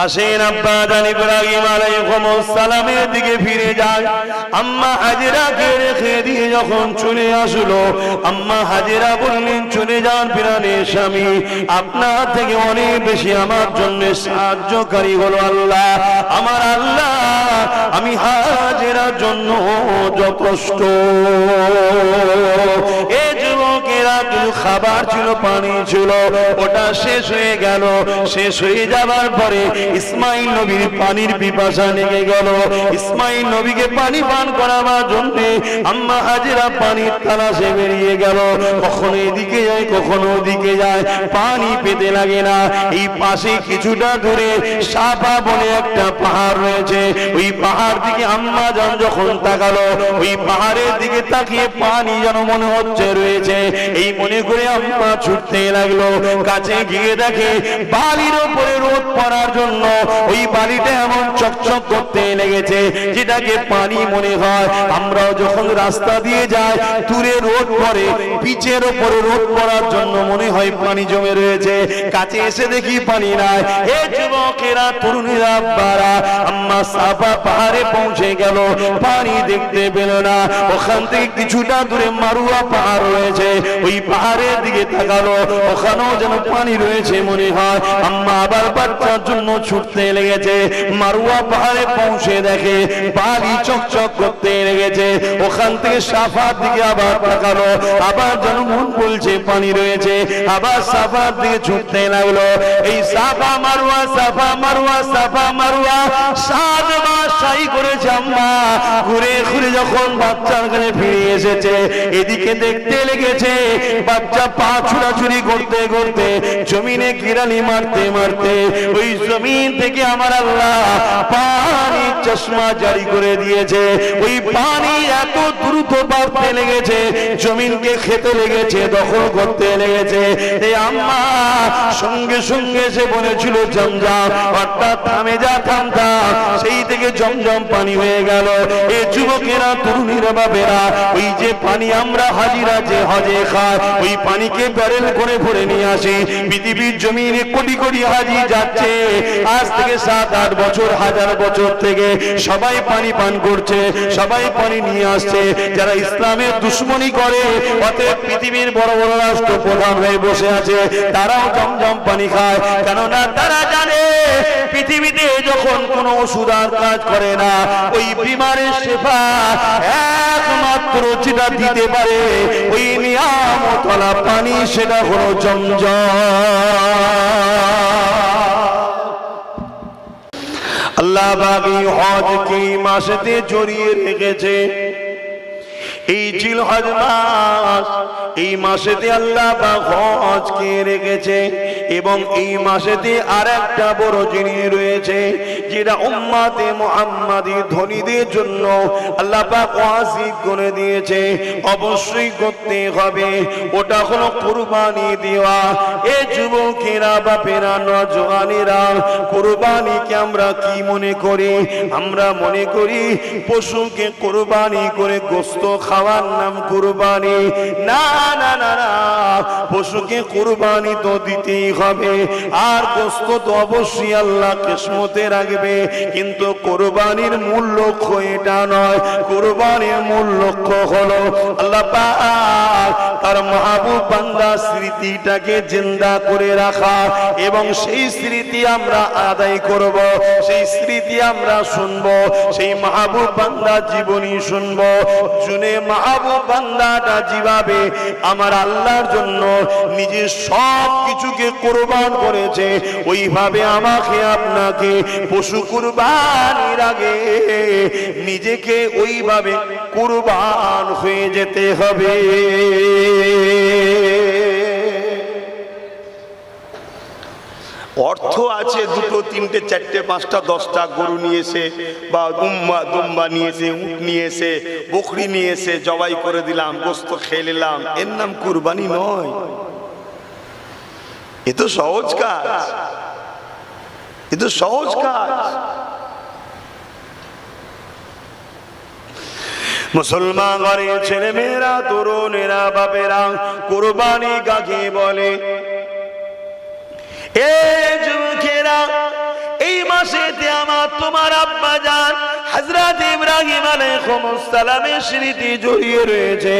আসেন আব্বা জান ইব্রাহিম আলাইহিস সালামের দিকে ফিরে যায়। আম্মা হাজেরাকে রেখে দিয়ে যখন চলে আসলো, আম্মা হাজেরা বললেন, চলে যান প্রাণের স্বামী, আপনার থেকে অনেক বেশি আমার জন্য সাহায্যকারী হলো আল্লাহ। আমার আল্লাহ আমি হাজেরার জন্য যথেষ্ট। এই যুবকেরা কিছু খাবার ছিল, পানি ছিল, ওটা শেষ হয়ে গেল। শেষ হয়ে যাবার পরে ইসমাইল নবীর পানির পিপাসা লেগে গেল। ইসমাইল নবীকে পানি পান করাবার জন্য আম্মা হাজেরা পানির তালাশে বেরিয়ে গেল। কখনো এদিকে যায়, কখনো ওদিকে যায়, পানি পেতে লাগে না। এই পাশে কিছুটা দূরে সাফা বলে একটা পাহাড় রয়েছে। ওই পাহাড় দিকে আম্মা জান যখন তাকালো, ওই পাহাড়ের দিকে তাকিয়ে পানি যেন মনে হচ্ছে রয়েছে, এই মনে করে আম্মা ছুটতে লাগলো। কাছে গিয়ে দেখে বালির উপরে রোদ পড়ার জন্য ওই বালিটা এমন চকচক করতে লেগেছে, যেটাকে পানি মনে হয়। আমরাও যখন রাস্তা দিয়ে যাই, দূরে রোদ পড়ে, পিচের উপরে রোদ পড়ার জন্য মনে হয় পানি জমে রয়েছে। কাছে এসে দেখি পানি নাই। এই যুবকেরা, তরুণীরা, আব্বারা, আম্মা সাফা পাহাড়ে পৌঁছে গেল, পানি দেখতে পেল না। ওখান থেকে কিছুটা দূরে মারুয়া পাহাড় রয়েছে, ওই পাহাড়ের দিকে তাকালো, ওখানেও যেন পানি রয়েছে মনে হয়। আম্মা আবার বাচ্চার জন্য ছুটতে লেগেছে। মারুয়া পাহাড়ে পৌঁছে দেখে পানি চকচক করতে লেগেছে। ওখান থেকে সাফার দিকে আবার তাকালো, আবার যেন মন বলছে পানি রয়েছে, আবার সাফার দিকে ছুটতে লাগলো। এই সাফা মারুয়া, সাফা মারুয়া, সাফা মারুয়া 7 মাস সাই করেছে আম্মা। ঘুরে ঘুরে যখন বাচ্চার কাছে ফিরে এসেছে, এদিকে দেখতে লেগেছে বাচ্চা পা ছুড়াছুড়ি করতে করতে জমিনে কিরানি মারতে মারতে ওই জমিন থেকে আমার আল্লাহ পানি চশমা জারি করে দিয়েছে। ওই পানি এত দ্রুত বাড়তে লেগেছে, জমিনকে খেতে লেগেছে, দখল করতে লেগেছে। এই আম্মা সঙ্গে সঙ্গে সে বলেছিল জমজম, অর্থাৎ থামে যা, থামতা, সেই থেকে জমজম পানি হয়ে গেল। এই যুবকেরা, তরুণীরা, বাবেরা, ওই যে পানি আমরা হাজিরা যে হজে খাই, ওই পানিকে ব্যারেল করে ভরে নিয়ে আসি। পৃথিবীর জমিনে কোটি কোটি হাজি যাচ্ছে, আজ থেকে 7-8 বছর, 1000 বছর থেকে সবাই পানি পান করছে, সবাই পানি নিয়ে আসছে। যারা ইসলামের দুশ্মনী করে, অতএব পৃথিবীর বড় বড় রাষ্ট্র প্রধান হয়ে বসে আছে, তারাও জমজম পানি খায়। কেননা তারা জানে পৃথিবীতে যখন কোনো ওষুধ আর কাজ করে না, ওই বিমারের শেফা একমাত্র যেটা দিতে পারে ওই নিয়ামতওয়ালা পানি, সেটা হলো জমজম। আল্লাহ বাকি হজকে মাসেতে জড়িয়ে রেখেছে। এই জিলহজ মাস, এই মাসেতে আল্লাহ পাক হজকে রেখেছে। এবং এই মাসেতে আর একটা বড় জিনিস রয়েছে, যেটা উম্মতে মুহাম্মাদি ধনীদের জন্য আল্লাহ পাক ওয়াজিব করে দিয়েছে, অবশ্যই করতে হবে। ওটা হলো কুরবানি দেওয়া। এই যুবকেরা, বাপেরা, নওজওয়ানেরা, কুরবানিকে আমরা কি মনে করি? আমরা মনে করি পশুকে কুরবানি করে গোশত খাওয়ার নাম কুরবানি। না না না না, পশুকে কুরবানি তো দিতেই হবে, আর গোশত তো অবশ্যই আল্লাহ কিসমতে রাখবে। কিন্তু কুরবানির মূল লক্ষ্য এটা নয়। কুরবানির মূল লক্ষ্য হলো আল্লাহ পাক তার মাহবুব বান্দা স্মৃতিটাকে জিন্দা করে রাখা, এবং সেই স্মৃতি আমরা আদায় করব, সেই স্মৃতি আমরা শুনবো, সেই মাহবুব বান্দা জীবনী শুনবো। শুনে মাহবুব বান্দাটা যেভাবে আমার আল্লাহর জন্য নিজের সব কিছুকে কুরবান করেছে, ওইভাবে আমাকে আপনাকে পশু কুরবানির আগে নিজেকে ওইভাবে কুরবান হয়ে যেতে হবে। অর্থ আছে 2, 3, 4, 5, 10টা গরু নিয়ে এসে, বা দুম্বা নিয়ে এসে, উট নিয়ে এসে, বকরি নিয়ে এসে জবাই করে দিলাম, গোশত খেয়ে নিলাম, এর নাম কুরবানি নয়। এ তো সহজ কাজ, এ তো সহজ কাজ। মুসলমান ঘরের ছেলে মেয়েরা, তরুণেরা, বাপেরা, কুরবানি কাকে বলে? এই যুবকেরা, এই মাসেতে আমার তোমার আব্বা জান হযরত ইব্রাহিম আলাইহিস সালামের স্মৃতি জড়িয়ে রয়েছে।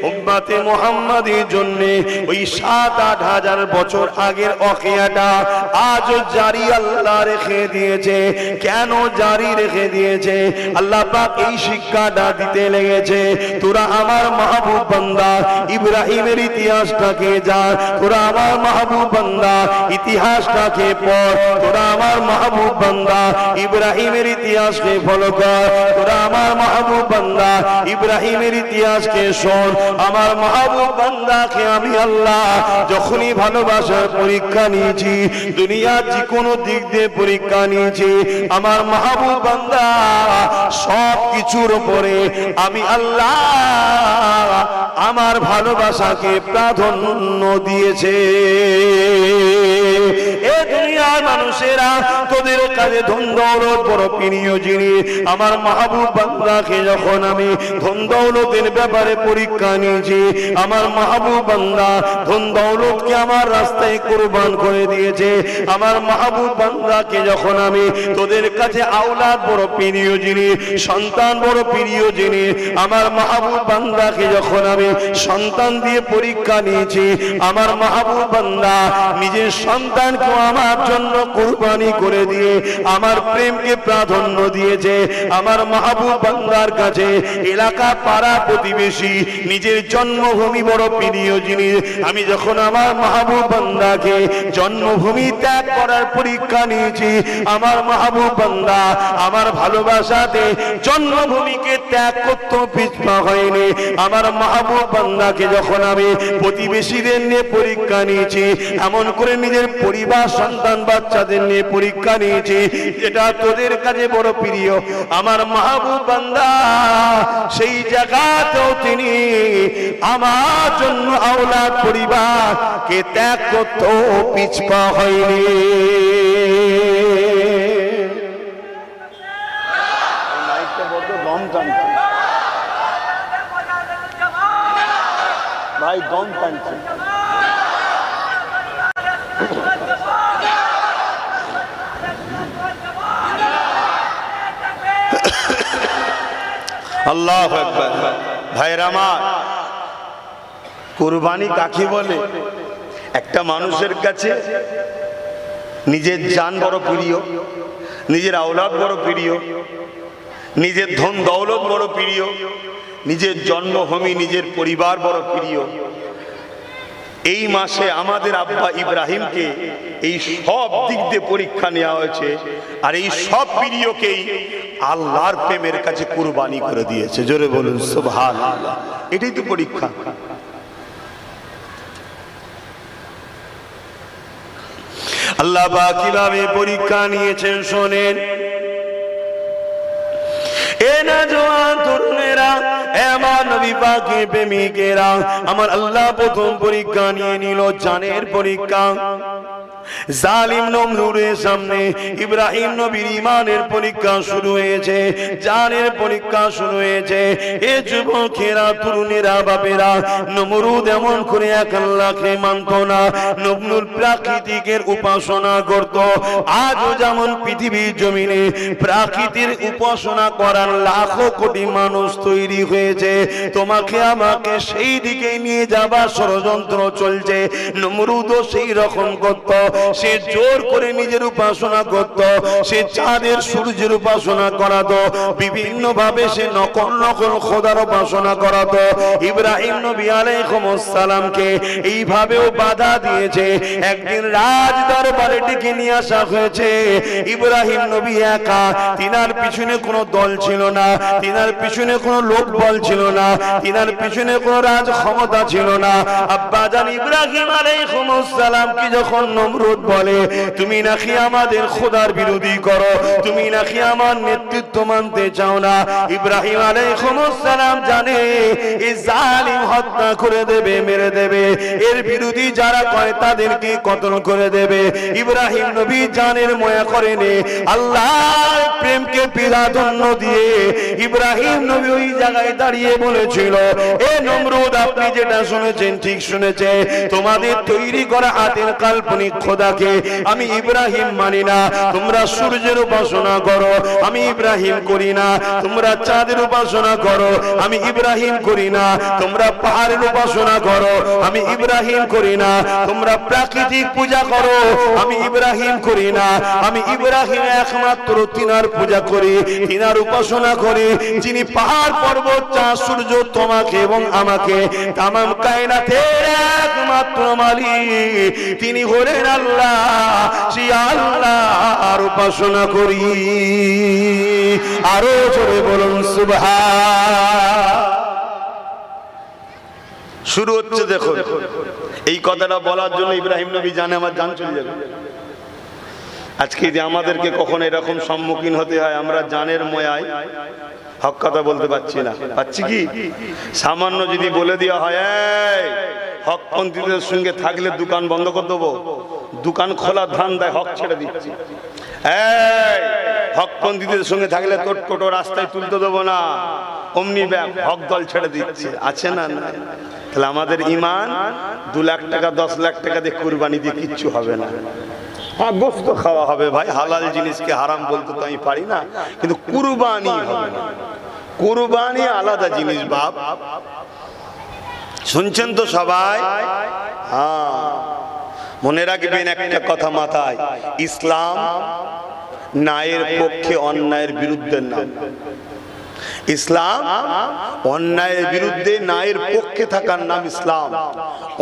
উম্মতে মুহাম্মাদের জন্য ওই 7-8 হাজার বছর আগের ওয়াকিয়াটা আজও জারি আল্লাহ রেখে দিয়েছে। কেন জারি রেখে দিয়েছে? আল্লাহ পাক এই শিক্ষাটা দিতে লেগেছে, তোরা আমার মাহবুব বান্দা ইব্রাহিমের ইতিহাসটাকে জান, তোরা আমার মাহবুব বান্দা ইতিহাসটাকে পড়, তোরা আমার মাহবুব বান্দা ইব্রাহিমের ইতিহাসকে ফলো কর, তোরা আমার মাহবুব বান্দা ইব্রাহিমের ইতিহাসকে শোন। আমার মাহবুব বান্দাকে আমি আল্লাহ যখনই ভালোবাসার পরীক্ষা নিয়েছি, দুনিয়ার যে কোনো দিক দিয়ে পরীক্ষা নিয়েছি, আমার মাহবুব বান্দা সব কিছুর উপরে আমি আল্লাহ আমার ভালোবাসাকে প্রাধান্য দিয়েছে। এ দুনিয়ার মানুষেরা তোদের কাছে ধন দৌলত বড় প্রিয় জিনিস, আমার মাহবুব বান্দাকে যখন আমি ধন দৌলতের ব্যাপারে পরীক্ষা নিয়েছি, আমার মাহবুব বান্দা ধন দৌলতকে আমার রাস্তায় কুরবান করে দিয়েছে। আমার মাহবুব বান্দাকে যখন আমি তোদের কাছে আওলাদ বড় প্রিয় জিনিস, সন্তান বড় প্রিয় জিনিস, আমার মাহবুব বান্দাকে যখন আমি সন্তান দিয়ে পরীক্ষা নিয়েছি, আমার মাহবুব বান্দা নিজের সন্তানকে আমার জন্য কুরবানি করে দিয়ে আমার প্রেমকে প্রাধান্য দিয়েছে। আমার মাহবুব বান্দার কাছে এলাকা পাড়া প্রতিবেশী নিজের জন্মভূমি বড় প্রিয় জিনিস। আমি যখন আমার মাহবুব বান্দাকে জন্মভূমি ত্যাগ করার পরীক্ষা নিয়েছি, আমার মাহবুব বান্দা আমার ভালোবাসাতে জন্মভূমিকে ত্যাগ করতে পিছপা হয়নি। আমার মাহবুব বান্দাকে যখন আমি প্রতিবেশীদের নিয়ে পরীক্ষা নিয়েছি, এমন করে নিজের পরিবার সন্তান বাচ্চাদের নিয়ে পরীক্ষা নিয়েছি যেটা তোদের কাছে বড় প্রিয়, আমার মাহবুব বান্দা সেই জায়গাতেও তিনি আমার জন্য আওলাদ পরিবারকে ত্যাগ করতেও পিছপা হয়নি। ভাই দম টানছে। আল্লাহু আকবার। ভাইরা আমার, কুরবানি কাকে বলে? একটা মানুষের কাছে নিজের জান বড় প্রিয়, নিজের আওলাদ বড় প্রিয়, নিজের ধন দৌলত বড় প্রিয়, নিজের জন্মভূমি নিজের পরিবার বড় প্রিয়। এই মাসে আমাদের আব্বা ইব্রাহিমকে এই সব দিক দিয়ে পরীক্ষা নেওয়া হয়েছে, আর এই সব প্রিয়কেই আল্লাহর প্রেমের কাছে কুরবানি করে দিয়েছে। জোরে বলুন সুবহানাল্লাহ। এটাই তো পরীক্ষা। আল্লাহ পাক কিভাবে পরীক্ষা নিয়েছেন শোনেন। এ না জওয়ান তরুণেরা, আমার নবী পাকের প্রেমিকেরা, আমার আল্লাহ প্রথম পরীক্ষা নিয়ে নিল জানের পরীক্ষা। জালিম নমরুদের সামনে ইব্রাহিম নবীর ঈমানের পরীক্ষা শুরু হয়েছে, জানের পরীক্ষা শুরু হয়েছে। এ যুবকেরা, তরুণেরা, বাপেরা, নমরুদ এমন করে এক আল্লাহকে মানত না, নমরুদ প্রাকৃতিকের উপাসনা করত। আজও যেমন পৃথিবীর জমিনে প্রাকৃতির উপাসনা করার লাখো কোটি মানুষ তৈরি হয়েছে, তোমাকে আমাকে সেই দিকে নিয়ে যাবার ষড়যন্ত্র চলছে। নমরুদও সেই রকম করত। সে জোর করে নিজের উপাসনা করত, সে চাঁদের সূর্যের উপাসনা করাতো, বিভিন্ন ভাবে সে নকল নকল খোদার উপাসনা করাতো। ইব্রাহিম নবী আলাইহিস সালামকে এইভাবেও বাধা দিয়েছে। একদিন রাজ দরবারে ডেকে নিয়ে আসা হয়েছে। ইব্রাহিম নবী একা, তিনার পিছনে কোনো দল ছিল না, তিনার পিছনে কোনো লোক বল ছিল না, তিনার পিছনে কোনো রাজ ক্ষমতা ছিল না। আব্বাজান ইব্রাহিম আলাইহিস সালাম কি যখন নমরুদ বলে তুমি নাকি আমাদের খোদার বিরোধী করো, তুমি নাকি আমার নেতৃত্ব মানতে চাও না, ইব্রাহিম আলাইহিস সালাম জানে এই জালিম হত্যা করে দেবে, মেরে দেবে, এর বিরোধী যারা করে তাদেরকে কতল করে দেবে। ইব্রাহিম নবী জানের ময়া করেনি, আল্লাহর প্রেমকে প্রাধান্য দিয়ে ইব্রাহিম নবী ওই জায়গায় দাঁড়িয়ে বলেছিল, এ নমরুদ, আপনি যেটা শুনেছেন ঠিক শুনেছে, তোমাদের তৈরি করা হাতের কাল্পনিক খোদা খোদাকে, আমি ইব্রাহিম মানি না, তোমরা সূর্যের উপাসনা করো, আমি ইব্রাহিম করি না, তোমরা চাঁদের উপাসনা করো, আমি ইব্রাহিম করি না, তোমরা পাহাড়ের উপাসনা করো, আমি ইব্রাহিম করি না, তোমরা প্রাকৃতিক পূজা করো, আমি ইব্রাহিম করি না, আমি ইব্রাহিম একমাত্র তিনার পূজা করি, তিনার উপাসনা করি, যিনি পাহাড় পর্বত চাঁদ সূর্য তোমাকে এবং আমাকে তামাম কায়নাতের একমাত্র মালিক, তিনি হলেন আল্লাহ, সেই আল্লাহর উপাসনা করি। আরো জোরে বলুন সুবহান। শুরু হচ্ছে, দেখো এই কথাটা বলার জন্য ইব্রাহিম নবী জানে আমার জান চলে যাবে। আজকে যে আমাদেরকে কখন এরকম সম্মুখীন হতে হয়, আমরা জানের ময়ায় হক কথা বলতে পারছি না, পাচ্ছি কি? সামান্য যদি বলে দেওয়া হয় এই হকপন্থীদের সঙ্গে থাকলে দোকান বন্ধ করে দেবো, দোকান খোলার ধান্দায় হক ছেড়ে দিচ্ছি, এই হকপন্থীদের সঙ্গে থাকলে তোর টোটো রাস্তায় তুলতে দেবো না, অমনি ব্যাগ হক দল ছেড়ে দিচ্ছে, আছে না? তাহলে আমাদের ইমান 2 লাখ টাকা 10 লাখ টাকা দিয়ে কুরবানি দিয়ে কিচ্ছু হবে না। হ্যাঁ, গোশত খাওয়া হবে ভাই, হালাল জিনিসকে হারাম বলতে তো আমি পারি না, কিন্তু কুরবানি হবে না। কুরবানি আলাদা জিনিস বাপ, শুনছেন তো সবাই? হ্যাঁ, মনে রাখবেন একটা কথা মাথায়, ইসলাম ন্যায়ের পক্ষে অন্যায়ের বিরুদ্ধে নাম। ইসলাম অন্যায়ের বিরুদ্ধে ন্যায়ের পক্ষে থাকার নাম ইসলাম।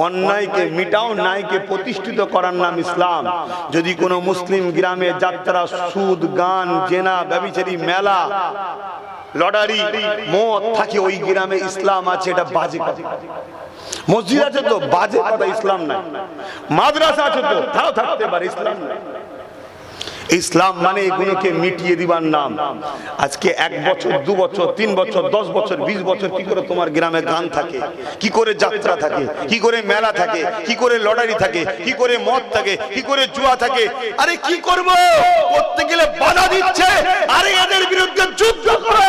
অন্যায়কে মিটাও, ন্যায়কে প্রতিষ্ঠিত করার নাম ইসলাম। যদি কোনো মুসলিম গ্রামে যাত্রা, সুদ, গান, জেনা, ব্যভিচারী, মেলা, লটারি, মদ থাকে, ওই গ্রামে ইসলাম আছে, এটা বাজে কথা। মসজিদ আছে তো বাজে কথা, ইসলাম নাই। মাদ্রাসা আছে তো তাও থাকতে পারে, ইসলাম নাই। ইসলাম মানে এগুলোকে মিটিয়ে দিবার নাম। আজকে 1 বছর 2 বছর 3 বছর 10 বছর 20 বছর কি করে তোমার গ্রামে গান থাকে, কি করে যাত্রা থাকে, কি করে মেলা থাকে, কি করে লটারি থাকে, কি করে মদ থাকে, কি করে জুয়া থাকে। আরে কি করব, করতে গেলে বাধা দিচ্ছে, আরে এদের বিরুদ্ধে যুদ্ধ করো,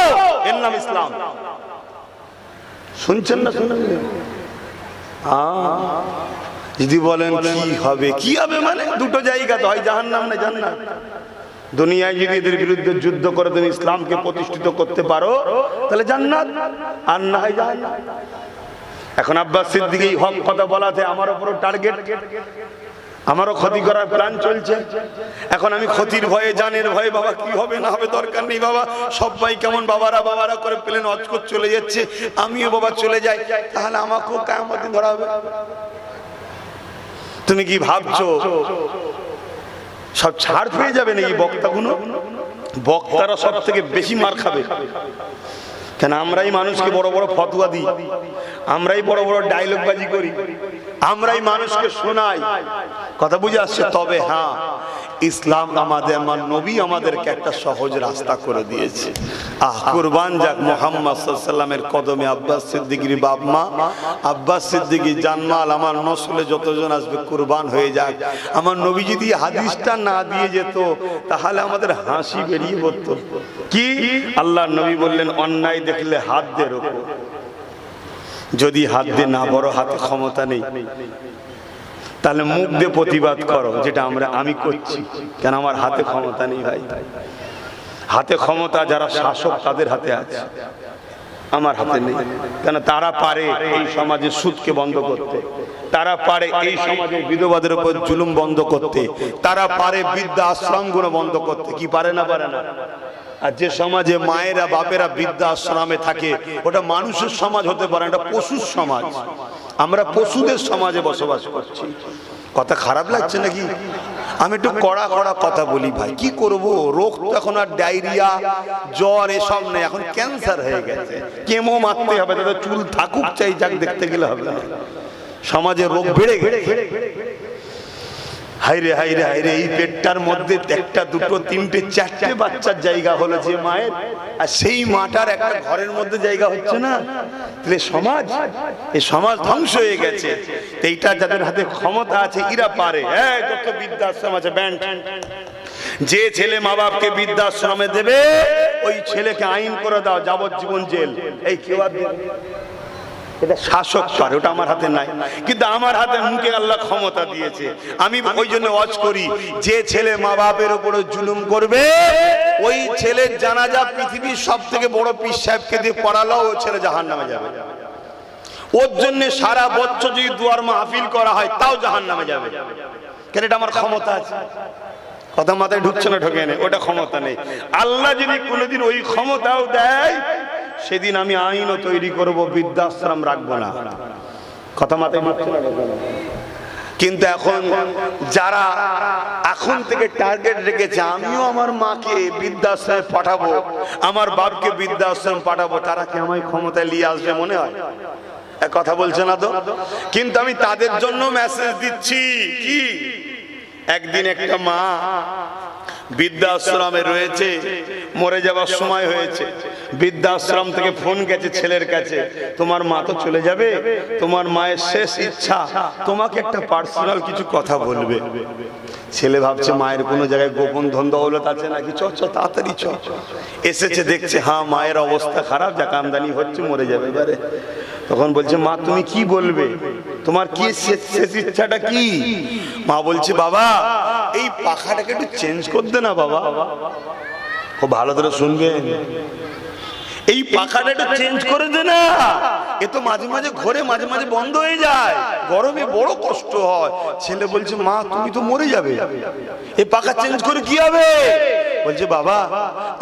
এর নাম ইসলাম। শুনছেন না? শুনছেন? যদি বলেন কি হবে, কি হবে মানে দুটো জায়গা তো, হয় জাহান্নাম না জান্নাত। দুনিয়ায় যদি এদের বিরুদ্ধে যুদ্ধ করে তুমি ইসলামকে প্রতিষ্ঠিত করতে পারো তাহলে জান্নাত, আর না হয় জাহান্নাম। এখন আব্বাস সিদ্দিকী এই হক কথা বলাতে আমার উপরও টার্গেট, আমারও ক্ষতি করার প্ল্যান চলছে। এখন আমি ক্ষতির ভয়ে, জানের ভয়ে, বাবা কি হবে না হবে দরকার নেই বাবা, সবাই কেমন বাবারা বাবারা করে প্লেন অজকর চলে যাচ্ছে, আমিও বাবা চলে যাই, তাহলে আমাকেও কিয়ামত দিন ধরা হবে। তুমি কি ভাবছো সব ছাড় পেয়ে যাবে না? এই বক্তাগুলো, বক্তারা সব থেকে বেশি মার খাবে। কেন? আমরাই মানুষকে বড় বড় ফতোয়া দিই, আমরাই বড় বড় ডায়লগ বাজি করি, আমরাই মানুষকে শোনাই। কথা বুঝে আসছে? তবে হ্যাঁ, ইসলাম আমাদের, আমার নবী আমাদেরকে একটা সহজ রাস্তা করে দিয়েছে। কুরবান যাক মুহাম্মদ সাল্লাল্লাহু আলাইহি ওয়াসাল্লামের কদমে আব্বাস সিদ্দিকীর বাপ মা, আব্বাস সিদ্দিকী জানমাল, আমার নসলে যতজন আসবে কুরবান হয়ে যাক। আমার নবী যদি হাদিসটা না দিয়ে যেত তাহলে আমাদের হাসি বেরিয়ে পড়তো। কি? আল্লাহর নবী বললেন, অন্যায় দেখলে হাত দিয়ে রোকো, যদি হাত দিয়ে না বড়, হাতে ক্ষমতা নেই, তাহলে মুখ দিয়ে প্রতিবাদ করো, যেটা আমি করছি। কেন? আমার হাতে ক্ষমতা নেই ভাই। হাতে ক্ষমতা যারা শাসক তাদের হাতে আছে, আমার হাতে নেই। কেন? তারা পারে এই সমাজে সুদকে বন্ধ করতে, তারা পারে এই সমাজে বিধবাদের উপর জুলুম বন্ধ করতে, তারা পারে বৃদ্ধা আশ্রমগুলো বন্ধ করতে। কি পারে না? পারে না। আর যে সমাজে মায়েরা বাপেরা বৃদ্ধা আশ্রমে থাকে, ওটা মানুষের সমাজ হতে পারে, এটা পশুর সমাজ। আমরা পশুদের সমাজে বসবাস করছি। কথা খারাপ লাগছে নাকি? আমি একটু কড়া কড়া কথা বলি ভাই, কি করব? রোগ তো এখন আর ডায়রিয়া, জ্বর এসব নেই, এখন ক্যান্সার হয়ে গেছে, কেমো মারতে হবে, তাদের চুল থাকুক চাই যাক, দেখতে গেলে হবে না। সমাজে রোগ বেড়ে গেছে। হাইরে হাইরে হাইরে, এই পেটটার মধ্যে 1টা 2টো 3টে 4টে বাচ্চার জায়গা হলো যে মায়ের, আর সেই মাটার একটা ঘরের মধ্যে জায়গা হচ্ছে না। তাহলে সমাজ, এই সমাজ ধ্বংস হয়ে গেছে। এইটা যাদের হাতে ক্ষমতা আছে এরা পারে। যত বৃদ্ধাশ্রম আছে ব্যান্ড, যে ছেলে মা বাপকে বৃদ্ধাশ্রমে দেবে ওই ছেলেকে আইন করে দাও যাবজ্জীবন জেল। এই কেউ আর এটা শাসক পারে, ওটা আমার হাতে নাই। কিন্তু আমার হাতে মুখে আল্লাহ ক্ষমতা দিয়েছে। আমি ওই জন্য ওয়াজ করি, যে ছেলে মা বাপের উপরে জুলুম করবে ওই ছেলের জানাজা পৃথিবীর সব থেকে বড় পীর সাহেবকে দিয়ে পড়ালো, ও ছেলে জাহান্নামে যাবে। ওর জন্য সারা বছর যদি দুয়ার মাহফিল করা হয় তাও জাহান্নামে যাবে। কেন? এটা আমার ক্ষমতা আছে। কথা মাথায় ঢুকছে না? ঢোকে না? ওটা ক্ষমতা নেই। আল্লাহ যদি কোনোদিন ওই ক্ষমতাও দেয়, সেদিন আমি আইনও তৈরি করব, বৃদ্ধাশ্রম রাখবো না। কথা মাথায় ঢুকছে না? কিন্তু এখন যারা এখন থেকে টার্গেট রেখেছে আমিও আমার মাকে বৃদ্ধাশ্রমে পাঠাবো, আমার বাপকে বৃদ্ধাশ্রম পাঠাবো, তারা কি আমায় ক্ষমতায় নিয়ে আসবে মনে হয়? কথা বলছে না তো? কিন্তু আমি তাদের জন্য মেসেজ দিচ্ছি কি, একদিন একটা মা বৃদ্ধাশ্রমে রয়েছে, মরে যাবার সময় হয়েছে, বৃদ্ধাশ্রম থেকে ফোন গেছে ছেলের কাছে, তোমার মা তো চলে যাবে, তোমার মায়ের শেষ ইচ্ছা তোমাকে একটা পার্সোনাল কিছু কথা বলবে। ছেলে ভাবছে মায়ের কোনো জায়গায় গোপন ধন দৌলত আছে নাকি, চ তাড়াতাড়ি চ। এসেছে, দেখছে হ্যাঁ মায়ের অবস্থা খারাপ, যা কামদানি হচ্ছে, মরে যাবে এবারে। তখন বলছে মা তুমি কি বলবে, তোমার কি শেষ ইচ্ছাটা কি? মা বলছে বাবা এই পাখাটাকে একটু চেঞ্জ করে দে না বাবা। ও ভালো করে শুনবেন, এই পাখাটা একটু চেঞ্জ করে দে না, এ তো মাঝে মাঝে ঘরে মাঝে মাঝে বন্ধ হয়ে যায়, গরমে বড় কষ্ট হয়। ছেলে বলছে মা তুমি তো মরে যাবে, এই পাখা চেঞ্জ করে কি হবে? বলছে বাবা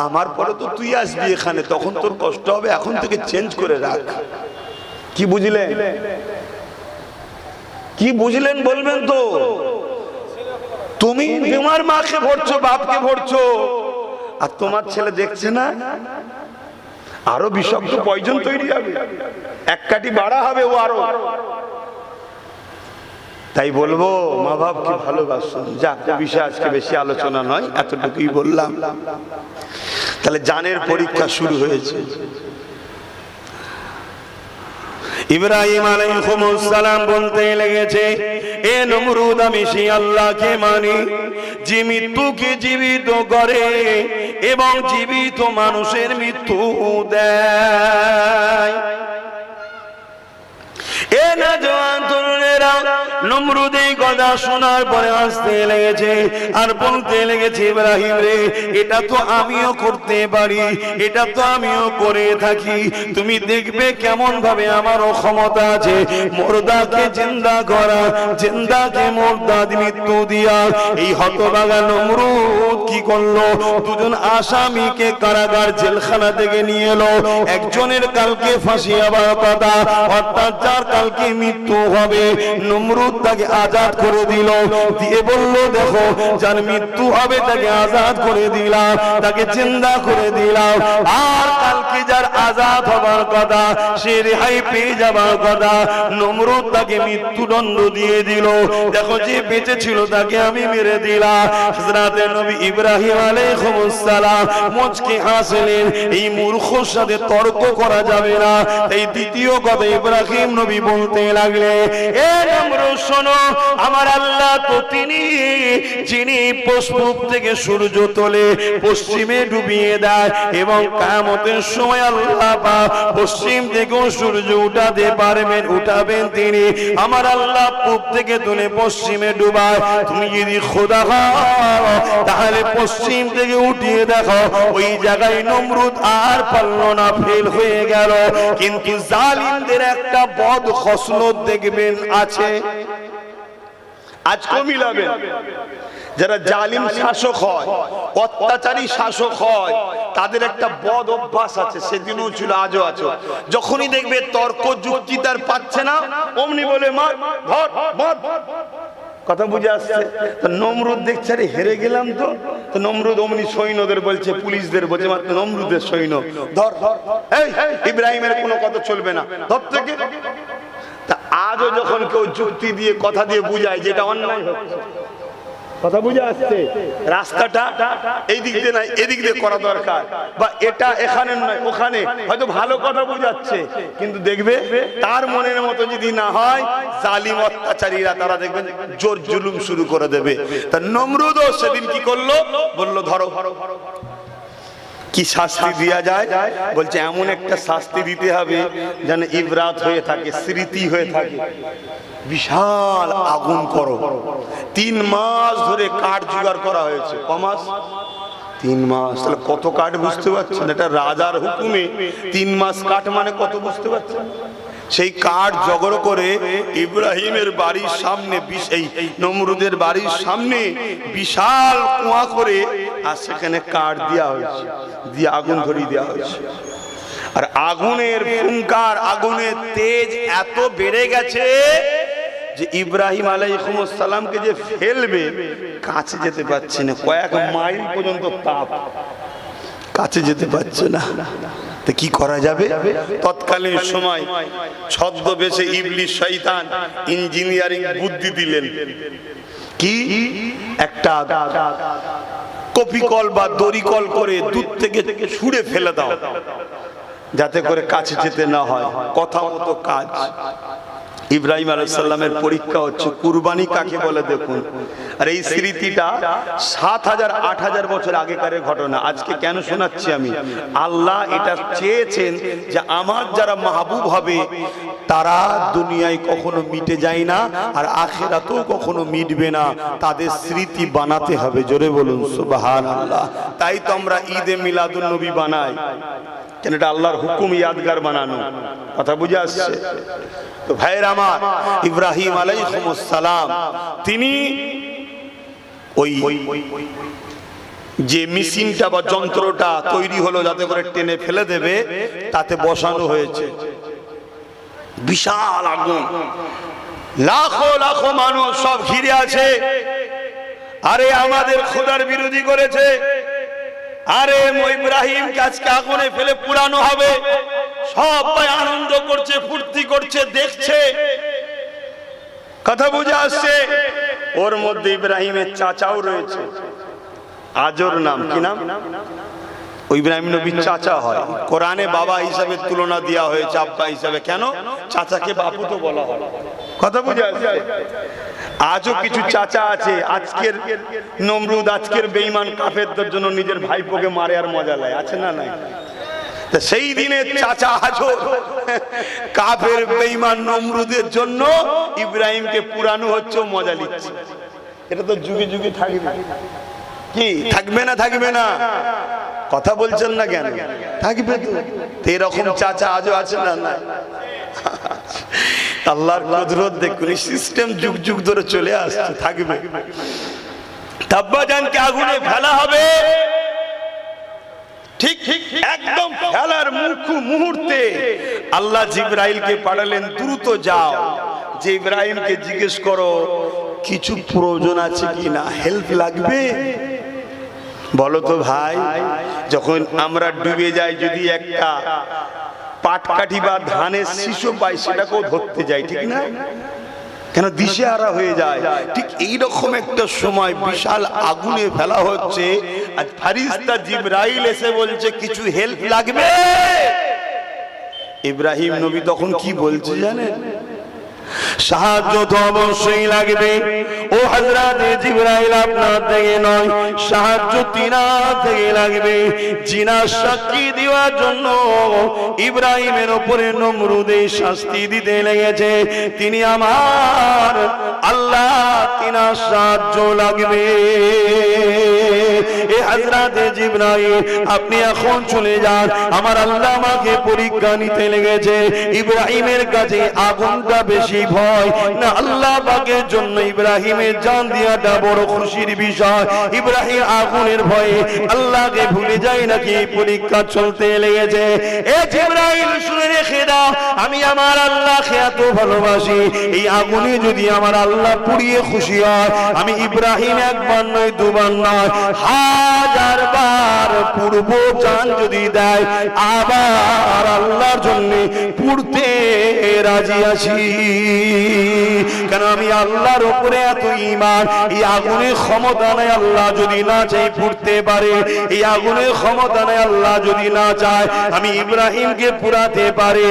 আমার পরে তো তুই আসবি এখানে, তখন তোর কষ্ট হবে, এখন থেকে চেঞ্জ করে রাখ। কি বুঝলেন? কি বুঝলেন বলবেন তো? তুমি তোমার মাকে ভরছো, বাপকে ভরছো, আর তোমার ছেলে দেখছে না আরো বিষাক্ত পয়জন তৈরি হবে, এক কাঠি বাড়া হবে ও আরো। তাই বলবো মা বাপকে ভালোবাসুন। যাক, বিষয় আজকে বেশি আলোচনা নয়, এতটুকুই বললাম। তাহলে জানের পরীক্ষা শুরু হয়েছে। ইব্রাহিম আলাইহিস সালাম বলতে লেগেছে, এ নমরুদ আমি সেই আল্লাহকে মানি যে মৃত্যুকে জীবিত করে এবং জীবিত মানুষের মৃত্যু দেয়। এ নওজোয়ান তরুণেরা নমরুদ এই কথা শোনার পরে হাসতে লেগেছে আর বলতে লেগেছে, ইব্রাহিম রে এটা তো আমিও করতে পারি, এটা তো আমিও করে থাকি। তুমি দেখবে কেমন ভাবে আমারও ক্ষমতা আছে মুর্দাকে জিন্দা করা, জিন্দাকে মুর্দা মৃত্যু দিয়া। এই হতভাগা নমরুদ কি করলো, দুজন আসামিকে কারাগার জেলখানা থেকে নিয়ে এলো। একজনের কালকে ফাঁসি হবার কথা, অর্থাৎ যার কালকে মৃত্যু হবে, নমরুদ তাকে আজাদ করে দিল, দিয়ে বলল দেখো যার মৃত্যু হবে তাকে আজাদ করে দিলাম, তাকে জিন্দা করে দিলাম, আর কালকে যার আজাদ হবার কথা, সে রেহাই পেয়ে যাবার কথা, নমরুদ তাকে মৃত্যুদণ্ড দিয়ে দিল। দেখো যে বেঁচে ছিল তাকে আমি মেরে দিলাম। হযরত নবী ইব্রাহিম আলাইহিস সালাম মুচকি হাসলেন, এই মূর্খর সাথে তর্ক করা যাবে না। এই দ্বিতীয় কথা ইব্রাহিম নবী বলতে লাগলে, এ নমরুদ শোনো, আমার আল্লাহ তো তিনি যিনি পূব থেকে সূর্য তোলে পশ্চিমে ডুবিয়ে দেয় এবং কিয়ামতের সময় আল্লাহ পাক পশ্চিম থেকেও সূর্য উঠাতে পারবেন, উঠাবেন তিনি। আমার আল্লাহ পূব থেকে তুলে পশ্চিমে ডুবায়। তুমি যদি খোদা হও তাহলে পশ্চিম থেকে উঠিয়ে দেখো, ওই জায়গায় নমরুদ আর পারল না, ফেল হয়ে গেল। কিন্তু জালিমদের একটা বদ খসলত দেখবেন আছে, আজকেও মিলাবেন। যারা জালিম শাসক হয়, অত্যাচারী শাসক হয়, তাদের একটা বদ অভ্যাস আছে, সেদিনও ছিল আজও আছে। যখনই দেখবে তর্ক যুক্তি তার পাচ্ছে না, অমনি বলে মার, ধর, মার। কথা বুঝে আসছে? নমরুদ দেখছে আরে হেরে গেলাম তো, নমরুদ অমনি সৈন্যদের বলছে, পুলিশদের বলছে, মাত্র নমরুদের সৈন্য, ধর, এই ইব্রাহিমের কোনো কথা চলবে না, ধর থেকে। তা আজও যখন কেউ যুক্তি দিয়ে কথা দিয়ে বুঝায় যেটা অন্যায় হচ্ছে, কথা বুঝে আসছে, রাস্তাটা এই দিক দিয়ে নয় এদিক দিয়ে করা দরকার, বা এটা এখানে নয় ওখানে, হয়তো ভালো কথা বুঝাচ্ছে, কিন্তু দেখবে তার মনের মতো যদি না হয়, জালিম অত্যাচারীরা তারা দেখবেন জোর জুলুম শুরু করে দেবে। তা নমরুদও সেদিন কি করলো, বললো ধরো। কি কি শাস্তি দেয়া যায়? বলছে এমন একটা শাস্তি দিতে হবে যেন ইবরাত হয়ে থাকে, স্মৃতি হয়ে থাকে। বিশাল আগুন করো, 3 মাস ধরে কাঠ জোগাড় করা হয়েছে। ক মাস? 3 মাস। তাহলে কত কাঠ বুঝতে পারছেন? এটা রাজার হুকুমে 3 মাস কাঠ মানে কত বুঝতে পারছেন? সেই কাঠ জোগাড় করে ইব্রাহিমের বাড়ির সামনে, এই নমরুদের বাড়ির সামনে বিশাল কুয়া করে আর সেখানে কাঠ দেওয়া হয়েছে, দিয়ে আগুন ধরিয়ে দেওয়া হয়েছে। আর আগুনের ফুঙ্কার, আগুনের তেজ এত বেড়ে গেছে যে ইব্রাহিম আলাইহিস সালামকে যে ফেলবে কাছে যেতে পারছে না, কয়েক মাইল পর্যন্ত তাপ, কাছে যেতে পারছে না। তো কি করা যাবে? তৎকালীন সময় ছদ্মবেশে ইবলিস শয়তান ইঞ্জিনিয়ারিং বুদ্ধি দিলেন, কি একটা কপিকল বা দড়িকল করে দূর থেকে ছুঁড়ে ফেলে দাও, যাতে করে কাছে যেতে না হয়। কথা মতো কাজ। ইব্রাহিম আলাইহিস সালামের পরীক্ষা হচ্ছে। কুরবানি কাকে বলে দেখুন। আর এই স্মৃতিটা 7000 8000 বছর আগেকার ঘটনা। আজকে কেন শোনাচ্ছি আমি? আল্লাহ এটা চেয়েছেন যে আমার যারা মাহবুব হবে তারা দুনিয়ায় কখনো মিটে যায় না, আর আখিরাতেও কখনো মিটবে না। তাদের স্মৃতি বানাতে হবে। জোরে বলুন সুবহানাল্লাহ। তাই তো আমরা ঈদে মিলাদুন নবী বানাই, কেন এটা আল্লাহর হুকুম, ইয়াদগার বানানো। কথা বুঝে আসছে তো ভাইয়ের আমার? ইব্রাহিম আলাইহিস সালাম তিনি ওই যে মেশিনটা বা যন্ত্রটা তৈরি হলো যাতে করে টেনে ফেলে দেবে, তাতে বসানো হয়েছে বিশাল আগুন। লাখো লাখো মানুষ সব ঘিরে আছে। আরে আমাদের খোদার বিরোধী করেছে, আরে ইব্রাহিমকে আজকে আগুনে ফেলে পুরানো হবে। সবাই আনন্দ করছে, ফুর্তি করছে, দেখছে। কথা বুঝে আসছে? ওর মধ্যে ইব্রাহিমের চাচাও রয়েছে, আজর নাম। কি নাম? ওই ইব্রাহিম নবীর চাচা হয়। কোরআনে বাবা হিসাবে তুলনা দেওয়া হয়েছে, আব্বা হিসাবে। কেন? চাচাকে বাপু তো বলা হয়। কথা বুঝে আসছে? আজও কিছু চাচা আছে, আজকের নমরুদ, আজকের বেঈমান কাফেরদের জন্য নিজের ভাইপোকে মারে আর মজা লাগে। আছে না নাই? সেই দিনের চাচা আজও কাফের বেঈমান নমরুদের জন্য ইব্রাহিমকে পুরানো হচ্ছে, মজা নিচ্ছে। এটা তো যুগে যুগে থাকবে। কি থাকবে না? থাকবে না? কথা বলছেন না কেন? থাকবে তো। এরকম চাচা আজও আছে না? না। আল্লাহর কুদরত দেখুন, সিস্টেম যুগ যুগ ধরে চলে আসছে, থাকবে। আব্বাজানকে আগুনে ফেলা হবে, ঠিক একদম ফেলার মুহূর্তে আল্লাহ জিবরাইলকে পাঠালেন, দ্রুত যাও, যে ইব্রাহিমকে জিজ্ঞেস করো কিছু প্রয়োজন আছে কিনা, হেল্প লাগবে। বলো তো ভাই, যখন আমরা ডুবে যাই, যদি একটা পাটকাঠি বা ধানের শিশু পাই, সেটাকেও ধরতে যাই, ঠিক না? কেন দিশেহারা হয়ে যায়। ঠিক এইরকম একটা সময় বিশাল আগুনে ফেলা হচ্ছে, আর ফারিস্তা জিবরাইল এসে বলছে কিছু হেল্প লাগবে। ইব্রাহিম নবী তখন কি বলছে জানেন? সাহায্য তো অবশ্যই লাগবে। ও হযরত জিবরাইল, আপনার থেকে নয়, সাহায্য তিনার থেকে লাগবে। জিনার সাক্ষী দেওয়ার জন্য ইব্রাহিমের উপরে নমরুদের শাস্তি দিতে লেগেছে। তিনি আমার আল্লাহ, তিনার সাহায্য লাগবে। এ হযরত জিবরাইল, আপনি এখন চলে যান, আমার আল্লাহ আমাকে পরীক্ষা নিতে লেগেছে। ইব্রাহিমের কাছে আগুনটা বেশি ভয় না আল্লাহ পাকের জন্য ইব্রাহিমের জান দেওয়াটা বড় খুশির বিষয়। ইব্রাহিম আগুনের ভয়ে আল্লাহকে ভুলে যায় নাকি পরীক্ষা চলতে লেগেছে। এ জিবরাইল, শুনে রেখে দাও, আমি আমার আল্লাহকে এত ভালোবাসি, এই আগুনে যদি আমার আল্লাহ পুড়িয়ে খুশি হয়, আমি ইব্রাহিম একবার নয়, দুবার নয়, 1000 বার পূর্ব চান যদি দেয়, আবার আল্লাহর জন্য পুড়তে রাজি আছি। কেন? আমি আল্লাহর উপরে এত ঈমান। এই আগুনের ক্ষমতা নাই আল্লাহ যদি না চাই পুড়তে পারে। এই আগুনের ক্ষমতা নাই আল্লাহ যদি না চায় আমি ইব্রাহিমকে পুড়াতে পারে।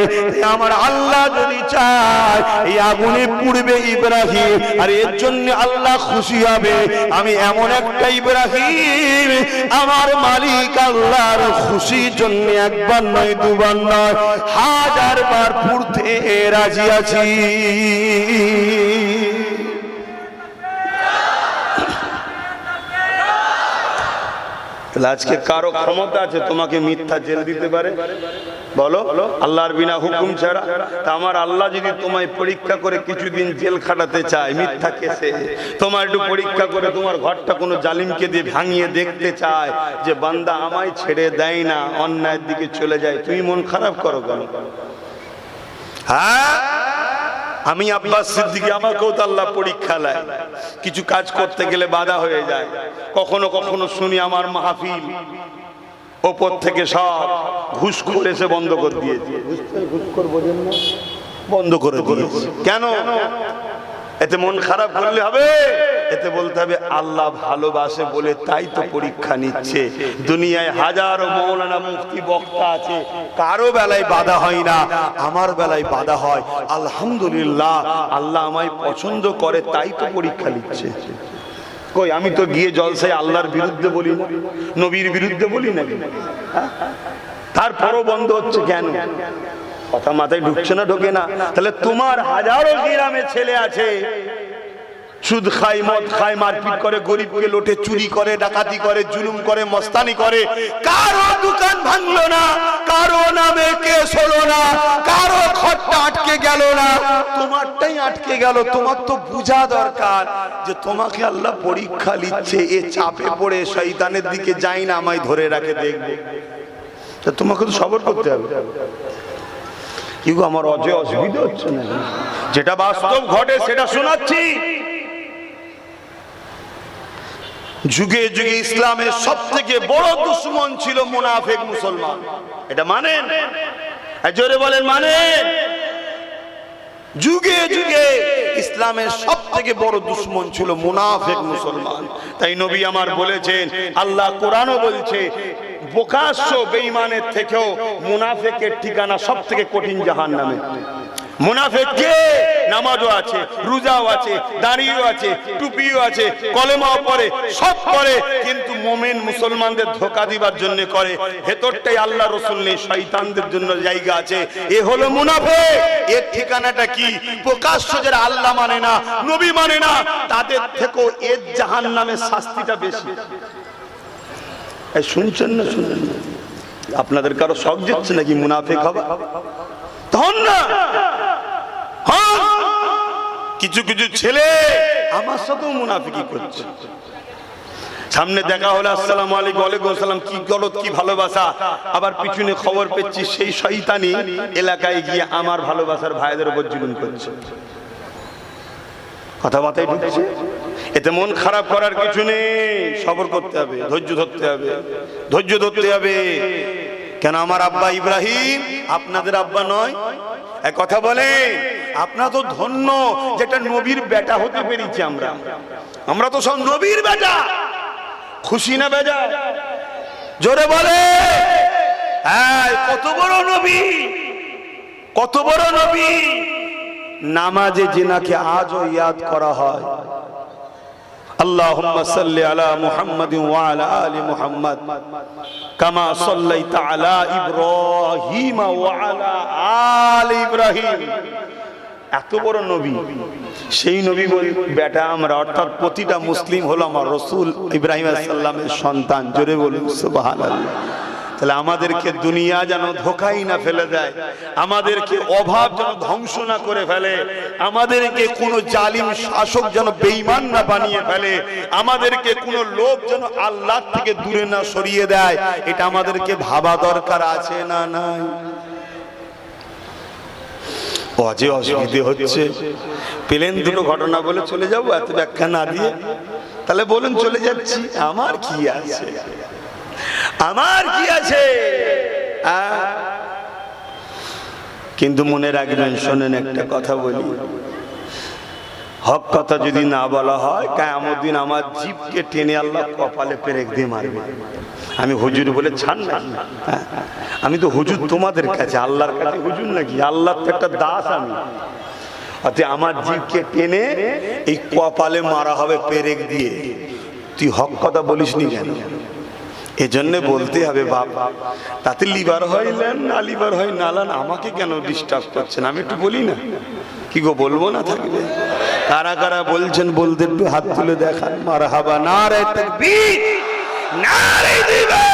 আমার আল্লাহ যদি চায় এই আগুনে পুড়বে ইব্রাহিম, আর এর জন্য আল্লাহ খুশি হবে। আমি এমন একটা ইব্রাহিম আমার মালিক আল্লাহর খুশির জন্য একবার নয় দুবার নয় 1000 বার পড়তে রাজি আছি। আজকে কারো ক্ষমতা আছে তোমাকে মিথ্যা জেল দিতে পারে? বলো, আল্লাহর বিনা হুকুম ছাড়া। তা আমার আল্লাহ যদি তোমায় পরীক্ষা করে কিছুদিন জেল খাটাতে চায় মিথ্যা কেসে, তোমার একটু পরীক্ষা করে তোমার ঘরটা কোনো জালিমকে দিয়ে ভাঙিয়ে দেখতে চায় যে বান্দা আমায় ছেড়ে দেয় না, অন্যায়ের দিকে চলে যায়, তুমি মন খারাপ করো কেন? হ্যাঁ, আমি আব্বাস সিদ্দিকী, আমাকেও তো আল্লাহ পরীক্ষা নেয়, কিছু কাজ করতে গেলে বাধা হয়ে যায়। কখনো কখনো শুনি আমার মাহফিল ওপর থেকে সব ঘুষখোর এসে বন্ধ করে দিয়েছে। ঘুষখোর বোঝেন না, বন্ধ করে দিয়েছে কেন? এতে মন খারাপ করলে হবে? এতে বলতে হবে আল্লাহ ভালোবাসে বলে তাই তো পরীক্ষা নিচ্ছে। দুনিয়ায় হাজারো মৌলানা মুফতি বক্তা আছে, কারো বেলায় বাধা হয় না, আমার বেলায় বাধা হয়। আলহামদুলিল্লাহ, আল্লাহ আমায় পছন্দ করে তাই তো পরীক্ষা নিচ্ছে। কই আমি তো গিয়ে জলসায় আল্লাহর বিরুদ্ধে বলি না, নবীর বিরুদ্ধে বলি নাকি? তারপরও বন্ধ হচ্ছে কেন? কথা মাথায় ঢুকছে না, ঢোকে না। তাহলে তোমার হাজারো গ্রামে ছেলে আছে সুদ খায়, মদ খায়, মারপিট করে, গরিবকে লোটে, চুরি করে, ডাকাতি করে, জুলুম করে, মস্তানি করে, কারো দোকান ভাঙলো না, কারো নামে কেস হলো না, কারো খরচা আটকে গেল না, তোমারটাই আটকে গেল। তোমার তো বোঝা দরকার যে তোমাকে আল্লাহ পরীক্ষা নিচ্ছে, এ চাপে পড়ে শয়তানের দিকে যাই না, আমায় ধরে রাখে দেখবে। তা তোমাকে তো সবর করতে হবে। কি গো, আমার অসুবিধা হচ্ছে না? যেটা বাস্তব ঘটে সেটা শোনাচ্ছি। যুগে যুগে ইসলামের সবথেকে বড় দুশমন ছিল মুনাফিক মুসলমান। এটা মানেন? জোরে বলেন মানেন? যুগে যুগে ইসলামের সবথেকে বড় দুশমন ছিল মুনাফিক মুসলমান। তাই নবী আমার বলেছেন, আল্লাহ কোরআনও বলছে, প্রকাশ্য বেঈমানের থেকেও মুনাফিকের ঠিকানা সবথেকে কঠিন জাহান্নামে। মুনাফিক কে? নামাজও আছে, রোজাও আছে, দাড়িও আছে, টুপিও আছে, কলেমাও পড়ে, সব করে, কিন্তু মুমিন মুসলমানদের ধোঁকা দিবার জন্য করে। ভেতরটাই আল্লাহ রাসূল নেই, শয়তানদের জন্য জায়গা আছে। এ হলো মুনাফিক। এর ঠিকানাটা কি? প্রকাশ্য যারা আল্লাহ মানে না, নবী মানে না, তাদের থেকেও এর জাহান্নামের শাস্তিটা বেশি। এই শুনছেন না? শুনছেন না? আপনাদের কারো শখ যাচ্ছে নাকি মুনাফিক হবে? তখন না কিছু কিছু ছেলে আমার সাথেও মুনাফিকি করছে। সামনে দেখা হলে আসসালামু আলাইকুম, ওয়ালাইকুম আসসালাম, কি গলত, কি ভালোবাসা। আবার পিছনে খবর পেয়েছি সেই শয়তানি এলাকায় গিয়ে আমার ভালোবাসার ভাইদের উপর জুলুম করছে। কথা মাথায় ঢুকছে? এতে মন খারাপ করার কিছু নেই, সবর করতে হবে, ধৈর্য ধরতে হবে, ধৈর্য ধরতে হবে। কেন আমার আব্বা ইব্রাহিম আপনাদের আব্বা নয়? এক কথা বলে, আপনারা তো ধন্য যেটা নবীর বেটা হতে পেরেছি। আমরা তো সব নবীর বেটা। খুশি না বেজা? জোরে বলে। হ্যাঁ, কত বড় নবী, কত বড় নবী। নামাজে জিনাকে আজও ইয়াদ করা হয়। আল্লাহুম্মা সাল্লি আলা মুহাম্মাদিন ওয়া আলা আলি মুহাম্মাদ কামা সাল্লাইতা আলা ইব্রাহিম ওয়া আলা আলি ইব্রাহিম। এত বড় নবী, সেই নবী বেটা আমরা, অর্থাৎ প্রতিটা মুসলিম হলো আমার রাসূল ইব্রাহিম আলাইহিস সালামের সন্তান। জোরে বলুন সুবহানাল্লাহ। তাহলে আমাদেরকে দুনিয়া যেন ধোঁকাই না ফেলে দেয়, আমাদেরকে অভাব যেন ধ্বংস না করে ফেলে, আমাদেরকে কোনো জালিম শাসক যেন বেঈমান না বানিয়ে ফেলে, আমাদেরকে কোনো লোক যেন আল্লাহ থেকে দূরে না সরিয়ে দেয়, এটা আমাদেরকে ভাবা দরকার আছে না নাই? অজে অসুবিধে হচ্ছে। প্লেন দুটো ঘটনা বলে চলে যাবো, এত ব্যাখ্যা না দিয়ে? তাহলে বলুন চলে যাচ্ছি, আমার কি আছে, আমার কি আছে? কিন্তু মনে রাখবেন, শোনেন একটা কথা বলি, হক কথা যদি না বলা হয়, কিয়ামত দিন আমার জিভকে টেনে আল্লাহ কপালে পেরেক দিয়ে মারবে। আমি হুজুর বলে ছাড় না, আমি তো হুজুর তোমাদের কাছে, আল্লাহর কাছে হুজুর নাকি? আল্লাহর তো একটা দাস আমি। অতএব আমার জিভকে টেনে এই কপালে মারা হবে পেরেক দিয়ে। তুই হক কথা বলিস নি কেন? এজন্য বলতে হবে বাপ, তাতে লিভার হয় লেন না লিভার হয় নালান, আমাকে কেন ডিস্টার্ব করছেন? আমি একটু বলি না, কি গো বলবো না থাকবে? কারা কারা বলছেন বলতে একটু হাত তুলে দেখান। মারহাবা, নারে তাকবীর, নারে দিবে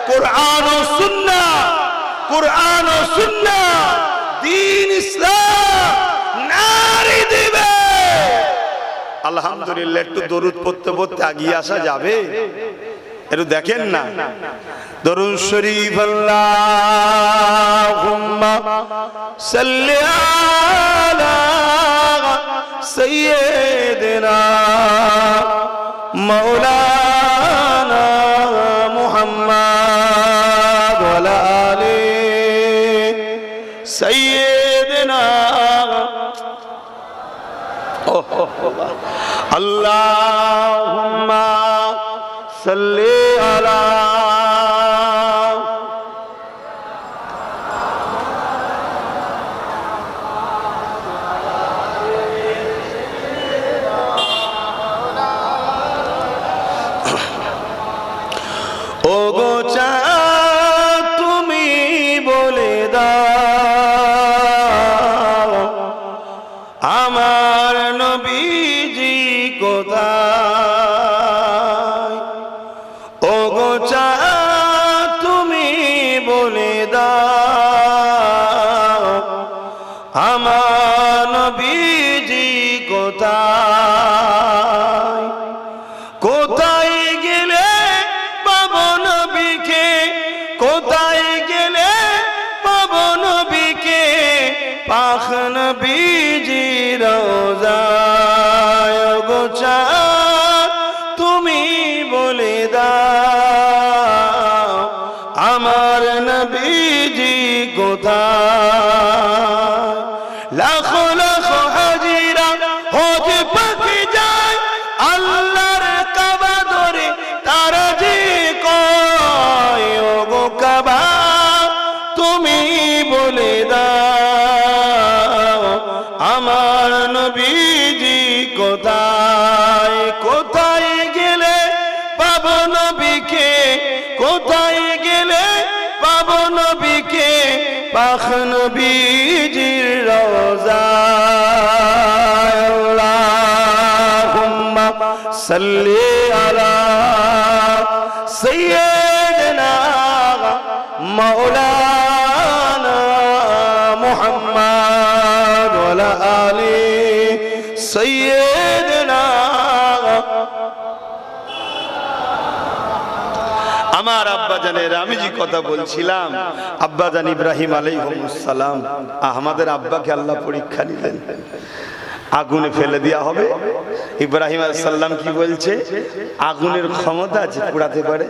কোরআন ও সুন্নাহ, কোরআন ও সুন্নাহ, দ্বীন ইসলাম, নারে দিবে। আলহামদুলিল্লাহ, একটু দরুদ পড়তে পড়তে আগিয়ে আসা যাবে? একটু দেখেন না দরুদ শরীফ। আল্লাহুম্মা সাল্লি আলা সাইয়্যিদিনা মাওলানা মুহাম্মদ ওয়া আলা আলি সাইয়্যিদিনা। আল্লাহুম্মা সাল্লি আলা ও গো চাঁদ তুমি বলে দাও আমার নবীজি কোথায়? ও গো চাঁদ তুমি বলে দাও আমার নবীজি কোথায়? কোথায় গেলে পাবো নবীকে, কোথায় গেলে পাবো নবীকে, পাক নবীজির রওজায়। ও গো চাঁদ তুমি বলে দাও আমার নবীজি কোথায়? লাখো লাখো হাজিরা হজ পাকে যায় আল্লাহর কাবা ধরে তারা যে কয়। ও গো কাবা তুমি বলে দাও আমার নবীজি কোথায়? কোথায় গেলে পাবো নবীকে, কোথায় গেলে পাবো নবীকে, পাক নবীজির রওজায়। আল্লাহুম্মা সাল্লি আলা সাইয়্যিদিনা মাওলানা মুহাম্মদ ওয়া আলা আলি সাইয়্যিদিনা। আমার আব্বাজানের, আমি যে কথা বলছিলাম, আব্বাজান ইব্রাহিম আলাইহিস সালাম, আমাদের আব্বাকে আল্লাহ পরীক্ষা নিলেন, আগুনে ফেলে দেওয়া হবে। ইব্রাহিম আলাইহিস সালাম কি বলছে? আগুনের ক্ষমতা আছে, পোড়াতে পারে?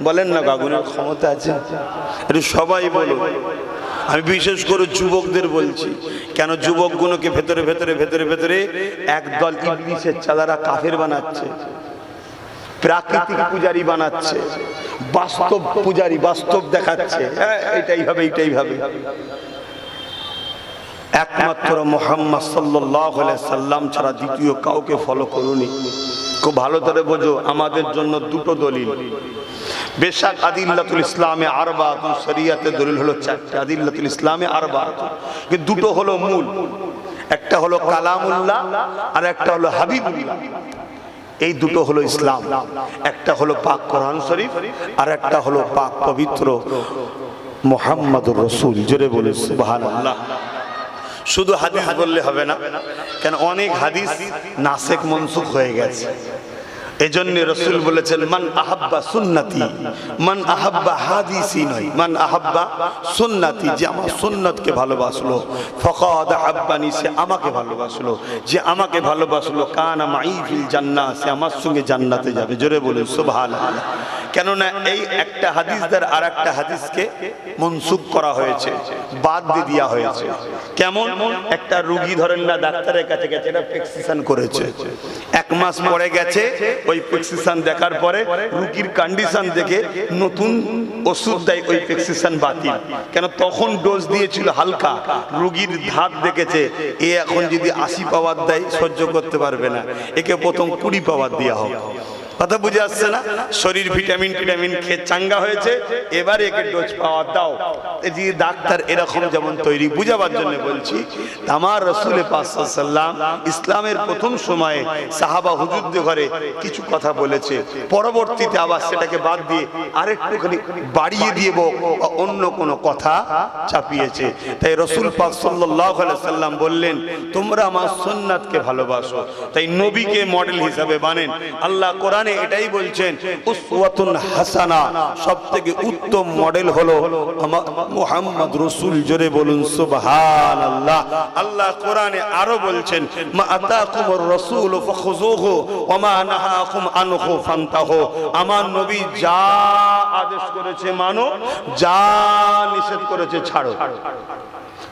বলেন না আগুনের ক্ষমতা আছে? একটু সবাই বলো। আমি বিশেষ করে যুবকদের বলছি, কেন যুবকগুলোকে ভেতরে ভেতরে ভেতরে ভেতরে একদল ইবলিসের চালারা কাফের বানাচ্ছে, প্রাকৃতিক পূজারি বানাচ্ছে, বাস্তব পূজারি, বাস্তব দেখাচ্ছে, হ্যাঁ এটাই হবে এটাই হবে। একমাত্র মুহাম্মদ সাল্লাল্লাহু আলাইহি সাল্লাম ছাড়া দ্বিতীয় কাউকে ফলো করুনি। খুব ভালো করে বোঝো, আমাদের জন্য দুটো দলিল। বেশাক আদিল্লাতুল ইসলামে আরবাতুন, শরিয়াতে দলিল হলো চারটি, আদিল্লাতুল ইসলামে আরবাতুন, কিন্তু দুটো হলো মূল। একটা হলো কালামুল্লাহ আর একটা হলো হাবিবুল্লাহ। এই দুটো হলো ইসলাম। একটা হলো পাক কোরআন শরীফ আর একটা হলো পাক পবিত্র মুহাম্মদুর রাসূল। জোরে বলে সুবহানাল্লাহ। শুধু হাদিস বললে হবে না, কেন অনেক হাদিস নাসেখ মনসুখ হয়ে গেছে। এজন্য রাসূল বলেছেন মান আহাব্বা সুন্নতি, মান আহাব্বা হাদিসি নয়, মান আহাব্বা সুন্নতি, যে আমার সুন্নতকে ভালোবাসলো, ফাকাদ আহাব্বানি, সে আমাকে ভালোবাসলো, যে আমাকে ভালোবাসলো, কানা মাই ফিল জান্নাহ, সে আমার সঙ্গে জান্নাতে যাবে। জোরে বলুন সুবহানাল্লাহ। কেননা এই একটা হাদিস দ্বারা আর একটা হাদিসকে মনসুখ করা হয়েছে, বাদ দিয়ে দেওয়া হয়েছে। কেমন? একটা রোগী ধরেন না ডাক্তারের কাছে গেছে, এটা প্রেসক্রিপশন করেছে, এক মাস পরে গেছে, ওই প্রেসক্রিপশন দেখার পরে রোগীর কন্ডিশন দেখে নতুন ওষুধ দেয়, ওই প্রেসক্রিপশন বাতিল। কেন? তখন ডোজ দিয়েছিল হালকা, রোগীর ধাত দেখেছে এ এখন যদি 80 পাওয়ার দেয় সহ্য করতে পারবে না, একে প্রথম 20 পাওয়ার দেওয়া হোক। কথা বুঝে আসছে না? শরীর ভিটামিন খেয়ে চাঙ্গা হয়েছে, এবারে একে ডোজ পাওয়ার দাও। এই যে ডাক্তার এরকম যেমন তৈরি, বুঝাবার জন্য বলছি। আমার রাসূল পাক সাল্লাল্লাহু আলাইহি ওয়াসাল্লাম ইসলামের প্রথম সময়ে সাহাবা হুজুরদের ঘরে কিছু কথা বলেছে, পরবর্তীতে আবার সেটাকে বাদ দিয়ে আরেকটুখানি বাড়িয়ে দিয়ে অন্য কোনো কথা চাপিয়েছে। তাই রাসূল পাক সাল্লাল্লাহু আলাইহি ওয়াসাল্লাম বললেন, তোমরা আমার সুন্নাতকে ভালোবাসো, তাই নবীকে মডেল হিসাবে বানেন। আল্লাহ কোরআনে এটাই বলছেন, উসওয়াতুন হাসানা, সবথেকে উত্তম মডেল হলো মুহাম্মদ রাসূল। জোরে বলুন সুবহানাল্লাহ। আল্লাহ কোরআনে আরো বলছেন, মা আতাকুমুর রাসূল ফাখুযুহু ওয়া মা নাহাকুম আনহু ফান্তাহু। আমার নবী যা আদেশ করেছে মানো, যা নিষেধ করেছে ছাড়ো।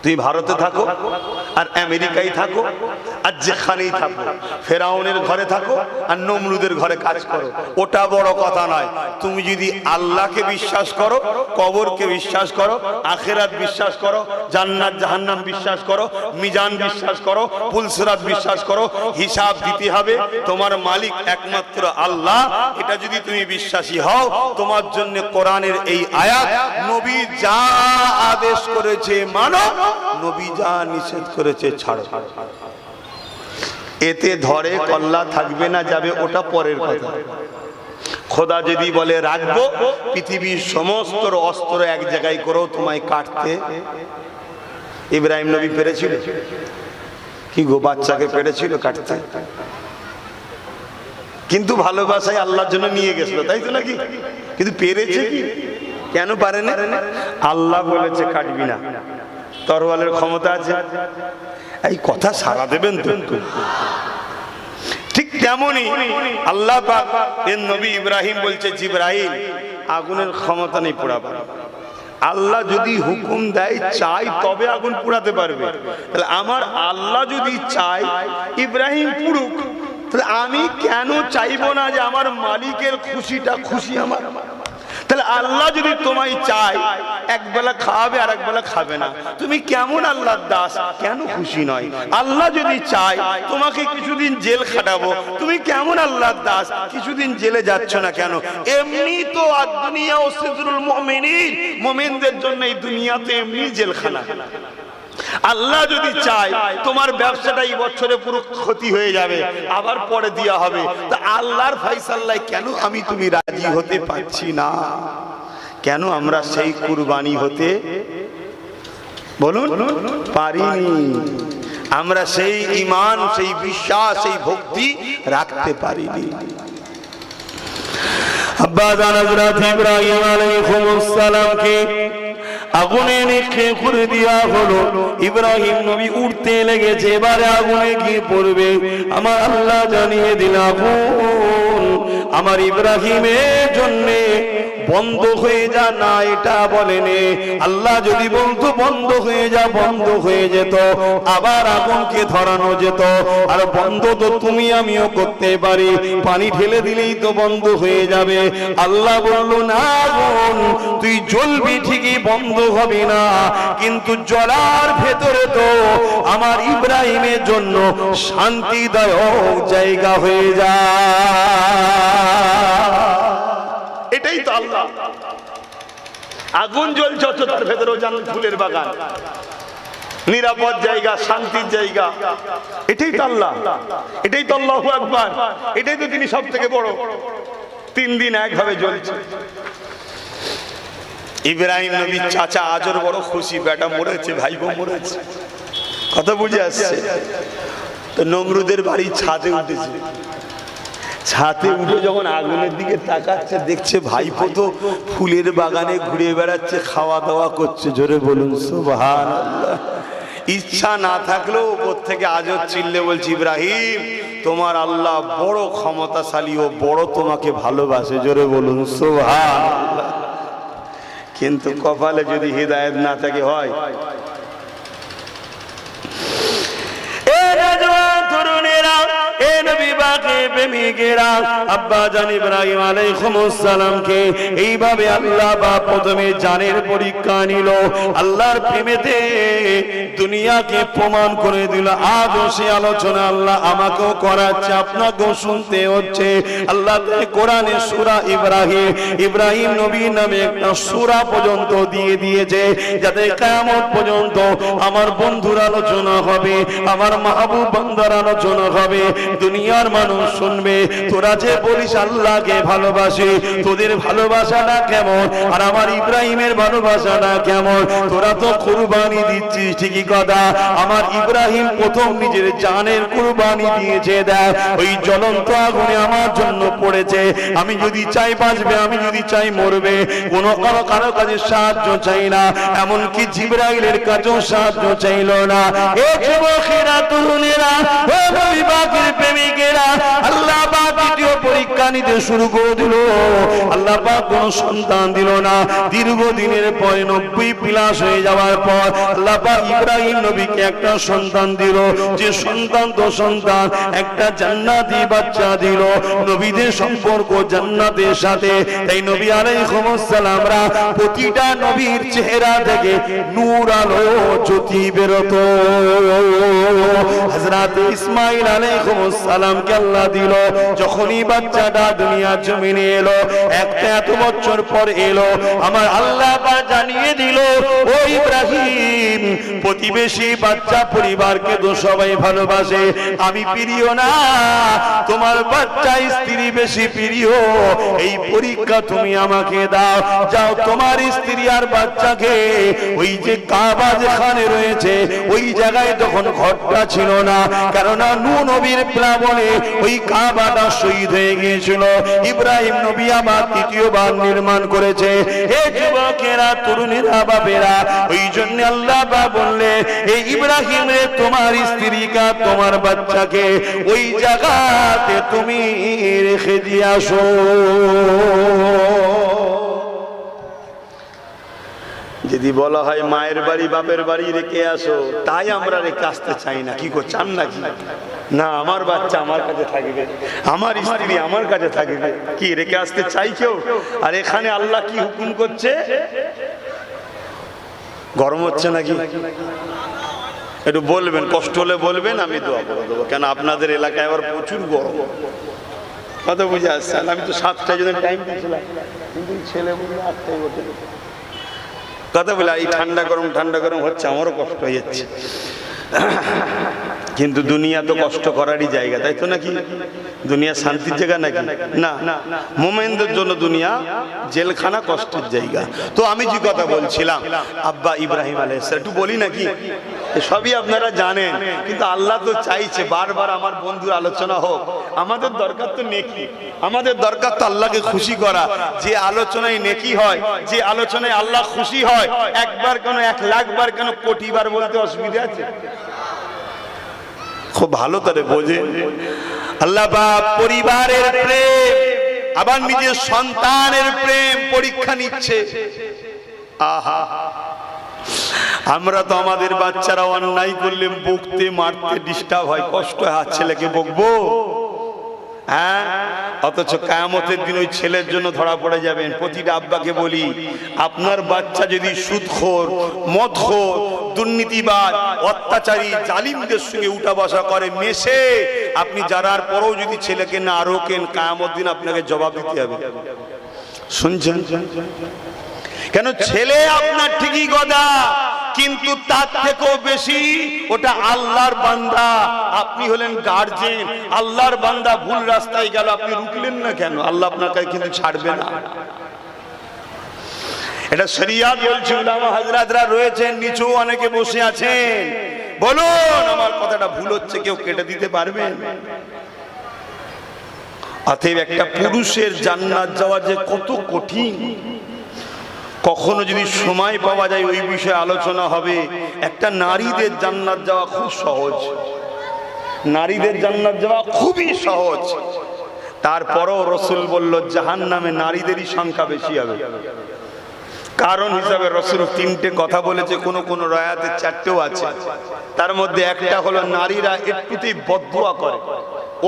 তুমি ভারতে থাকো আর আমেরিকায় থাকো আর যেখানেই থাকো, ফেরাউনের ঘরে থাকো আর নমরুদের ঘরে কাজ করো, ওটা বড় কথা নয়। তুমি যদি আল্লাহকে বিশ্বাস করো, কবরকে বিশ্বাস করো, আখিরাত বিশ্বাস করো, জান্নাত জাহান্নাম বিশ্বাস করো, মিজান বিশ্বাস করো, পুলসিরাত বিশ্বাস করো, হিসাব দিতে হবে, তোমার মালিক একমাত্র আল্লাহ, এটা যদি তুমি বিশ্বাসী হও, তোমার জন্য কোরআনের এই আয়াত, নবী যা আদেশ করেছে মানো, নবী যা নিষেধ করেছে ছাড়ো। এতে ধরে কল্লা থাকবে না যাবে ওটা পরের কথা। খোদা যদি বলে রাখবো পৃথিবীর সমস্ত অস্ত্র এক জায়গায় করেও তোমায় কাটতে, ইব্রাহিম নবী পেরেছিল কি গো? বাচ্চাকে পেরেছিল কাটতে? কিন্তু ভালোবাসায় আল্লাহর জন্য নিয়ে গেছিল, তাই তো নাকি? কিন্তু পেরেছে কি? কেন পারে না? আল্লাহ বলেছে কাটবি না, তরোয়ালের ক্ষমতা আছে। এই কথা সারা দেবেন তো? ঠিক তেমনই আল্লাহ পাক এর নবী ইব্রাহিম বলছে, জিবরাইল আগুনের ক্ষমতা নেই পোড়াবার। আল্লাহ যদি হুকুম দেয়, চাই, তবে আগুন পোড়াতে পারবে। তাহলে আমার আল্লাহ যদি চায় ইব্রাহিম পুড়ুক, তাহলে আমি কেন চাইবো না যে আমার মালিকের খুশিটা খুশি আমার? তাহলে আল্লাহ যদি তোমায় চায় একবেলা খাওয়াবে আর একবেলা খাবে না, তুমি কেমন আল্লাহর দাস? কেন খুশি নয়? আল্লাহ যদি চায় তোমাকে কিছুদিন জেল খাটাবো, তুমি কেমন আল্লাহর দাস? কিছুদিন জেলে যাচ্ছ না কেন? এমনি তো আদ-দুনিয়া সিজনুল মুমিনিন, মুমিনদের জন্য এই দুনিয়াতে এমনি জেলখানা। আল্লাহ যদি চায় তোমার ব্যবসাটা এই বছরে পুরো ক্ষতি হয়ে যাবে, আবার পরে দেওয়া হবে, তা আল্লাহর ফয়সালায় কেন আমি তুমি রাজি হতে পারছি না? কেন আমরা সেই কুরবানি হতে বলুন পারিনি? আমরা সেই ঈমান, সেই বিশ্বাস, সেই ভক্তি রাখতে পারিনি। আব্বা জান হযরত ইব্রাহিম আলাইহিস সালামকে আগুনে নিক্ষেপ করে দেওয়া হলো। ইব্রাহিম নবী উঠতে লেগেছে, এবারে আগুনে কি পড়বে? আমার আল্লাহ জানিয়ে দিল, আগুন আমার ইব্রাহিমের জন্যে বন্ধ হয়ে যা, না এটা বলেনি। আল্লাহ যদি বলতো বন্ধ হয়ে যা, বন্ধ হয়ে যেত, আবার আগুনকে ধরানো যেত। আর বন্ধ তো তুমি আমিও করতে পারি, পানি ঢেলে দিলেই তো বন্ধ হয়ে যাবে। আল্লাহ বলল, না আগুন তুই জ্বলবি ঠিকই, বন্ধ হবে না, কিন্তু জ্বলার ভেতরে তো আমার ইব্রাহিমের জন্য শান্তিদায়ক জায়গা হয়ে যায়। এটাই তো আল্লাহ। আগুন জ্বলছে তার ভেতরেও জান্নাত, ফুলের বাগান, নিরাপদ জায়গা, শান্তির জায়গা। এটাই তো আল্লাহ, এটাই তো আল্লাহু আকবার, এটাই তো তিনি সব থেকে বড়। 3 দিন একভাবে জ্বলছে। ইব্রাহিম নবীর চাচা আজর বড় খুশি, বেটা মরেছে, ভাইবো মরেছে। কথা বুঝে আসছে? তো নমরুদের বাড়ি ছাদে উঠেছে। ছাদে উঠে যখন আগুনের দিকে তাকাচ্ছে, দেখছে ভাইপো তো ফুলের বাগানে ঘুরে বেড়াচ্ছে, খাওয়া দাওয়া করছে। জোরে বলুন সুবহানাল্লাহ। ইচ্ছা না থাকলেও উপর থেকে আজর চিল্লে বলছে, ইব্রাহিম তোমার আল্লাহ বড় ক্ষমতাশালী, ও বড় তোমাকে ভালোবাসে। জোরে বলুন সুবহানাল্লাহ। কিন্তু কপালে যদি হিদায়াত না থাকে হয়। এ নবী পাকে প্রেমিকেরা আব্বা জান ইব্রাহিম আলাইহিস সালামকে এইভাবে আল্লাহ বা প্রথমে জানের পরীক্ষা নিল, আল্লাহর প্রেমেতে দুনিয়াকে প্রমাণ করে দিল। আজও সে আলোচনা আল্লাহ আমাকেও করাচ্ছে, আপনাকেও শুনতে হচ্ছে। আল্লাহ কোরআনে সূরা ইব্রাহিম নবী নামে একটা সূরা পর্যন্ত দিয়ে দিয়েছে, যাতে কিয়ামত পর্যন্ত আমার বন্ধুর আলোচনা হবে, আমার মাহবুব বান্দার আলোচনা হবে, দুনিয়ার মানুষ শুনবে। তোরা যে বলিস আল্লাহকে ভালোবাসি, তোদের ভালোবাসাটা কেমন আর আমার ইব্রাহিমের ভালোবাসাটা কেমন? তোরা তো কুরবানি দিচ্ছিস ঠিকই কথা, আমার ইব্রাহিম প্রথম নিজের জানের কুরবানি দিয়েছে। দেখ ওই জ্বলন্ত আগুনে আমার জন্য পড়েছে। আমি যদি চাই বাঁচবে, আমি যদি চাই মরবে, কোনো কারো কাছে সাহায্য চাই না, এমনকি জিবরাইলের কাছেও সাহায্য চাইল না। এ যুবকেরা, তরুণেরা, ও নবী পাকের প্রেমিকেরা, আল্লাহ পাক দ্বিতীয় পরীক্ষা নিতে শুরু করে দিল। আল্লাহ পাক কোনো সন্তান দিল না। দীর্ঘদিনের পরে 90+ হয়ে যাওয়ার পর আল্লাহ পাক ইব্রাহিম নবীকে একটা সন্তান দিল। যে সন্তান তো সন্তান, একটা জান্নাতি বাচ্চা দিল। নবীদের সম্পর্ক জান্নাতের সাথে, তাই নবী আলাইহিস সালামরা প্রতিটা নবীর চেহারা থেকে নূর আলো জ্যোতি বেরোতো। হযরত ইসমাঈল আলাইহিস সালামকে আল্লাহ দিল। যখনই বাচ্চাটা দুনিয়ার জমিনে এলো, একটা এত বছর পর এলো, আমার আল্লাহ পাক জানিয়ে দিল, ও ইব্রাহিম, প্রতিবেশী বাচ্চা পরিবারকে তো সবাই ভালোবাসে, আমি প্রিয় না, তোমার বাচ্চা স্ত্রী বেশি প্রিয়। এই পরীক্ষা তুমি আমাকে দাও। যাও তোমার স্ত্রী আর বাচ্চাকে ওই যে কাবা যেখানে রয়েছে ওই জায়গায় তখন ঘরটা ছিল না, কেননা নূহ নবীর প্লাবনে ওই কাবাটা শহীদ হয়ে গিয়েছিল। ইব্রাহিম নবী আবার তৃতীয়বার নির্মাণ করেছে। হে যুবকেরা, তরুণেরা, বাবেরা, ওই জন্য আল্লাহ পাক বললে, এই ইব্রাহিম রে, তোমার স্ত্রীকে, তোমার বাচ্চাকে ওই জায়গাতে তুমি রেখে দিয়ে আসো। যদি বলা হয় মায়ের বাড়ি বাপের বাড়ি রেখে আসো, তাই আমরা রেখে আসতে চাই না। কি করছেন চান নাকি? না, আমার বাচ্চা আমার কাছে থাকবে, আমার স্ত্রী আমার কাছে থাকবে, কি রেখে আসতে চাই কেউ? আর এখানে আল্লাহ কি হুকুম করছে? গরম হচ্ছে নাকি? একটু বলবেন, কষ্ট হলে বলবেন, আমি দোয়া করে দেবো। কেন আপনাদের এলাকায় আবার প্রচুর গরম। কথা বুঝে আসছে? আমি তো 7টায় জন্য টাইম দিয়েছিলাম, কিন্তু ছেলে বললো 8টায় ওঠে। কথা বলে এই ঠান্ডা গরম হচ্ছে, আমারও কষ্ট হয়ে যাচ্ছে। কিন্তু দুনিয়া তো কষ্ট করারই জায়গা, তাই তো নাকি? দুনিয়া শান্তির জায়গা নাকি? না, মোমেনদের জন্য দুনিয়া জেলখানা, কষ্টের জায়গা। তো আমি যে কথা বলছিলাম, আব্বা ইব্রাহিম আলাইহিস সালাম, একটু বলি নাকি? সবই আপনারা জানেন, কিন্তু আল্লাহ তো চাইছে বারবার আমার বন্ধুর আলোচনা হোক। আমাদের দরকার তো নেকি, আমাদের দরকার তো আল্লাহকে খুশি করা। যে আলোচনায় নেকি হয়, যে আলোচনায় আল্লাহ খুশি হয়, একবার কেন, 1,00,000 বার কেন, কোটি বার বলতে অসুবিধা আছে? খুব ভালো করে বোঝে আল্লাহ পাক পরিবারের প্রেম, আবার নিজের সন্তানের প্রেম পরীক্ষা নিচ্ছে। আহা, আমরা তো আমাদের বাচ্চারা অন্যায় করলে বকতে, মারতে ডিস্টার্ব হয়, কষ্ট হয়, আর ছেলেকে বকবো? হ্যাঁ, অথচ কিয়ামতের দিন ওই ছেলের জন্য ধরা পড়ে যাবেন। প্রতিটা আব্বাকে বলি, আপনার বাচ্চা যদি সুদখোর, মদখোর, দুর্নীতিবাজ, অত্যাচারী, জালিমদের সঙ্গে উঠা বসা করে, মেশে, আপনি যারার পরেও যদি ছেলেকে না রোকেন, কিয়ামতের দিন আপনাকে জবাব দিতে হবে। শুনছেন? কেন? ছেলে আপনার ঠিকই গদা, কিন্তু তার থেকেও বেশি ওটা আল্লাহর বান্দা। আপনি হলেন গার্জেন, আল্লাহর বান্দা ভুল রাস্তায় গেল, আপনি রুকলেন না কেন? আল্লাহ আপনাকে কিন্তু ছাড়বে না। এটা শরিয়াত বলছে। উলামা হযরতরা রয়েছেন, নিচু অনেকে বসে আছেন, বলুন আমার কথাটা ভুল হচ্ছে, কেউ কেটে দিতে পারবেন? অতএব একটা পুরুষের জান্নাত যাওয়া যে কত কঠিন, কখনো যদি সময় পাওয়া যায় ওই বিষয়ে আলোচনা হবে। একটা নারীদের জান্নাত যাওয়া খুব সহজ, নারীদের জান্নাত যাওয়া খুবই সহজ। তারপরও রাসূল বলল জাহান্নামে নারীদেরই সংখ্যা বেশি হবে। কারণ হিসাবে রাসূল 3টে কথা বলেছে, কোন কোন রায়াতে 4টেও আছে। তার মধ্যে একটা হলো নারীরা একটুতেই বদদুয়া করে।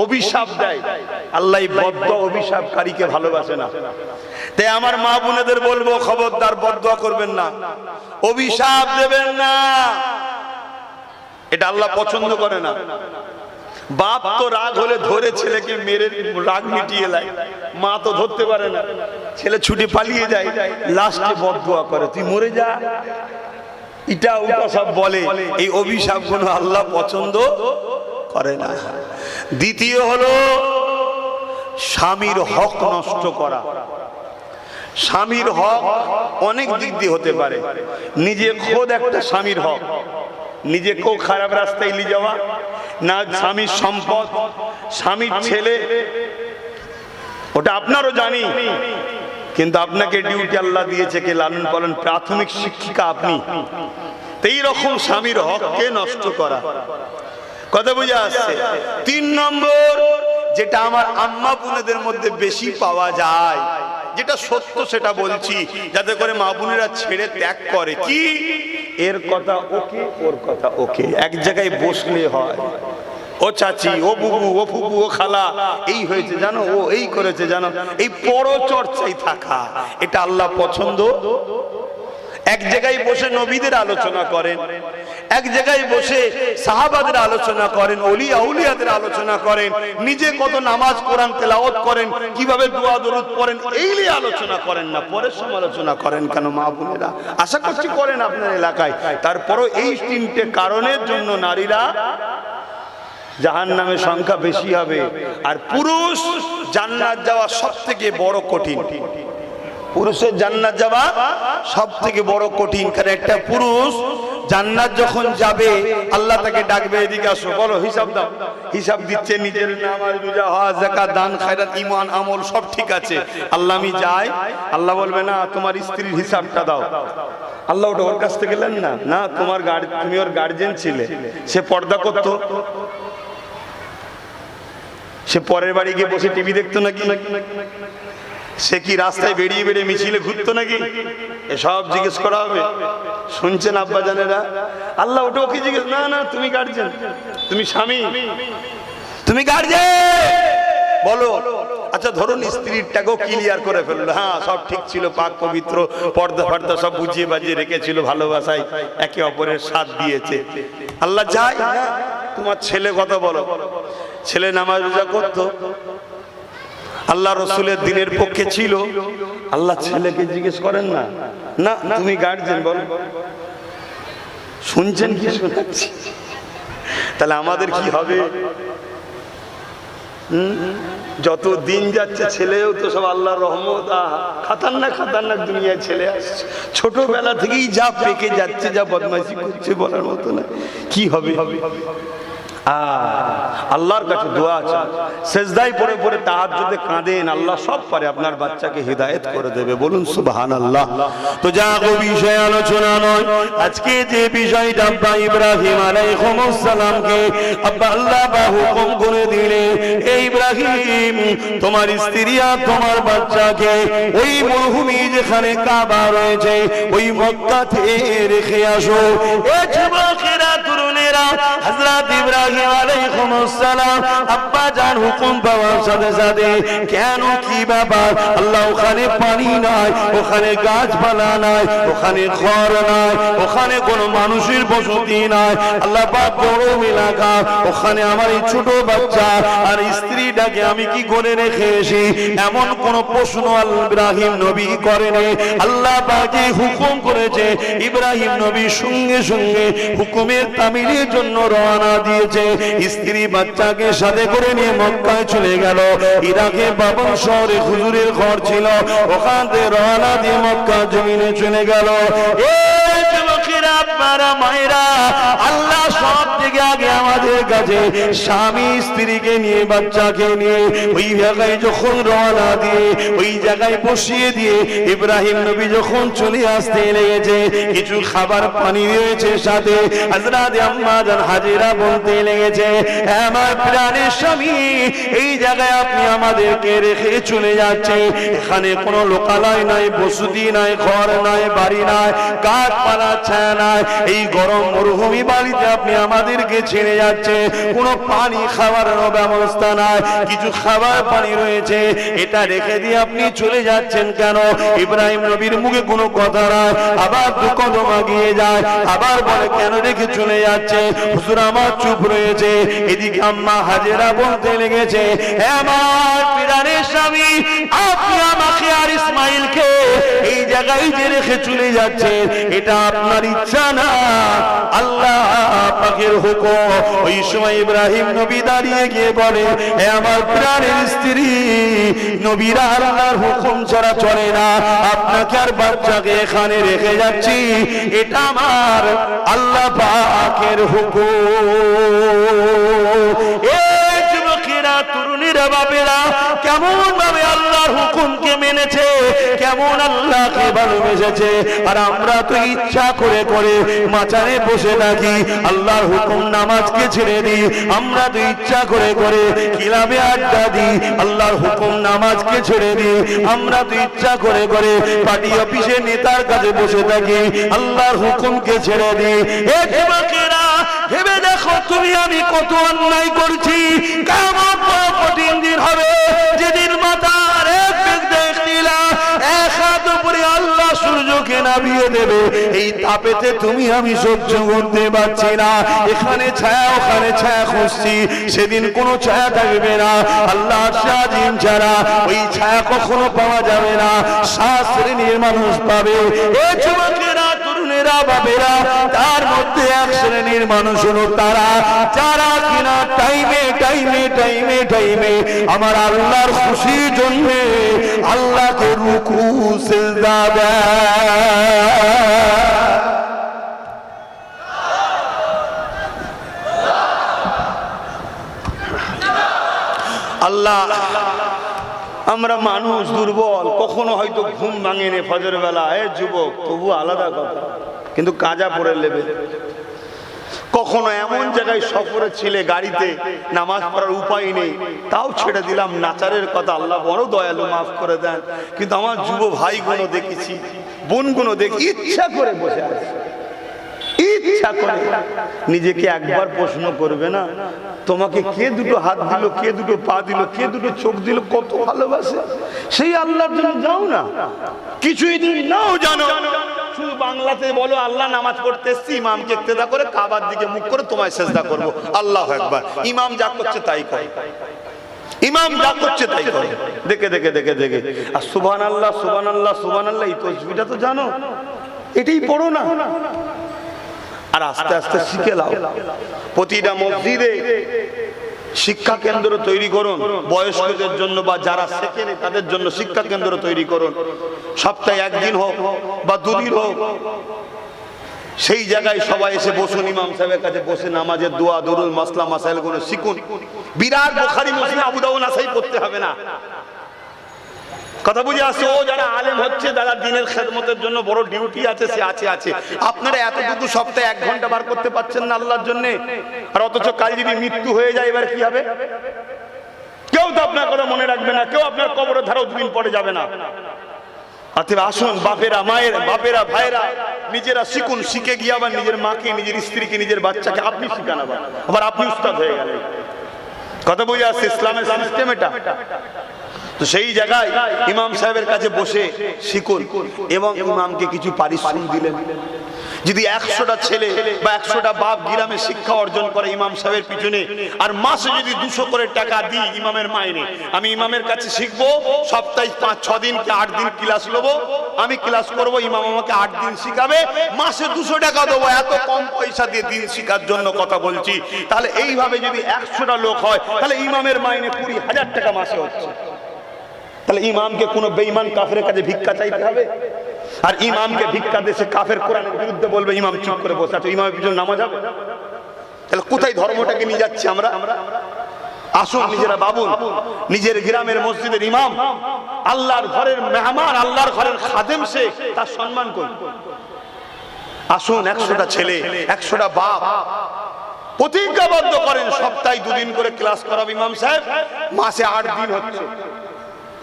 অভিশাপ দেয়। আল্লাহ বদদুয়া অভিশাপকারীকে ভালোবাসে না। তাই আমার মা বোনেদের বলবো, খবরদার বদদুয়া করবেন না, অভিশাপ দেবেন না, এটা আল্লাহ পছন্দ করে না। বাপ তো রাগ হলে ধরে ছেলেকে মেরে রাগ মিটিয়ে দেয়, মা তো ধরতে পারে না, ছেলে ছুটে পালিয়ে যায়, লাস্টে বদদুয়া করে তুই মরে যা, এটা ওটা সব বলে। এই অভিশাপ গুলো আল্লাহ পছন্দ করে না। দ্বিতীয় হলো স্বামীর হক নষ্ট করা। স্বামীর হক অনেক দিক দিয়ে হতে পারে। নিজে খোদ একটা স্বামীর হক, নিজেকেও খারাপ রাস্তায় নিয়ে যাওয়া, না স্বামীর সম্পদ, স্বামীর ছেলে, ওটা আপনারও জানি, কিন্তু আপনাকে ডিউটি আল্লাহ দিয়েছে কে লালন পালন, প্রাথমিক শিক্ষিকা আপনি। এই রকম স্বামীর হককে নষ্ট করা, কথা বুঝে আসছে। 3 নম্বর, যেটা আমার আম্মা বোনেদের মধ্যে বেশি পাওয়া যায়, যেটা সত্য সেটা বলছি, যাতে করে মা বোনেরা ছেড়ে ত্যাগ করে, কি এর কথা ওকে, ওর কথা ওকে, এক জায়গায় বসলে হয়। ও চাচি, ও বুবু, ও ফুপু, ও খালা, এই হয়েছে জানো, ও এই করেছে জানো, এই পরচর্চায় থাকা, এটা আল্লাহ পছন্দ। এক জায়গায় বসে নবীদের আলোচনা করেন, এক জায়গায় বসে সাহাবাদের আলোচনা করেন, ওলিয়া আউলিয়াদের আলোচনা করেন, নিজে কত নামাজ কোরআন তেলাওয়াত করেন, কিভাবে দোয়া দরুদ পড়েন, এই নিয়ে আলোচনা করেন না, পরে সমালোচনা করেন কেন মা বোনেরা? আশা করছি করেন আপনার এলাকায়। তারপরও এই 3টে কারণের জন্য নারীরা জাহান্নামের সংখ্যা বেশি হবে। আর পুরুষ জান্নাত যাওয়া সবথেকে বড় কঠিন। পুরুষের জান্নাত যাওয়া সব থেকে বড় কঠিন, কারণ একটা পুরুষ জান্নাত যখন যাবে আল্লাহ তাকে ডাকবে, এদিকে আসো, বলো হিসাব দাও। হিসাব দিচ্ছে, নিজের নামাজ রোজা হজ যাকাত দান খায়রাত ঈমান আমল সব ঠিক আছে, আল্লাহ আমি যাই। আল্লাহ বলবে না, তোমার স্ত্রীর হিসাবটা দাও। আল্লাহ ওটা ওর কাছ থেকে নেন না, না তোমার তুমি ওর গার্জেন ছিলে, সে পর্দা করতো, সে পরের বাড়ি গিয়ে বসে টিভি দেখতো নাকি, সে কি রাস্তায় বেরিয়ে বেরিয়ে মিছিলে ঘুরতো নাকি, এসব জিজ্ঞেস করা হবে। শুনছেন আব্বা জানেরা? আল্লাহ ওটা ওকে জিজ্ঞেস, না না তুমি গার্জেন, তুমি স্বামী, তুমি গার্জেন, বলো। আচ্ছা ধরুন স্ত্রীরটাকেও ক্লিয়ার করে ফেললো, হ্যাঁ সব ঠিক ছিল, পাক পবিত্র, পর্দা ফর্দা সব বুঝিয়ে বাজিয়ে রেখেছিল, ভালোবাসায় একে অপরের সাথ দিয়েছে। আল্লাহ চাই তোমার ছেলে কথা বলো, ছেলে নামাজ রোজা করতো, আল্লাহ রসুলের দিনের পক্ষে ছিল, আল্লাহ ছেলেকে জিজ্ঞেস করেন না, না তুমি গার্জেন, বল। শুনছেন কি শোনাচ্ছি? তাহলে আমাদের কি হবে? যত দিন যাচ্ছে ছেলেও তো সব আল্লাহর রহমত, খাতারনাক খাতারনাক দুনিয়ায় ছেলে আসছে, ছোটবেলা থেকেই যা পেকে যাচ্ছে, যা বদমাইশি করছে বলার মতো না। কি হবে? আল্লাহর কাছে দোয়া আছে, সেজদায় পড়ে পড়ে তাহাজ্জুদে কাঁদেন, আল্লাহ সব পারে, আপনার বাচ্চাকে হিদায়াত করে দেবে, বলুন সুবহানাল্লাহ। তো যা বিষয় আলোচনা নয়, আজকে যে বিষয়টা আব্বা ইব্রাহিম আলাইহিস সালামকে আব্বা আল্লাহ বা হুকুম করে দিলেন, এই ইব্রাহিম তোমার স্ত্রী আর তোমার বাচ্চাকে ওই মরুভূমি যেখানে কাবা রয়েছে ওই মক্কাতে রেখে আসো। এ যুবকেরা, তরুণেরা, হযরত ইব্রাহিম আলাইহিস সালাম আব্বা জান হুকুম পাওয়ার সাথে সাথে, কেন কি ব্যাপার? আল্লাহ ওখানে পানি নাই, ওখানে গাছপালা নাই, ওখানে ঘর নাই, ওখানে কোনো মানুষের বসতি নাই, আল্লাহ পাক বড় এলাকা, ওখানে আমার এই ছোট বাচ্চা আর স্ত্রীটাকে আমি কি করে রেখে এসি? এমন কোন প্রশ্ন ইব্রাহিম নবী করেনি। আল্লাহ পাক যে হুকুম করেছে, ইব্রাহিম নবী সঙ্গে সঙ্গে হুকুমের তামিলের জন্য রওনা দিয়েছে। স্ত্রী বাচ্চাকে সাথে করে নিয়ে মক্কায় চলে গেল। ইরাকে বাবন শহরে হুজুরের ঘর ছিল, ওখান থেকে রওনা দিয়ে মক্কা জমিনে চলে গেল। এই যুবকেরা, আপনারা মায়েরা, আল্লাহ সব থেকে আগে আমাদের কাছে স্বামী স্ত্রীকে নিয়ে বাচ্চাকে নিয়ে ওই জায়গায় যখন রওনা দিয়ে ওই জায়গায় বসিয়ে দিয়ে ইব্রাহিম নবী যখন চলে আসতে লেগেছে, কিছু খাবার পানি রয়েছে সাথে, হযরত আম্মা জান হাজেরা বলতে লেগেছে, আমার প্রাণের স্বামী, এই জায়গায় আপনি আমাদেরকে রেখে চলে যাচ্ছে, এখানে কোনো লোকালয় নাই, বসতি নাই, ঘর নাই, বাড়ি নাই, গাছপালা ছায়া নাই, নাই। এই গরম মরুভূমি বাড়িতে আপনি আমাদেরকে ছেড়ে যাচ্ছে, কোনো পানি খাওয়ার ব্যবস্থা নাই, কিছু খাবার পানি রয়েছে, এটা রেখে দিয়ে আপনি চলে যাচ্ছেন কেন? ইব্রাহিম নবীর মুখে কোনো কথা নাই, আবার দু কদম এগিয়ে যায়, আবার বলে কেন রেখে চলে যাচ্ছে? হুজুর আমার চুপ রয়েছে। এদিকে আম্মা হাজেরা বলতে লেগেছে, হে আমার পিরানের স্বামী, আপনি আমাকে আর ইসমাইলকে এই জায়গায় যে রেখে চলে যাচ্ছেন, এটা আপনার ইচ্ছা না, আল্লাহ পাকের হুকুম। ওই সময় ইব্রাহিম নবী দাঁড়িয়ে গিয়ে বলে, হে আমার প্রাণের স্ত্রী, নবীরা আল্লাহর হুকুম ছাড়া চলে না, আপনাকে আর বাচ্চাকে এখানে রেখে যাচ্ছি, এটা আমার আল্লাহ পাকের হুকুম। এই যুবকেরা, তরুণীরা, বাবেরা কেমন ভাবে আল্লাহর হুকুমকে মেনেছে, কেমন আল্লাহকে ভালোবেসেছে। আর আমরা তো ইচ্ছা করে করে মাচানে বসে থাকি, আল্লাহর হুকুম নামাজকে ছেড়ে দিই। আমরা তো ইচ্ছা করে করে ক্লাবে আড্ডা দিই, আল্লাহর হুকুম নামাজকে ছেড়ে দিই। আমরা তো ইচ্ছা করে করে পার্টি অফিসে নেতার কাছে বসে থাকি, আল্লাহর হুকুমকে ছেড়ে দিই। এ যুবকেরা, ভেবে দেখো তুমি আমি কত অন্যায় করছি। কেমন কঠিন দিন হবে, যেদিন মাথার এক হাত উপরে আল্লাহ সূর্যকে নামিয়ে দেবে, এই তাপেতে তুমি আমি সহ্য করতে পারছি না। এখানে ছায়া, ওখানে ছায়া খুঁজছি, সেদিন কোনো ছায়া থাকবে না, আল্লাহ সাজিম ছাড়া ওই ছায়া কখনো পাওয়া যাবে না, 7 শ্রেণীর মানুষ পাবে। এ যুবকেরা, তরুণেরা, বাবেরা, তার মধ্যে 1 শ্রেণীর মানুষ হলো তারা যারা কিনা টাইমে টাইমে টাইমে টাইমে আমার আল্লাহর খুশির জন্য আল্লাহকে রুকু সিজদা দেয়। আল্লাহ, আমরা মানুষ দুর্বল, কখনো হয়তো ঘুম ভাঙে নে ফজর বেলা, এ যুবক তবু আলাদা কথা, কিন্তু কাজা পড়ে নেবে। কখনো এমন জায়গায় সফরে ছিলে, গাড়িতে নামাজ পড়ার উপায় নেই, তাও ছেড়ে দিলাম, নাচারের কথা, আল্লাহ বড় দয়ালু, মাফ করে দেন। কিন্তু আমার যুব ভাইগুলো দেখেছি, বোনগুলো দেখি ইচ্ছা করে বসে আছে, ইচ্ছা করে। নিজেকে একবার প্রশ্ন করবে না, তোমাকে কে দুটো হাত দিল, কে দুটো পা দিল, কে দুটো চোখ দিল, কত ভালোবাসে, সেই আল্লাহর জন্য যাও না, কিছুই দিন নাও জানো। শুধু বাংলাতে বলো, আল্লাহ নামাজ পড়তে এসছি, ইমামকে ইক্তেদা করে কাবার দিকে মুখ করে তোমায় সেজদা করবো, আল্লাহু আকবার। ইমাম যা করছে তাই করে, ইমাম যা করছে তাই করে, দেখে দেখে দেখে দেখে। আর সুবহানাল্লাহ সুবহানাল্লাহ সুবহানাল্লাহ, এই তাসবিহটা তো জানো, এটাই পড়ো না। আর আস্তে আস্তে শিখে নাও। প্রতিটা মসজিদে শিক্ষা কেন্দ্র তৈরি করুন, বয়স্কদের জন্য বা যারা শেখেনি তাদের জন্য শিক্ষা কেন্দ্র তৈরি করুন। সপ্তাহে 1 দিন হোক বা 2 দিন হোক, সেই জায়গায় সবাই এসে বসুন, ইমাম সাহেবের কাছে বসে নামাজের দোয়া, দরুদ, মাসলা মাসাইল গুলো শিখুন। বিরাট বুখারী, মুসলিম, আবু দাউদ, নাসাই পড়তে হবে না। কথা বুঝে আসছে? ও যারা আলেম হচ্ছে, যারা দ্বীনের খেদমতের জন্য বড় ডিউটি আছে, সে আছে। আপনারা এতটুকু সপ্তাহে 1 ঘন্টা বার করতে পারছেন না আল্লাহর জন্য? আর অথচ কাল যদি মৃত্যু হয়ে যায়, এবার কি হবে? কেউ তো আপনার কথা মনে রাখবে না, কেউ আপনার কবরের ধারে 2 দিন পরে যাবে না। অতএব আসুন বাপেরা, মায়ের বাপেরা, ভাইরা, নিজেরা শিখুন। শিখে গিয়ে আবার নিজের মাকে, নিজের স্ত্রীকে, নিজের বাচ্চাকে আপনি শিখান, আবার আপনি উস্তাদ হয়ে গেলেন। কথা বুঝে আসছে? ইসলামের সিস্টেম এটা। তো সেই জায়গায় ইমাম সাহেবের কাছে বসে শিখুন এবং ইমামকে কিছু পারিশ্রমিক দিলেন। যদি 100টা ছেলে বা 100টা বাপ গ্রামে শিক্ষা অর্জন করে ইমাম সাহেবের পিছনে, আর মাসে যদি 200 করে টাকা দিই ইমামের মাইনে, আমি ইমামের কাছে শিখবো, সপ্তাহে 5-6 দিন কি 8 দিন ক্লাস নেবো, আমি ক্লাস করবো, ইমাম আমাকে 8 দিন শিখাবে, মাসে 200 টাকা দেবো। এত কম পয়সা দিয়ে দিন শিখার জন্য কথা বলছি। তাহলে এইভাবে যদি 100টা লোক হয়, তাহলে ইমামের মাইনে 20,000 টাকা মাসে হচ্ছে। তাহলে ইমামকে কোনো বেঈমান কাফেরের কাছে ভিক্ষা চাইতে হবে? আর ইমামকে ভিক্ষা দেশে কাফের কোরআনের বিরুদ্ধে বলবে, ইমাম চুপ করে বসে আছে, ইমামের পিছনে নামাজ হবে? তাহলে কোথায় ধর্মটাকে নিয়ে যাচ্ছি আমরা? আসুন নিজেরা বাবুন, নিজের গ্রামের মসজিদের ইমাম, আল্লাহর ঘরের মেহমান, আল্লাহর ঘরের খাদেম, সে তার সম্মান করুন। আসুন 100টা ছেলে, 100টা বাপ প্রতিজ্ঞাবদ্ধ করেন, সপ্তাহে 2 দিন করে ক্লাস করাবে ইমাম সাহেব, মাসে 8 দিন হচ্ছে।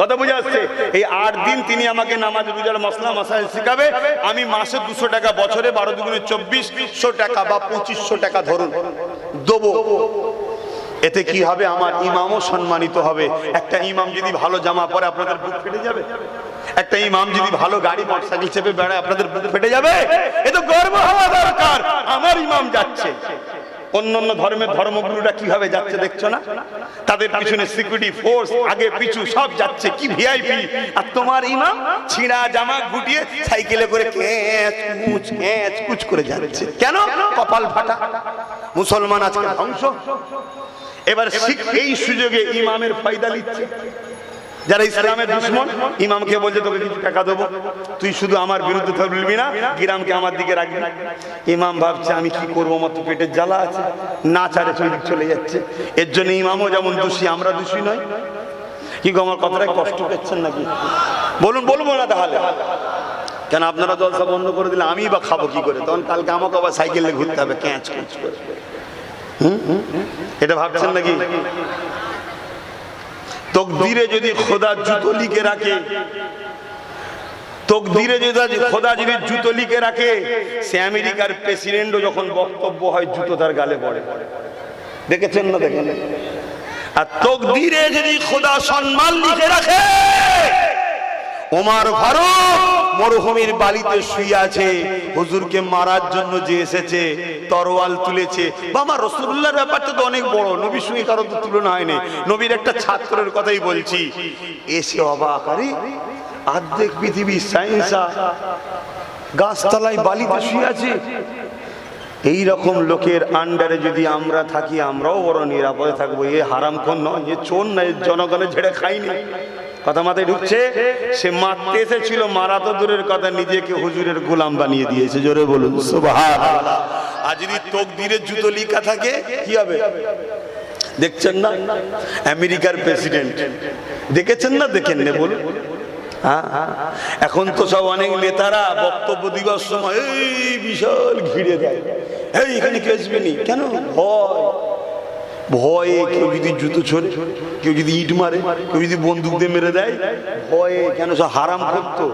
কথা বুঝে আসছে? এই 8 দিন তিনি আমাকে নামাজ রোজার মশলা মশাইল শিখাবে। আমি মাসে 200 টাকা, বছরে 12 দুগুণে 2400 টাকা বা 2500 টাকা ধরুন দেবো। এতে কি হবে? আমার ইমামও সম্মানিত হবে। একটা ইমাম যদি ভালো জামা পরে আপনাদের বুক ফেটে যাবে? একটা ইমাম যদি ভালো গাড়ি মোটরসাইকেল চেপে বেড়ায় আপনাদের বুক ফেটে যাবে? এ তো গর্ব হওয়া দরকার, আমার ইমাম যাচ্ছে। অন্যান্য ধর্মের ধর্মগুরুরা কিভাবে যাচ্ছে দেখছো না? তাদের পিছনে সিকিউরিটি ফোর্স আগে পিছু সব যাচ্ছে, কি ভিআইপি। আর তোমার ইমাম ছিঁড়া জামা গুটিয়ে সাইকেলে করে ক্যাচ কুচ করে যাচ্ছে। কেন? কপাল ফাটা। মুসলমান আজকে ধ্বংস। এবার এই সুযোগে ইমামের ফায়দা নিচ্ছে যারা ইসলামের দুশমন। ইমামকে বলছে তোকে কিছু টাকা দেবো, তুই শুধু আমার বিরুদ্ধে বলবি না, গ্রামকে আমার দিকে রাখবি। ইমাম ভাবছে আমি কি করবো, আমার তো পেটের জ্বালা আছে, না ছাড়ে চলে যাচ্ছে। এর জন্য ইমামও যেমন দোষী, আমরা দোষী নয়। কি গো, আমার কথাটা কষ্ট পেয়েছেন নাকি? বলুন। বলবো না তাহলে কেন? আপনারা জলসা বন্ধ করে দিলে আমি বা খাবো কি করে? তখন কালকে আমাকে আবার সাইকেলে ঘুরতে হবে ক্যাচ কুচ করে। এটা ভাবছেন নাকি? তকদিরে যদি খোদা জুতো লিখে রাখে, তকদিরে যদি খোদা যদি জুতো লিখে রাখে, সে আমেরিকার প্রেসিডেন্টও যখন বক্তব্য হয় জুতো তার গালে পড়ে। দেখেছেন না? দেখেন। আর তকদিরে যদি খোদা সম্মান লিখে রাখে, ওমর ফারুক মরুভূমির বালিতে শুয়ে আছে, হুজুরকে মারার জন্য যে এসেছে তরোয়াল তুলেছে। বাবা রাসূলুল্লাহর ব্যাপারটা তো অনেক বড়, নবীর সঙ্গে কারো তো তুলনা হয় না। নবীর একটা ছাত্রের কথাই বলছি, এসে অবাক, আরে অর্ধেক পৃথিবী সায়েন্সা গাছতলায় বালিতে শুয়ে আছে। এই রকম লোকের আন্ডারে যদি আমরা থাকি, আমরাও বড় নিরাপদে থাকবো। এ হারামখোর নয়, এ চোর নয়, জনগণের ঝেড়ে খাইনি। কথা মাথায় ঢুকছে? সে মারতে এসেছিল, মারা তো দূরের কথা, নিজেকে হুজুরের গোলাম বানিয়ে দিয়েছে। জোরে বলুন সুবহানাল্লাহ। আর যদি তকদিরের জুতো লেখা থাকে কি হবে? দেখছেন না আমেরিকার প্রেসিডেন্ট? দেখেছেন না? দেখেন না? বলুন। এখন তো সব অনেক নেতারা বক্তব্য দিবার সময় এই বিশাল ঘিরে দেয়, এই এখানে কেউ আসবে নি। কেন? ভয়ে। কেউ যদি জুতো ছোড়ে, কেউ যদি ইট মারে, কেউ যদি বন্দুক দিয়ে মেরে দেয়, ভয়ে। কেন? সব হারাম করতো,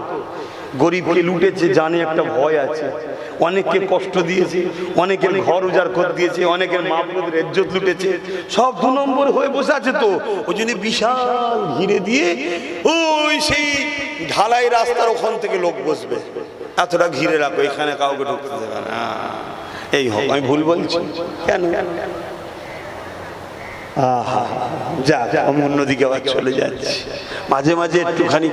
গরিবকে লুটেছে, জানে একটা ভয় আছে। অনেককে কষ্ট দিয়েছে, অনেকের ঘর উজাড় করে দিয়েছে, অনেকের মা বোনদের ইজ্জত লুটেছে। সব 2 নম্বর হয়ে বসে আছে। তো ওই জন্য বিশাল ঘিরে দিয়ে ওই সেই ঢালাই রাস্তার ওখান থেকে লোক বসবে, এতটা ঘিরে রাখো, এখানে কাউকে ঢুকতে দেবে না। এই হোক, আমি ভুল বলছি? কেন? যাক, আমি অন্যদিকে আবার চলে যাচ্ছি। মাঝে মাঝে একটুখানি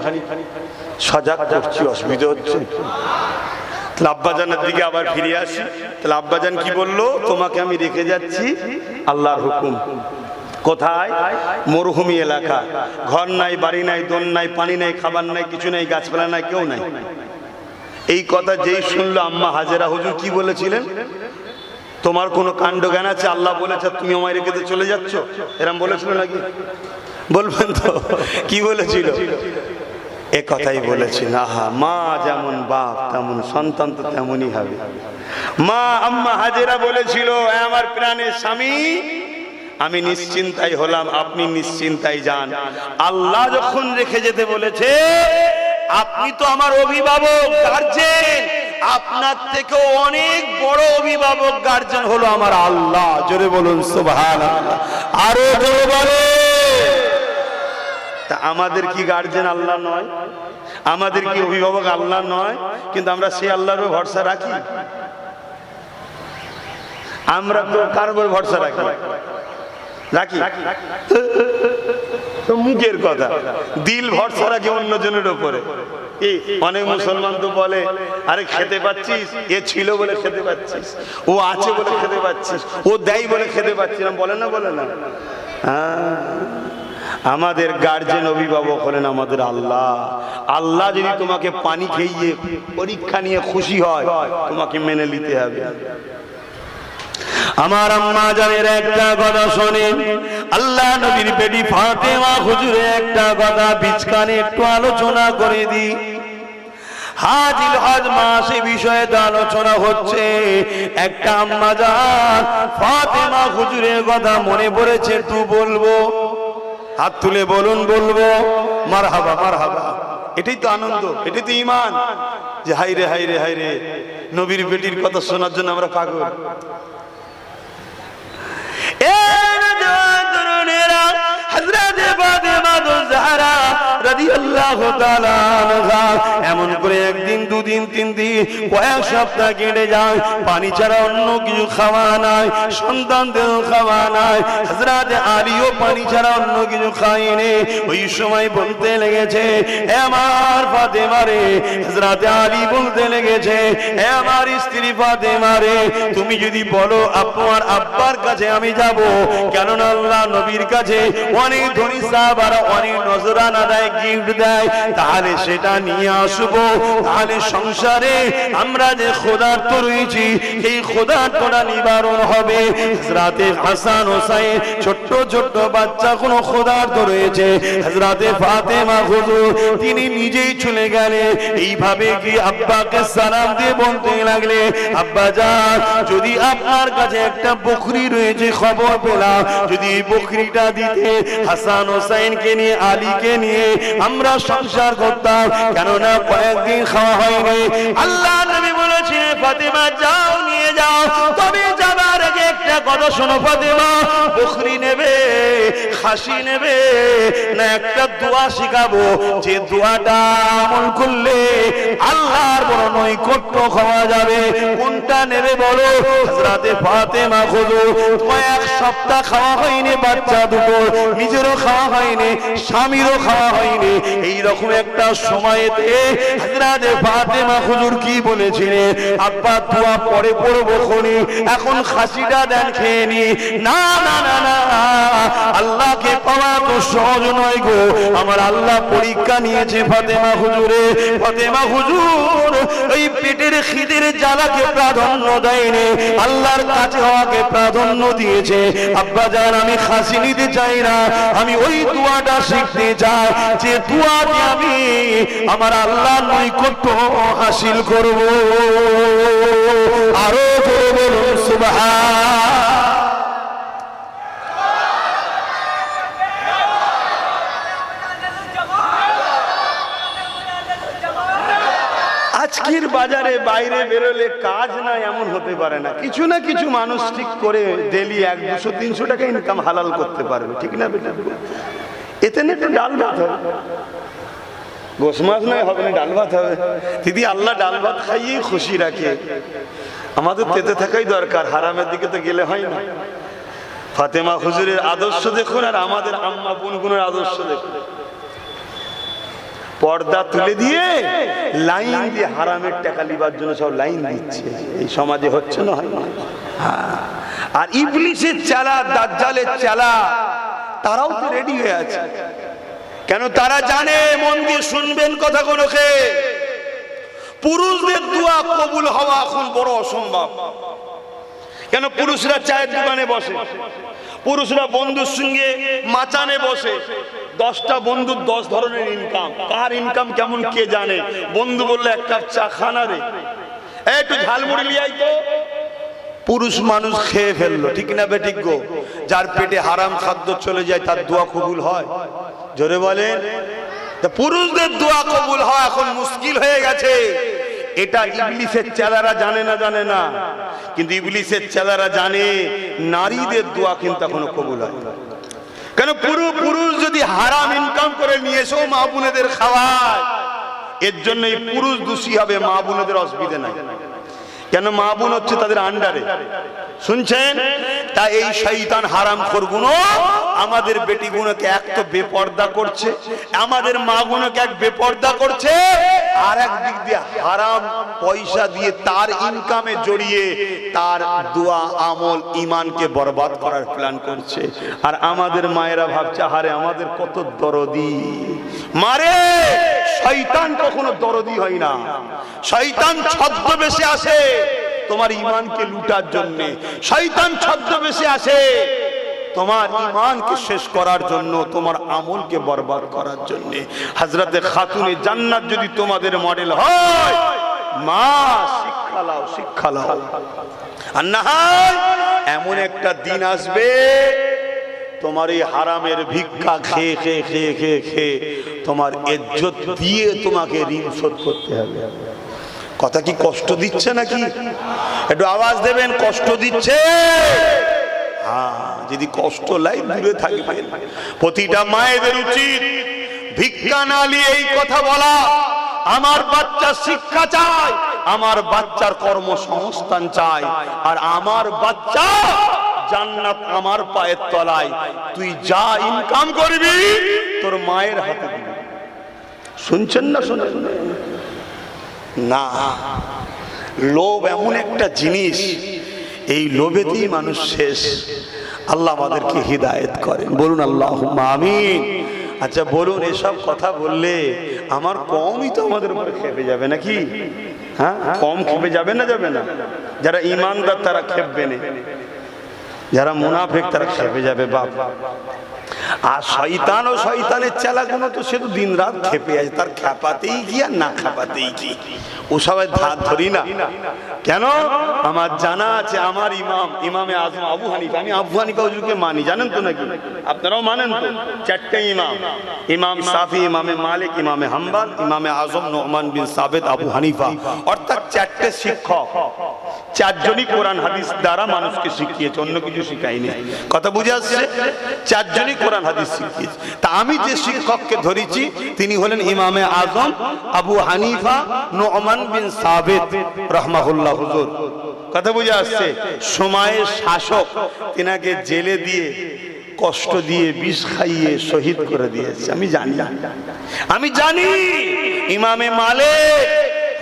সজাগ করছি, অসুবিধা হচ্ছে। তাহলে আব্বাজানের দিকে আবার ফিরে আসি। তাহলে আব্বাজান কি বললো? তোমাকে আমি রেখে যাচ্ছি, আল্লাহর হুকুম। কোথায়? মরুভূমি এলাকা, ঘর নাই, বাড়ি নাই, দোন নাই, পানি নাই, খাবার নাই, কিছু নাই, গাছপালা নাই, কেউ নাই। এই কথা যেই শুনলো আম্মা হাজেরা হুজুর কি বলেছিলেন? তোমার কোনো কাণ্ড জ্ঞান আছে? আল্লাহ বলেছে তুমি আমায় রেখে চলে যাচ্ছ, এরম বলেছিল নাকি? বলবেন তো কি বলেছিল? এ কথাই বলেছিল। আহা, মা যেমন বাপ তেমন সন্তান তো তেমনই হবে। মা আম্মা হাজেরা বলেছিল, আমার প্রাণের স্বামী, আমি নিশ্চিন্তাই হলাম, আপনি নিশ্চিন্তাই যান। আল্লাহ যখন রেখে যেতে বলেছে, আপনি তো আমার অভিভাবক, গার্জেন, আপনার থেকে অনেক বড় অভিভাবক গার্জেন হলো আমার আল্লাহ। জোরে বলুন সুবহানাল্লাহ। আরো জোরে বলেন। তা আমাদের কি গার্জেন আল্লাহ নয়? আমাদের কি অভিভাবক আল্লাহ নয়? কিন্তু আমরা সেই আল্লাহর উপর ভরসা রাখি? আমরা তো কার উপর ভরসা রাখি? তো মুখের কথা, দিল ভরসা রাখে অন্যজনের উপরে। অনেক মুসলমান তো বলে, আরে খেতে পাচ্ছিস, এ ছিল বলে খেতে পাচ্ছিস, ও আছে বলে খেতে পাচ্ছিস, ও দেয় বলে খেতে পাচ্ছিস, বলে না? বলে না? আমাদের গার্জেন অভিভাবক হলেন আমাদের আল্লাহ। আল্লাহ যদি তোমাকে পানি খেয়ে পরীক্ষা নিয়ে খুশি হয়, তোমাকে মেনে নিতে হবে। আমার আম্মা জানের একটা কথা শোনেন, আল্লাহ নবীর বেটি ফাতেমা হুজুরের একটা কথা বিচকানে একটু আলোচনা করে দিই। হাজিল হজ মাসে বিষয়ে তো আলোচনা হচ্ছে। একটা আম্মা জান ফাতেমা হুজুরের কথা মনে পড়েছে, তুই বলবো হাত তুলে বলুন, বলবো মারহাবা মারহাবা। এটাই তো আনন্দ, এটাই তো ঈমান, যে হাইরে হাইরে হাইরে নবীর বেটির কথা শোনার জন্য আমরা পাগল। এমন করে একদিন, দুদিন, 3 দিন, কয়েক সপ্তাহ কেটে যায়, পানি ছাড়া অন্য কিছু খাওয়া নাই, সন্তানদের খাওয়া নাই। হযরত আলীও পানি ছাড়া অন্য কিছু খায়নি। ওই সময় বলতে লেগেছে, হে আমার ফাতেমা রে, হযরত আলী বলতে লেগেছে, হে আমার স্ত্রী ফাতেমা রে, তুমি যদি বলো আপনার আব্বার কাছে আমি যাব, কেননা আল্লাহ নবীর কাছে অনেক ধনী সাহাবারা অনেক নজরানা দেয়, গিফট দেয়, তাহলে সেটা নিয়ে আসবো, তাহলে সংসারে আমরা যে ক্ষুধার্ত রয়েছি এই ক্ষুধার্তটা নিবারণ হবে। হযরতে হাসান হোসেন ছোট্ট ছোট্ট বাচ্চা কোনো ক্ষুধার্ত রয়েছে, হযরতে ফাতেমা হুজুর তিনি নিজেই চলে গেলেন। এইভাবে কি আব্বাকে সালাম দিয়ে বলতে লাগলে, আব্বা যান, যদি আপনার কাছে একটা বকরি রয়েছে খবর পেলাম, যদি এই বকরিটা দিতে হাসান হোসেনকে নিয়ে আলীকে নিয়ে আমরা সংসার করতাম, কেননা কয়েকদিন খাওয়া হয়নি। আল্লাহ নবী বলেছিলেন, ফাতেমা যাও নিয়ে যাও, তবে যাবার আগে একটা কথা শোনো ফাতেমা, বকরি নেবে, খাসি নেবে না একটা দোয়া শিখাবো, যে দোয়াটা আমল করলে আল্লাহর বড় নৈকট্য খাওয়া যাবে, কোনটা নেবে বলো? হযরতে ফাতেমা হুজুর কয়েক সপ্তাহ খাওয়া হয়নি, বাচ্চা দুটো নিজেরও খাওয়া হয়নি, স্বামীরও খাওয়া হয়নি। এইরকম একটা সময়তে হযরতে ফাতেমা হুজুর কি বলেছিলেন, আব্বা দোয়া পরে পড়বো খনি, এখন খাসিটা দেন খেয়ে নি। না না না না, আল্লাহকে পাওয়া তো সহজ নয় গো, আমার আল্লাহ পরীক্ষা নিয়েছে ফাতেমা হুজুরে। ফাতেমা হুজুর ওই পেটের খিদের জ্বালাকে প্রাধান্য দেয়নি, আল্লাহর কাছে হওয়াকে প্রাধান্য দিয়েছে। আব্বা জান, আমি খাসি নিতে চাই না, আমি ওই দোয়াটা শিখতে চাই, যে দোয়াতে আমি আমার আল্লাহর নৈকট্য হাসিল করব। আরো জোরে বলুন সুবহান। আজকের বাজারে বাইরে বেরোলে কাজ নাই এমন হতে পারে না, কিছু না কিছু মানুষ ঠিক করে ডেলি 100, 200, 300 টাকা ইনকাম হালাল করতে পারবে, ঠিক না বেটা? এতে না একটু ডাল ভাত হবে, গোশ মাছ নয় হবে না, ডাল ভাত হবে। দিদি আল্লাহ ডাল ভাত খাইয়েই খুশি রাখে, আমাদের তেতে থাকাই দরকার, হারামের দিকে তো গেলে হয় না। ফাতেমা হুজুরের আদর্শ দেখুন, আর আমাদের আম্মা বোনগুলোর আদর্শ দেখুন। পর্দা তুলে দিয়ে লাইন দিয়ে হারামের টাকা লিবার জন্য সব লাইন দিচ্ছে, এই সমাজে হচ্ছে না, হয় না? আর ইবলিসের চালা, দাজ্জালের চালা, তারাও তো রেডি হয়ে আছে। কেন? তারা জানে, মন দিয়ে শুনবেন কথা কোনকে, পুরুষদের দোয়া কবুল হওয়া এখন বড় অসম্ভব। কেন? পুরুষরা চায়ের দোকানে বসে, পুরুষরা বন্ধুর সঙ্গে মাচানে বসে, 10টা বন্ধুর 10 ধরনের ইনকাম, কার ইনকাম কেমন কে জানে। বন্ধু বললে 1 কাপ চা খানা রে, একটু ঝালমুড়ি লিয়াই তো, পুরুষ মানুষ খেয়ে ফেললো, ঠিক না বেঠিক গো? যার পেটে হারাম খাদ্য চলে যায় তার দোয়া কবুল হয়? জোরে বলেন। পুরুষদের দোয়া কবুল হয় এখন মুশকিল হয়ে গেছে। এটা ইবলিসের চেলারা জানে না, জানে না, কিন্তু ইবলিসের চেলারা জানে নারীদের দোয়া কিন্তু এখনো কবুল হয়। কেন? পুরুষ যদি হারাম ইনকাম করে নিয়ে এসেও মা বোনেদের খাওয়ায়, এর জন্য এই পুরুষ দোষী হবে, মা বোনেদের অসুবিধা নাই। কেন? মা বোন হচ্ছে তাদের আন্ডারে, শুনছেন? তা এই শয়তান হারামখোরগুলো আমাদের বেটিগুলোকে এক তো বেপর্দা করছে, আমাদের মা গুলোকে এক বেপর্দা করছে, আর একদিক দিয়ে হারাম পয়সা দিয়ে তার ইনকামে জড়িয়ে তার দোয়া আমল ইমানকে বরবাদ করার প্ল্যান করছে। আর আমাদের মায়েরা ভাবছে, আরে আমাদের কত দরদি। মারে, শয়তান কখনো দরদি হয় না, শয়তান ছদ্মবেশে আসে তোমার ইমানকে লুটার জন্য, শয়তান ছদ্মবেশে আসে তোমার ইমানকে শেষ করার জন্য, তোমার আমলকে বরবাদ করার জন্য। হযরতে খাতুনে জান্নাত যদি তোমাদের মডেল হয়, মা শিক্ষা লাও, শিক্ষা লাও। আর না হয় এমন একটা দিন আসবে তোমার এই হারামের ভিক্ষা খেয়ে খেয়ে খেয়ে খেয়ে খেয়ে তোমার ইজ্জত দিয়ে তোমাকে ঋণ শোধ করতে হবে। কথা কি কষ্ট দিচ্ছে নাকি? একটু আওয়াজ দেবেন, কষ্ট দিচ্ছে? হ্যাঁ, যদি কষ্ট লাই দূরে থাকবেন। প্রতিটা মায়েদের উচিত ভিক্ষা না নিয়ে এই কথা বলা, আমার বাচ্চা শিক্ষা চায়, আমার বাচ্চার কর্মসংস্থান চাই, আর আমার বাচ্চা জান্নাত আমার পায়ের তলায়। তুই যা ইনকাম করবি তোর মায়ের হাতে দিবি। শুনছেন না? শুনে না, লোভ এমন একটা জিনিস, এই লোভেতেই মানুষ শেষ। আল্লাহ আমাদেরকে হিদায়েত করেন, বলুন আল্লাহুম্মা আমিন। আচ্ছা বলুন, এসব কথা বললে আমার কমই তো আমাদের উপরে খেপে যাবে নাকি? হ্যাঁ, কম খেপে যাবে না? যাবে না? যারা ইমানদার তারা খেপবে না, যারা মুনাফিক তারা খেপে যাবে বাপ। আর শয়তান ও শয়তানের চেলাগুলো তো সে তো দিন রাত খেপে আছে, তার খেপাতেই কি আর না খেপাতেই কি, ও সবাই ধার ধরি না কেন? আমার জানা আছে আমার ইমামে আজম আবু হানিফা, আমি আবু হানিফা হুজুরকে মানি, জানেন তো নাকি? আপনারাও মানেন তো? চারটে ইমাম শাফি, ইমামে মালিক, ইমামে হাম্বল, ইমামে আজম নুমান বিন সাবিত, আবু হানিফা, অর্থাৎ চারটে শিক্ষক, চারজনই কোরআন হাদিস দ্বারা মানুষকে শিখিয়েছে, অন্য কিছু শিখায়নি। কথা বুঝে আসছে? চারজনই কোরআন হাদিস শিখিয়েছে। তা আমি যে শিক্ষককে ধরেছি তিনি হলেন ইমামে আজম আবু হানিফা নুমান বিন সাবিত রাহমাহুল্লাহ হুজুর। কথা বুঝে আসছে? সময়ের শাসক, তিনাকে জেলে দিয়ে কষ্ট দিয়ে বিষ খাইয়ে শহীদ করে দিয়েছে। আমি জানি ইমামে মালিক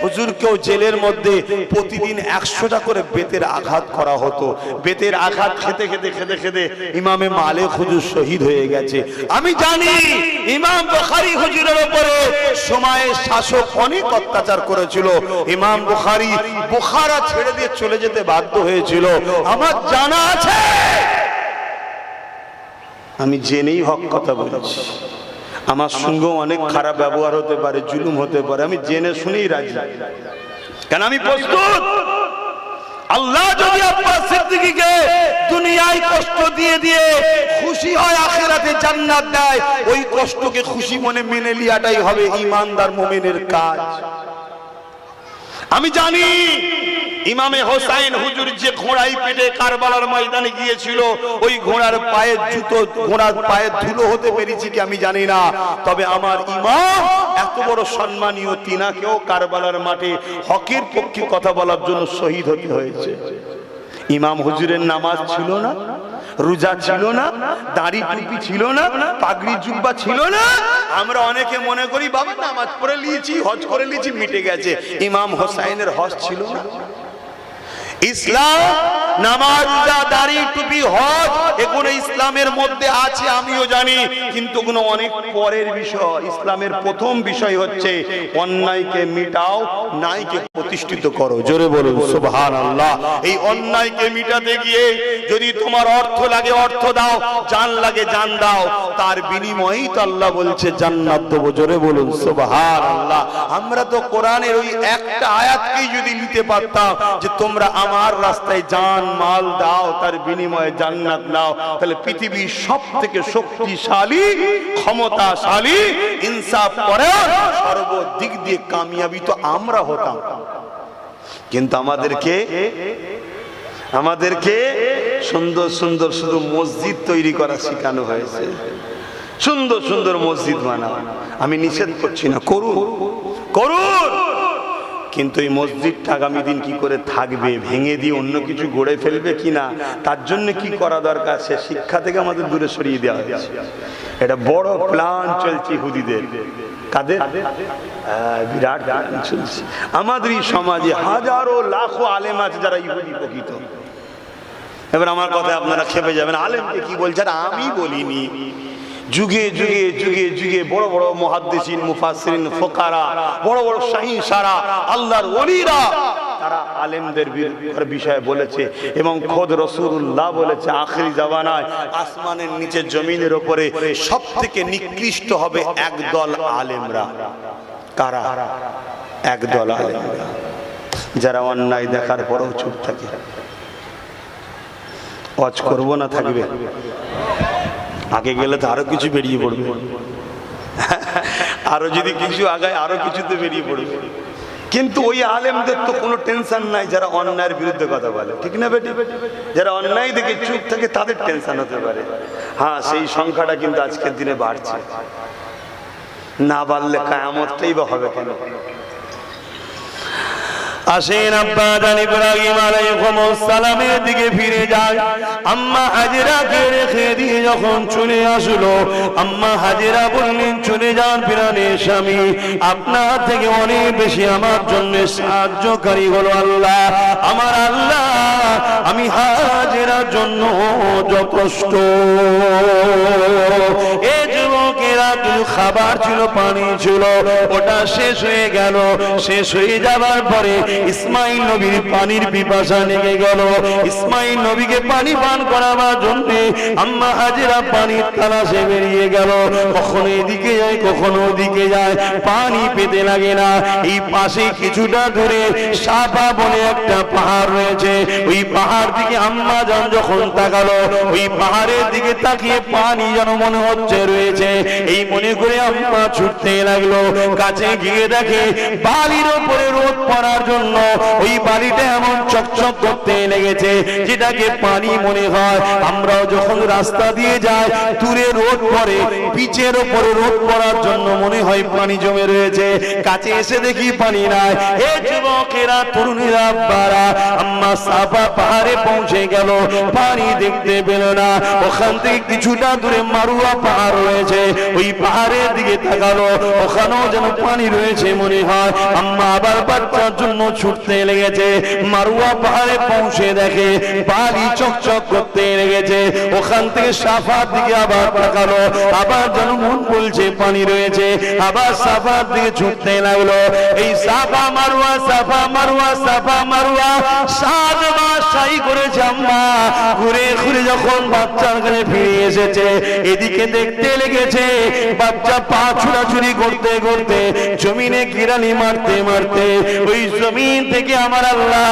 হুজুরকেও জেলের মধ্যে প্রতিদিন 100টা করে বেতের আঘাত করা হতো। বেতের আঘাত খেতে খেতে খেতে খেতে ইমামে মালিক হুজুর শহীদ হয়ে গেছে। আমি জানি ইমাম বুখারী হুজুরের উপরে সময়ের শাসক অনেক অত্যাচার করেছিল। ইমাম বুখারী বুখারা ছেড়ে দিয়ে চলে যেতে বাধ্য হয়েছিল। আমার জানা আছে, আমি জেনেই হক কথা বলছি। আমার সঙ্গে অনেক খারাপ ব্যবহার হতে পারে, জুলুম হতে পারে, আমি জেনে শুনেই রাজি, কেন আমি প্রস্তুত। আল্লাহ যদি আব্বাস সিদ্দিকীকে দুনিয়ায় কষ্ট দিয়ে দিয়ে খুশি হয় আখিরাতে জান্নাত দেয়, ওই কষ্টকে খুশি মনে মেনে লিয়াটাই হবে ঈমানদার মুমিনের কাজ। আমি জানি ইমামে হোসাইন হুজুর যে ঘোড়ায় পেটে কারবালার ময়দানে গিয়েছিল, ওই ঘোড়ার পায়ের জুতো, ঘোড়ার পায়ের ধুলো হতে পেরেছি কি আমি জানি না, তবে আমার ইমাম এত বড় সম্মানীয়, তিনাকেও কারবালার মাঠে হকের পক্ষে কথা বলার জন্য শহীদ হতে হয়েছে। ইমাম হুজুরের নামাজ ছিল না, রোজা ছিল না, দাড়ি টুপি ছিল না, পাগড়ি জুব্বা ছিল না। আমরা অনেকে মনে করি বাবা নামাজ পড়ে নিয়েছি, হজ করে নিয়েছি, মিটে গেছে। ইমাম হোসাইনের হজ ছিল না। ইসলাম নামাজ, রোজা, দাড়ি টুপি, হজ এগুলো ইসলামের মধ্যে আছে, আমিও জানি, কিন্তু এগুলো অনেক পরের বিষয়। ইসলামের প্রথম বিষয় হচ্ছে অন্যায়কে মিটাও, ন্যায়কে প্রতিষ্ঠিত করো। জোরে বলুন সুবহানাল্লাহ। এই অন্যায়কে মিটাতে গিয়ে যদি তোমার অর্থ লাগে অর্থ দাও, জান লাগে জান দাও, তার বিনিময়েই তো আল্লাহ বলছে জান্নাত দেবো। জোরে বলুন সুবহানাল্লাহ। আমরা তো কোরআনের ওই একটা আয়াতকেই যদি নিতে পারতাম যে তোমরা আমার রাস্তায় জান মাল দাও, তার বিনিময়ে জান্নাত নাও, তাহলে পৃথিবীর সবথেকে শক্তিশালী, ক্ষমতাশালী, ইনসাফ করে সর্বদিক দিয়ে কামিয়াবি তো আমরা হতাম। কিন্তু আমাদেরকে সুন্দর সুন্দর শুধু মসজিদ তৈরি করা শেখানো হয়েছে। সুন্দর সুন্দর মসজিদ বানাও, আমি নিষেধ করছি না, করুন করুন, কিন্তু এই মসজিদটা আগামী দিন কি করে থাকবে, ভেঙে দিয়ে অন্য কিছু গড়ে ফেলবে কিনা, তার জন্য কি করা দরকার সে শিক্ষা থেকে আমাদের দূরে সরিয়ে দেওয়া হয়েছে। এটা বড় প্ল্যান চলছে ইহুদিদের। কাদের? বিরাট প্ল্যান চলছে। আমাদের এই সমাজে হাজারো লাখো আলেম আছে যারা ইহুদি প্রকৃত। এবার আমার কথা আপনারা খেপে যাবেন, আলেমকে কি বলছে? আমি বলিনি। যুগে যুগে যুগে যুগে বড় বড় মুহাদ্দিসিন, মুফাসসিরিন, ফুকারা, বড় বড় শাহিনশারা, আল্লাহর ওলিরা, তারা আলেমদের বিষয়ে বলেছে। এবং খোদ রাসূলুল্লাহ বলেছে আখিরি জামানায় আসমানের নিচে জমিনের উপরে সবথেকে নিকৃষ্ট হবে একদল আলেমরা। কারা? একদল আলেমরা যারা অন্যায় দেখার পরেও চুপ থাকে। ওয়াজ করবো না থাকবে? আগে গেলে তো আরো কিছু বেরিয়ে পড়বে, আরো যদি কিছু আগায় আরো কিছুতে বেরিয়ে পড়বে। কিন্তু ওই আলেমদের তো কোনো টেনশন নাই যারা অন্যায়ের বিরুদ্ধে কথা বলে, ঠিক না বেটি? যারা অন্যায় দেখে চুপ থাকে তাদের টেনশন হতে পারে। হ্যাঁ, সেই সংখ্যাটা কিন্তু আজকের দিনে বাড়ছে, না বাড়লে কিয়ামতটাই বা হবে কেন? আসেন আব্বা জান ইব্রাহিম আলাইহিস সালামের দিকে ফিরে যায়। আম্মা হাজেরাকে রেখে দিয়ে যখন চলে আসলো, আম্মা হাজেরা বললেন, চলে যান প্রাণের স্বামী, আপনার থেকে অনেক বেশি আমার জন্য সাহায্যকারী হলো আল্লাহ। আমার আল্লাহ আমি হাজেরার জন্য যথেষ্ট। এ যুবকেরা কিছু খাবার ছিল, পানি ছিল, ওটা শেষ হয়ে গেল। শেষ হয়ে যাবার পরে ইসমাইল নবীর পানির পিপাসা লেগে গেল। ইসমাইল নবীকে পানি পান করাবার জন্য আম্মা হাজেরা পানির তালাশে বেরিয়ে গেল। কখনো এদিকে যায়, কখনো ওদিকে যায়, পানি পেতে লাগে না। এই পাশে কিছুটা দূরে সাফা বলে একটা পাহাড় রয়েছে। ওই পাহাড় দিকে আম্মা জান যখন তাকালো, ওই পাহাড়ের দিকে তাকিয়ে পানি যেন মনে হচ্ছে রয়েছে, এই মনে করে আম্মা ছুটতে লাগলো। কাছে গিয়ে দেখে বালির উপরে রোদ পড়ার জন্য ওই বালিটা এমন চকচক করতে লেগেছে, যেটাকে পানি মনে হয়। আমরাও যখন রাস্তা দিয়ে যাই, দূরে রোদ পড়ে, পিচের উপরে রোদ পড়ার জন্য মনে হয় পানি জমে রয়েছে। কাছে এসে দেখি পানি নাই। এ যুবকেরা, তরুণীরা, আব্বারা, আম্মা সাফা পাহাড়ে পৌঁছে গেল, পানি দেখতে পেল না। ওখান থেকে কিছুটা দূরে মারুয়া পাহাড় রয়েছে, ওই পাহাড়ের দিকে তাকালো, ওখানেও যেন পানি রয়েছে মনে হয়। আম্মা আবার বাচ্চার জন্য ছুটতে লেগেছে। মারুয়া পাহাড়ে পৌঁছে দেখে বালি চকচক করতে লেগেছে। ওখান থেকে সাফার দিকে আবার তাকালো, আবার যেন মন বলছে পানি রয়েছে, আবার সাফার দিকে ছুটতে লাগলো। এই সাফা মারুয়া, সাফা মারুয়া, সাফা মারুয়া 7 মাস সাই করেছে আম্মা। ঘুরে ঘুরে যখন বাচ্চার কাছে ফিরে এসেছে, এদিকে দেখতে লেগেছে বাচ্চা পা ছুড়াছুড়ি করতে করতে জমিনে কিরানি মারতে মারতে ওই জমিন থেকে আমার আল্লাহ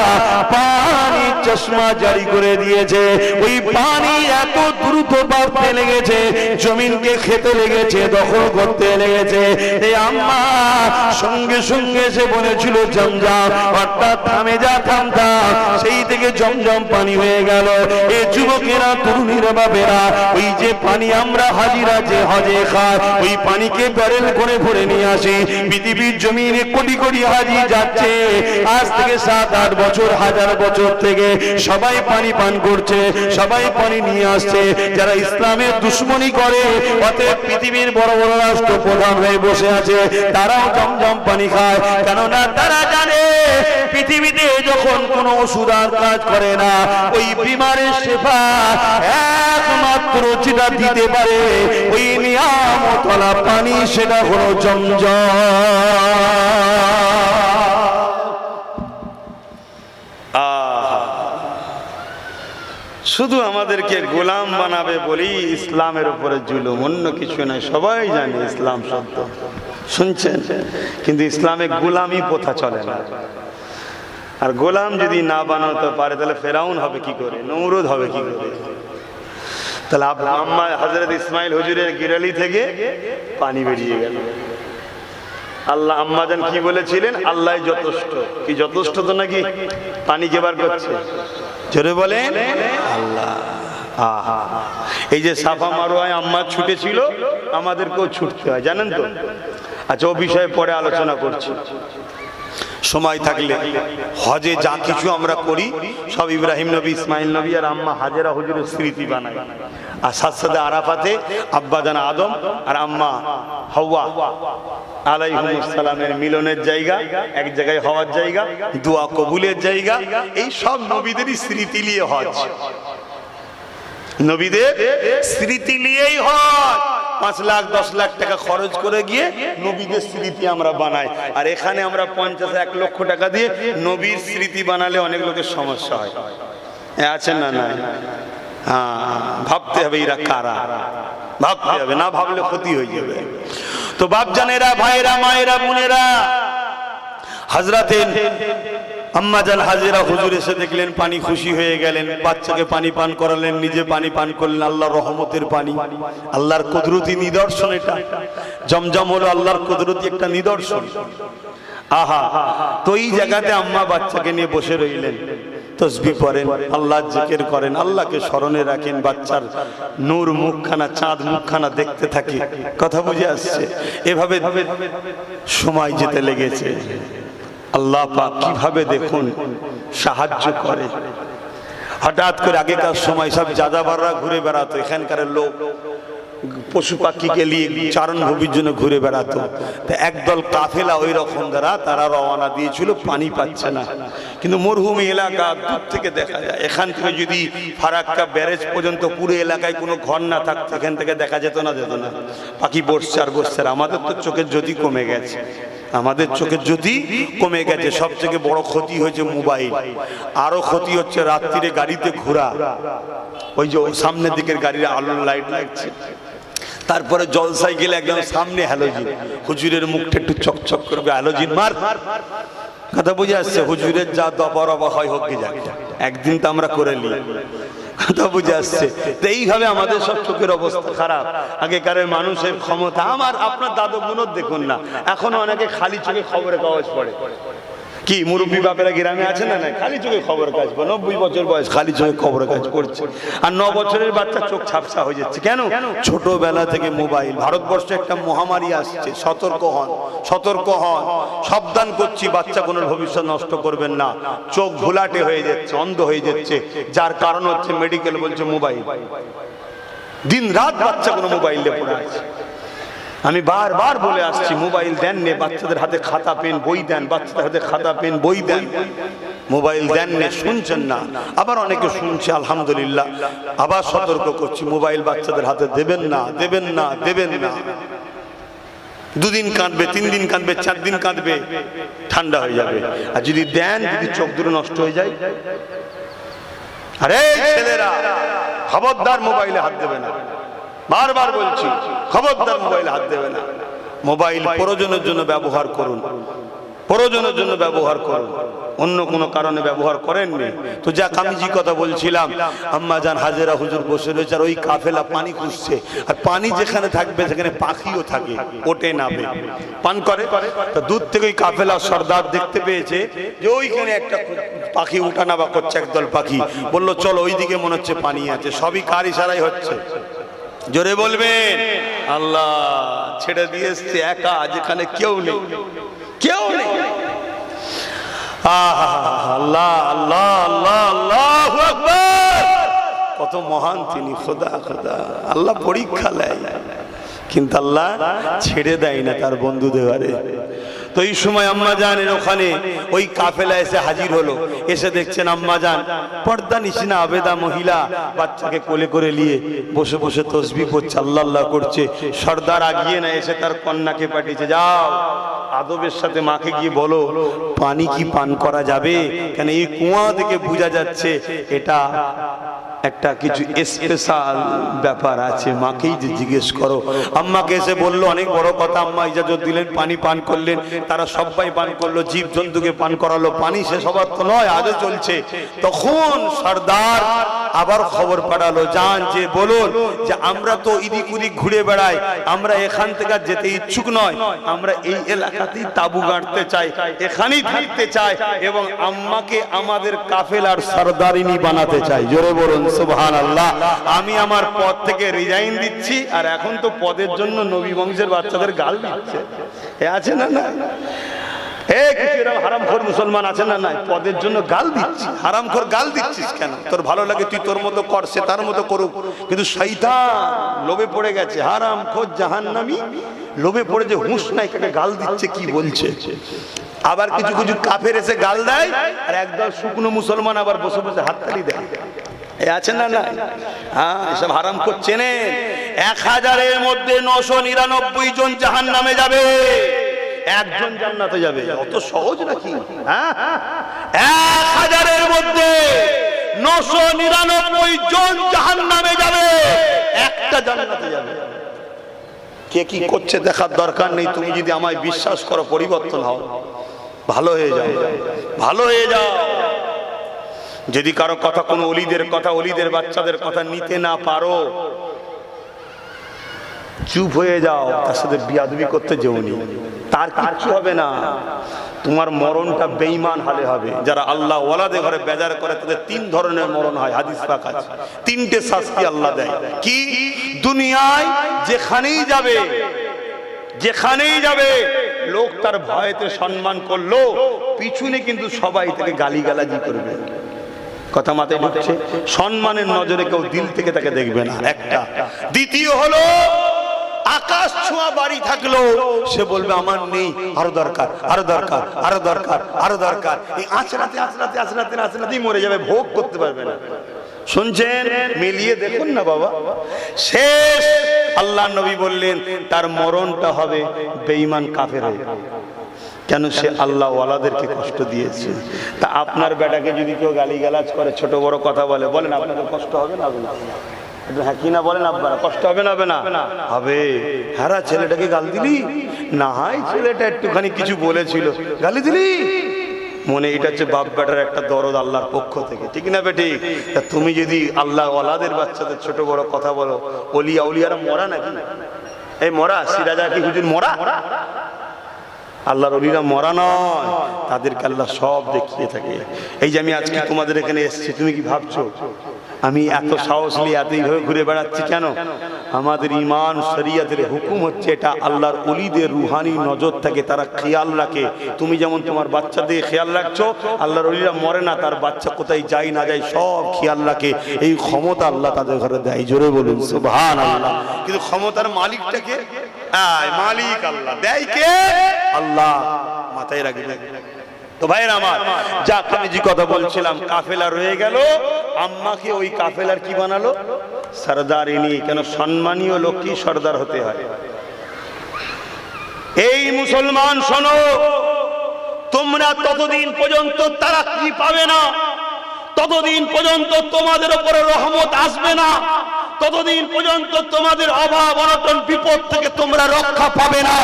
পানি চশমা জারি করে দিয়েছে। ওই পানি এত দ্রুত বাড়তে লেগেছে, জমিনকে খেতে লেগেছে, দখল করতে লেগেছে। এই আম্মা সঙ্গে সঙ্গে সে বলেছিল জমজম, অর্থাৎ থামে যা, থামতা। সেই থেকে জমজম পানি হয়ে গেল। এই যুবকেরা, তরুণীরা, বাবেরা, ওই যে পানি আমরা হাজিরা যে হজে খাই, ওই পানিকে ব্যারেল করে ভরে নিয়ে আসি। পৃথিবীর জমিনে কোটি কোটি হাজি যাচ্ছে, আজ থেকে 7-8 বছর, 1000 বছর থেকে সবাই পানি পান করছে, সবাই পানি নিয়ে আসছে। যারা ইসলামের দুশ্মনী করে, অতএব পৃথিবীর বড় বড় রাষ্ট্র প্রধান হয়ে বসে আছে, তারাও জমজম পানি খায়। কেননা তারা জানে পৃথিবীতে যখন কোনো ওষুধ আর কাজ করে না, ওই বিমারের সেবা একমাত্র যেটা দিতে পারে ওই নিয়ামতওয়ালা পানি, সেটা হলো জমজম। শুধু আমাদেরকে গোলাম বানাবে বলি ইসলামের উপরে জুলুম, অন্য কিছু নয়। সবাই জানে ইসলাম শব্দ শুনছেন, কিন্তু ইসলামে গোলামি প্রথা চলে না। আর গোলাম যদি না বানাতে পারে, তাহলে ফেরাউন হবে কি করে, নমরুদ হবে কি করে? তাহলে আম্মা হযরত ইসমাইল হুজুরের গিরালি থেকে পানি বেরিয়ে গেল। আল্লাহ আম্মা জান কি বলেছিলেন? আল্লাহ যথেষ্ট। কি যথেষ্ট তো নাকি? পানি কে বার করছে? জোরে বলেন আল্লাহ। এই যে সাফা মারোয়ায় আম্মা ছুটেছিল, আমাদেরকেও ছুটতে হয়, জানেন তো? আচ্ছা, ও বিষয়ে পরে আলোচনা করছি। সময় থাকলে হজে যা কিছু আমরা করি সব ইব্রাহিম নবী, ইসমাইল নবী আর আম্মা হাজেরা হুজুরের স্মৃতি বানাই। আর সাথে সাথে আরাফাতে আব্বা জান আদম আর আম্মা হাওয়া আলাইহিস সালামের মিলনের জায়গা, এক জায়গায় হওয়ার জায়গা, দোয়া কবুলের জায়গা। এই সব নবীদেরই স্মৃতি নিয়ে হজ, নবীদের স্মৃতি নিয়েই হজ। 5 লাখ 10 লাখ টাকা খরচ করে গিয়ে নবীদের স্মৃতি আমরা বানাই। আর এখানে আমরা 50-1 লক্ষ টাকা দিয়ে নবীর স্মৃতি বানালে অনেক লোকের সমস্যা হয়। আছেন না? না, ভাবতে হবে এরা কারা, ভাবতে হবে, না ভাবলে ক্ষতি হয়ে যাবে। তো বাপজানেরা, ভাইরা, মায়েরা, বোনেরা, হযরতে আম্মা জান হাজেরা হুজুর এসে দেখলেন পানি, খুশি হয়ে গেলেন, বাচ্চাকে পানি পান করালেন, নিজে পানি পান করলেন। আল্লাহর রহমতের পানি, আল্লাহর কুদরতি নিদর্শন। এটা জমজম হলো আল্লাহর কুদরতি একটা নিদর্শন। আহা, তো এই জায়গাতে আম্মা বাচ্চাকে নিয়ে বসে রইলেন, তসবিহ পড়েন, আল্লাহর জিকির করেন, আল্লাহকে স্মরণে রাখেন। বাচ্চার নূর মুখখানা, চাঁদ মুখখানা দেখতে থাকে। কথা বুঝে আসছে? এভাবে সময় যেতে লেগেছে। আল্লাহ পাক কিভাবে দেখুন সাহায্য করে। হঠাৎ করে আগেকার সময় সব যাযাবররা ঘুরে বেড়াতো, এখানকার লোক পশু পাখিকে নিয়ে চারণ ভূমির জন্য ঘুরে বেড়াতো। তো একদল কাফেলা ওই রকম দ্বারা তারা রওনা দিয়েছিল, পানি পাচ্ছে না। কিন্তু মরুভূমি এলাকা দূর থেকে দেখা যায়। এখান থেকে যদি ফারাক্কা ব্যারেজ পর্যন্ত পুরো এলাকায় কোনো ঘর না থাকতো, এখান থেকে দেখা যেত না পাখি বসছে আর বসছে। আমাদের তো চোখের জ্যোতি কমে গেছে, আমাদের চোখের জ্যোতি কমে গেছে। সবথেকে বড় ক্ষতি হয়েছে মোবাইল, আরো ক্ষতি হচ্ছে রাত্রিরে গাড়িতে ঘোরা। ওই যে সামনের দিকের গাড়ির আলোর লাইট লাগছে, তারপরে জলসায় গেলে একদম সামনে হ্যালোজিন, হুজুরের মুখটা একটু চকচক করবে, হ্যালোজিন মার। কথা বুঝে আসছে? হুজুরের যা দবরবা হয় হোক কি যাক, একদিন তো আমরা করে নিই। কথা বুঝে আসছে? তো এইভাবে আমাদের সব চোখের অবস্থা খারাপ। আগেকার মানুষের ক্ষমতা, আমার আপনার দাদু গুণর দেখুন না, এখনো অনেকে খালি চোখে খবরের কাগজ পড়ে। কি মুরব্বী বাপেরা গ্রামে আছে না? খালি চোখে খবর কাজ পড়ে। 90 বছর বয়স খালি চোখে খবর কাজ করছে। আর 9 বছরের বাচ্চা চোখ ঝাপসা হয়ে যাচ্ছে। কেন? ছোটবেলা থেকে মোবাইল। ভারতবর্ষে একটা মহামারী আসছে, সতর্ক হন, সতর্ক হন, সাবধান করছি। বাচ্চা কোনো ভবিষ্যৎ নষ্ট করবেন না। চোখ ঘোলাটে হয়ে যাচ্ছে, অন্ধ হয়ে যাচ্ছে, যার কারণ হচ্ছে মেডিকেল বলছে মোবাইল। দিন রাত বাচ্চা কোনো মোবাইলে পড়ে আছে। আমি বারবার বলে আসছি, মোবাইল দেন নে, বাচ্চাদের হাতে খাতা পেন বই দেন, বাচ্চাদের হাতে খাতা পেন বই দেন, মোবাইল দেন নে। শুনছেন না, আবার অনেকে শুনছে, আলহামদুলিল্লাহ। আবার সতর্ক করছি, মোবাইল বাচ্চাদের হাতে দেবেন না, দেবেন না, দেবেন না। 2 দিন কাঁদবে, 3 দিন কাঁদবে, 4 দিন কাঁদবে, ঠান্ডা হয়ে যাবে। আর যদি দেন, যদি চোখ দুটো নষ্ট হয়ে যায়, আরে ছেলেরা খবরদার মোবাইলে হাত দেবে না। বারবার বলছি, খবরদার মোবাইলে হাত দেবে না। মোবাইল প্রয়োজনের জন্য ব্যবহার করুন, প্রয়োজনের জন্য ব্যবহার করুন, অন্য কোনো কারণে ব্যবহার করেননি। তো যাক, আমি যে কথা বলছিলাম, আম্মা জান হাজেরা হুজুর বসে রয়েছে, আর ওই কাফেলা পানি খুঁজছে। আর পানি যেখানে থাকবে সেখানে পাখিও থাকে, ওঠে নামে, পান করে। তো দূর থেকে ওই কাফেলা সর্দার দেখতে পেয়েছে যে ওইখানে একটা পাখি উঠানামা করছে, একদল পাখি। বললো চলো, ওইদিকে মনে হচ্ছে পানি আছে। সবই কার ইশারায় হচ্ছে? জোরে বলবেন আল্লাহ। ছেড়ে দিয়ে এসছে একা, যেখানে কেউ নেই, কেউ নেই। আল্লাহ আল্লাহ আল্লাহ আল্লাহু আকবার। কত মহান তিনি, খোদা খোদা। আল্লাহ পরীক্ষা নেয়, কিন্তু আল্লাহ ছেড়ে দেয় না তার বন্ধুদের ঘরে। তো এই সময় আম্মা জানের ওখানে ওই কাফেলা এসে হাজির হলো। এসে দেখছেন আম্মা জান পর্দা নিশিনা আবেদা মহিলা, বাচ্চাকে কোলে করে নিয়ে বসে বসে তসবিহ পড়ছে, আল্লাহ আল্লাহ করছে। সর্দার আগিয়ে না এসে তার কন্যাকে পাঠিয়েছে, যাও আদবের সাথে মাকে গিয়ে বলো পানি কি পান করা যাবে। কেন এই কুয়া থেকে বোঝা যাচ্ছে এটা একটা কিছু স্পেশাল ব্যাপার আছে, মাকেই জিজ্ঞেস করো। আম্মাকে এসে বললো, অনেক বড় কথা। আম্মা ইজাজত দিলেন, পানি পান করলেন, তারা সবাই পান করলো, জীব জন্তুকে পান করালো। পানি শেষ হবার তো নয়, আজও চলছে। তখন সর্দার আবার খবর পাঠালো, যান যে বলুন যে আমরা তো এদিক ওদিক ঘুরে বেড়াই, আমরা এখান থেকে যেতে ইচ্ছুক নয়, আমরা এই এলাকাতেই তাবু গাঁটতে চাই, এখানেই থাকতে চাই, এবং আম্মাকে আমাদের কাফেলার সর্দারিনী বানাতে চাই। জোরে বলুন সুবহানাল্লাহ। আমি আমার পদ থেকে রিজাইন দিচ্ছি। আর এখন তো পদের জন্য নবী বংশের বাচ্চাদের গাল দিচ্ছে, এ আছে না? না হারামখোর মুসলমান আছে না? নাই, পদের জন্য গাল দিচ্ছি। হারামখোর গাল দিচ্ছিস কেন? তোর ভালো লাগে তুই তোর মতো কর, সে তার মতো করুক। কিন্তু শয়তান লোভে পড়ে গেছে, হারামখোর জাহান্নামী লোভে পড়ে যে হুঁশ নাই, কাকে গাল দিচ্ছে, কি বলছে। আবার কিছু কিছু কাফের এসে গাল দেয়, আর একদল শুকনো মুসলমান আবার বসে বসে হাততালি দেয়, আছে না? না, হ্যাঁ, এসব হারাম করছে। 1000-এর মধ্যে 999 জন জাহান্নামে যাবে, একজন জান্নাতে যাবে। অত সহজ নাকি? 1000-এর মধ্যে 999 জন জাহান্নামে যাবে, একটা জান্নাতে যাবে। কে কি করছে দেখার দরকার নেই। তুমি যদি আমায় বিশ্বাস করো, পরিবর্তন হও। ভালো হয়ে যাও, ভালো হয়ে যাও। যদি কারো কথা, কোনো অলিদের কথা, অলিদের বাচ্চাদের কথা নিতে না পারো, চুপ হয়ে যাও, তার সাথে বিয়াদবি করতে যেওনি, তার কিচ্ছু হবে না। তোমার মরণটা বেঈমান হালে হবে। যারা আল্লাহ ওয়ালাদের ঘরে বেজার করে তাদের তিন ধরনের মরণ হয়, হাদিস পাক আছে। তিনটে শাস্তি আল্লাহ দেয়। কি? দুনিয়ায় যেখানেই যাবে, যেখানেই যাবে লোক তার ভয়েতে সম্মান করলো, পিছনে কিন্তু সবাই তাকে গালিগালাজি করবে। কথা মাথায় ঢুকছে? সম্মানের নজরে কেউ দিল থেকে তাকে দেখবে না, একটা। দ্বিতীয় হলো আকাশ ছোঁয়া বাড়ি থাকলো সে বলবে আমার নেই, আরো দরকার, আরো দরকার, আরো দরকার, আরো দরকার। এই আঁচড়াতে আঁচড়াতে আঁচড়াতে আঁচড়াতেই মরে যাবে, ভোগ করতে পারবে না। শুনছেন? মিলিয়ে দেখুন না বাবা। শেষ আল্লাহ নবী বললেন তার মরণটা হবে বেঈমান কাফের হয়ে। কেন? সে আল্লাহ ওয়ালাদেরকে কষ্ট দিয়েছে। তা আপনার বেটাকে যদি কেউ গালিগালাজ করে, ছোট বড় কথা বলে, বলেন আপনাদের কষ্ট হবে না? হবে না? হ্যাঁ কি না বলেন আপনারা? কষ্ট হবে না? হবে না? হবে। হ্যাঁ, ছেলেটাকে গাল দিলি না, হয় ছেলেটা একটুখানি কিছু বলেছিল, গালি দিলি, মনে এটা হচ্ছে বাপ বেটার একটা দরদ আল্লাহর পক্ষ থেকে, ঠিক না বেটি? তা তুমি যদি আল্লাহ ওয়ালাদের বাচ্চাদের ছোট বড় কথা বলো, ওলিয়া উলিয়ারা মরা নাকি? এই মরা সিরাজা কি হুজুর মরা? আল্লাহর ওলিরা মরা নয়, তাদেরকে আল্লাহ সব দেখিয়ে থাকে। এই যে আমি আজকে তোমাদের এখানে এসেছি, তুমি কি ভাবছো আমি এত সাহস নিয়ে এত এইভাবে ঘুরে বেড়াচ্ছি কেন? আমাদের ইমান শরিয়তের হুকুম হচ্ছে এটা আল্লাহর ওলিদের রুহানি নজর থাকে, তারা খেয়াল রাখে। তুমি যেমন তোমার বাচ্চাদের খেয়াল রাখছো, আল্লাহর ওলিরা মরে না, তার বাচ্চা কোথায় যায় না যায় সব খেয়াল রাখে। এই ক্ষমতা আল্লাহ তাদের ঘরে দেয়, জোরে বলুন সুবহানাল্লাহ। কিন্তু ক্ষমতার মালিকটাকে, মালিক আল্লাহ, দেয় কে? আল্লাহ। মাথায় রাখবে। তো ভাইয়ের আমার, যা আমি যে কথা বলছিলাম, কাফেলা রয়ে গেল, আম্মাকে ওই কাফেলার কি বানালো? সরদারিনী। কেন? সম্মানীয় লোক কি সর্দার হতে হয়। এই মুসলমান শোনো, তোমরা ততদিন পর্যন্ত তারা কি পাবে না, ততদিন পর্যন্ত তোমাদের উপরে রহমত আসবে না, ততদিন পর্যন্ত তোমাদের অভাব অনটন বিপদ থেকে তোমরা রক্ষা পাবে না,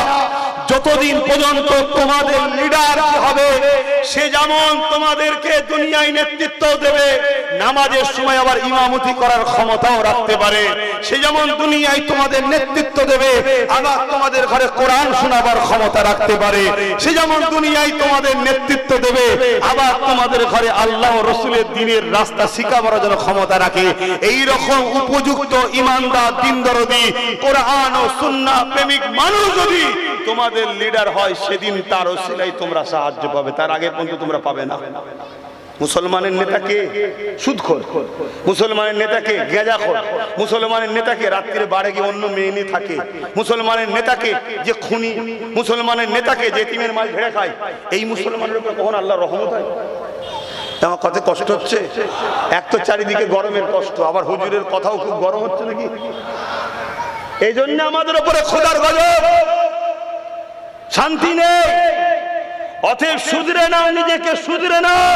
যতদিন পর্যন্ত তোমাদের লিডার হবে সে যেমন তোমাদেরকে দুনিয়ায় নেতৃত্ব দেবে, নামাজের সময় আবার ইমামতি করার ক্ষমতাও রাখতে পারে, সে যেমন দুনিয়ায় তোমাদের নেতৃত্ব দেবে আবার তোমাদের ঘরে কোরআন শোনাবার ক্ষমতা রাখতে পারে, সে যেমন দুনিয়ায় তোমাদের নেতৃত্ব দেবে আবার তোমাদের ঘরে আল্লাহ ও রাসূলের দ্বীনের রাস্তা শিখাবার জন্য ক্ষমতা রাখে। এই রকম উপযুক্ত ইমানদার, দ্বীনদরদি, কোরআন ও সুন্নাহ প্রেমিক মানুষ যদি তোমাদের লিডার হয়, সেদিন তার ওসিলায় তোমরা সাহায্য পাবে, তার আগে পর্যন্ত তোমরা পাবে না। মুসলমানের নেতাকে সুদখোর, মুসলমানের নেতাকে গেঁজাখোর, মুসলমানের নেতাকে রাত্রিরে বাড়ে গিয়ে অন্য মেয়ে নিয়ে থাকে, মুসলমানের নেতাকে যে খুনি, মুসলমানের নেতাকে যে এতিমের মাল ঝেড়ে খায়, এই মুসলমানের উপর কখন আল্লাহর রহমত হয়? আমার কত কষ্ট হচ্ছে। এক তো চারিদিকে গরমের কষ্ট, আবার হুজুরের কথাও খুব গরম হচ্ছে নাকি? এই জন্য আমাদের উপরে খোদার গজব, শান্তি নেই। অতএব শুধরে নাও, নিজেকে শুধরে নাও,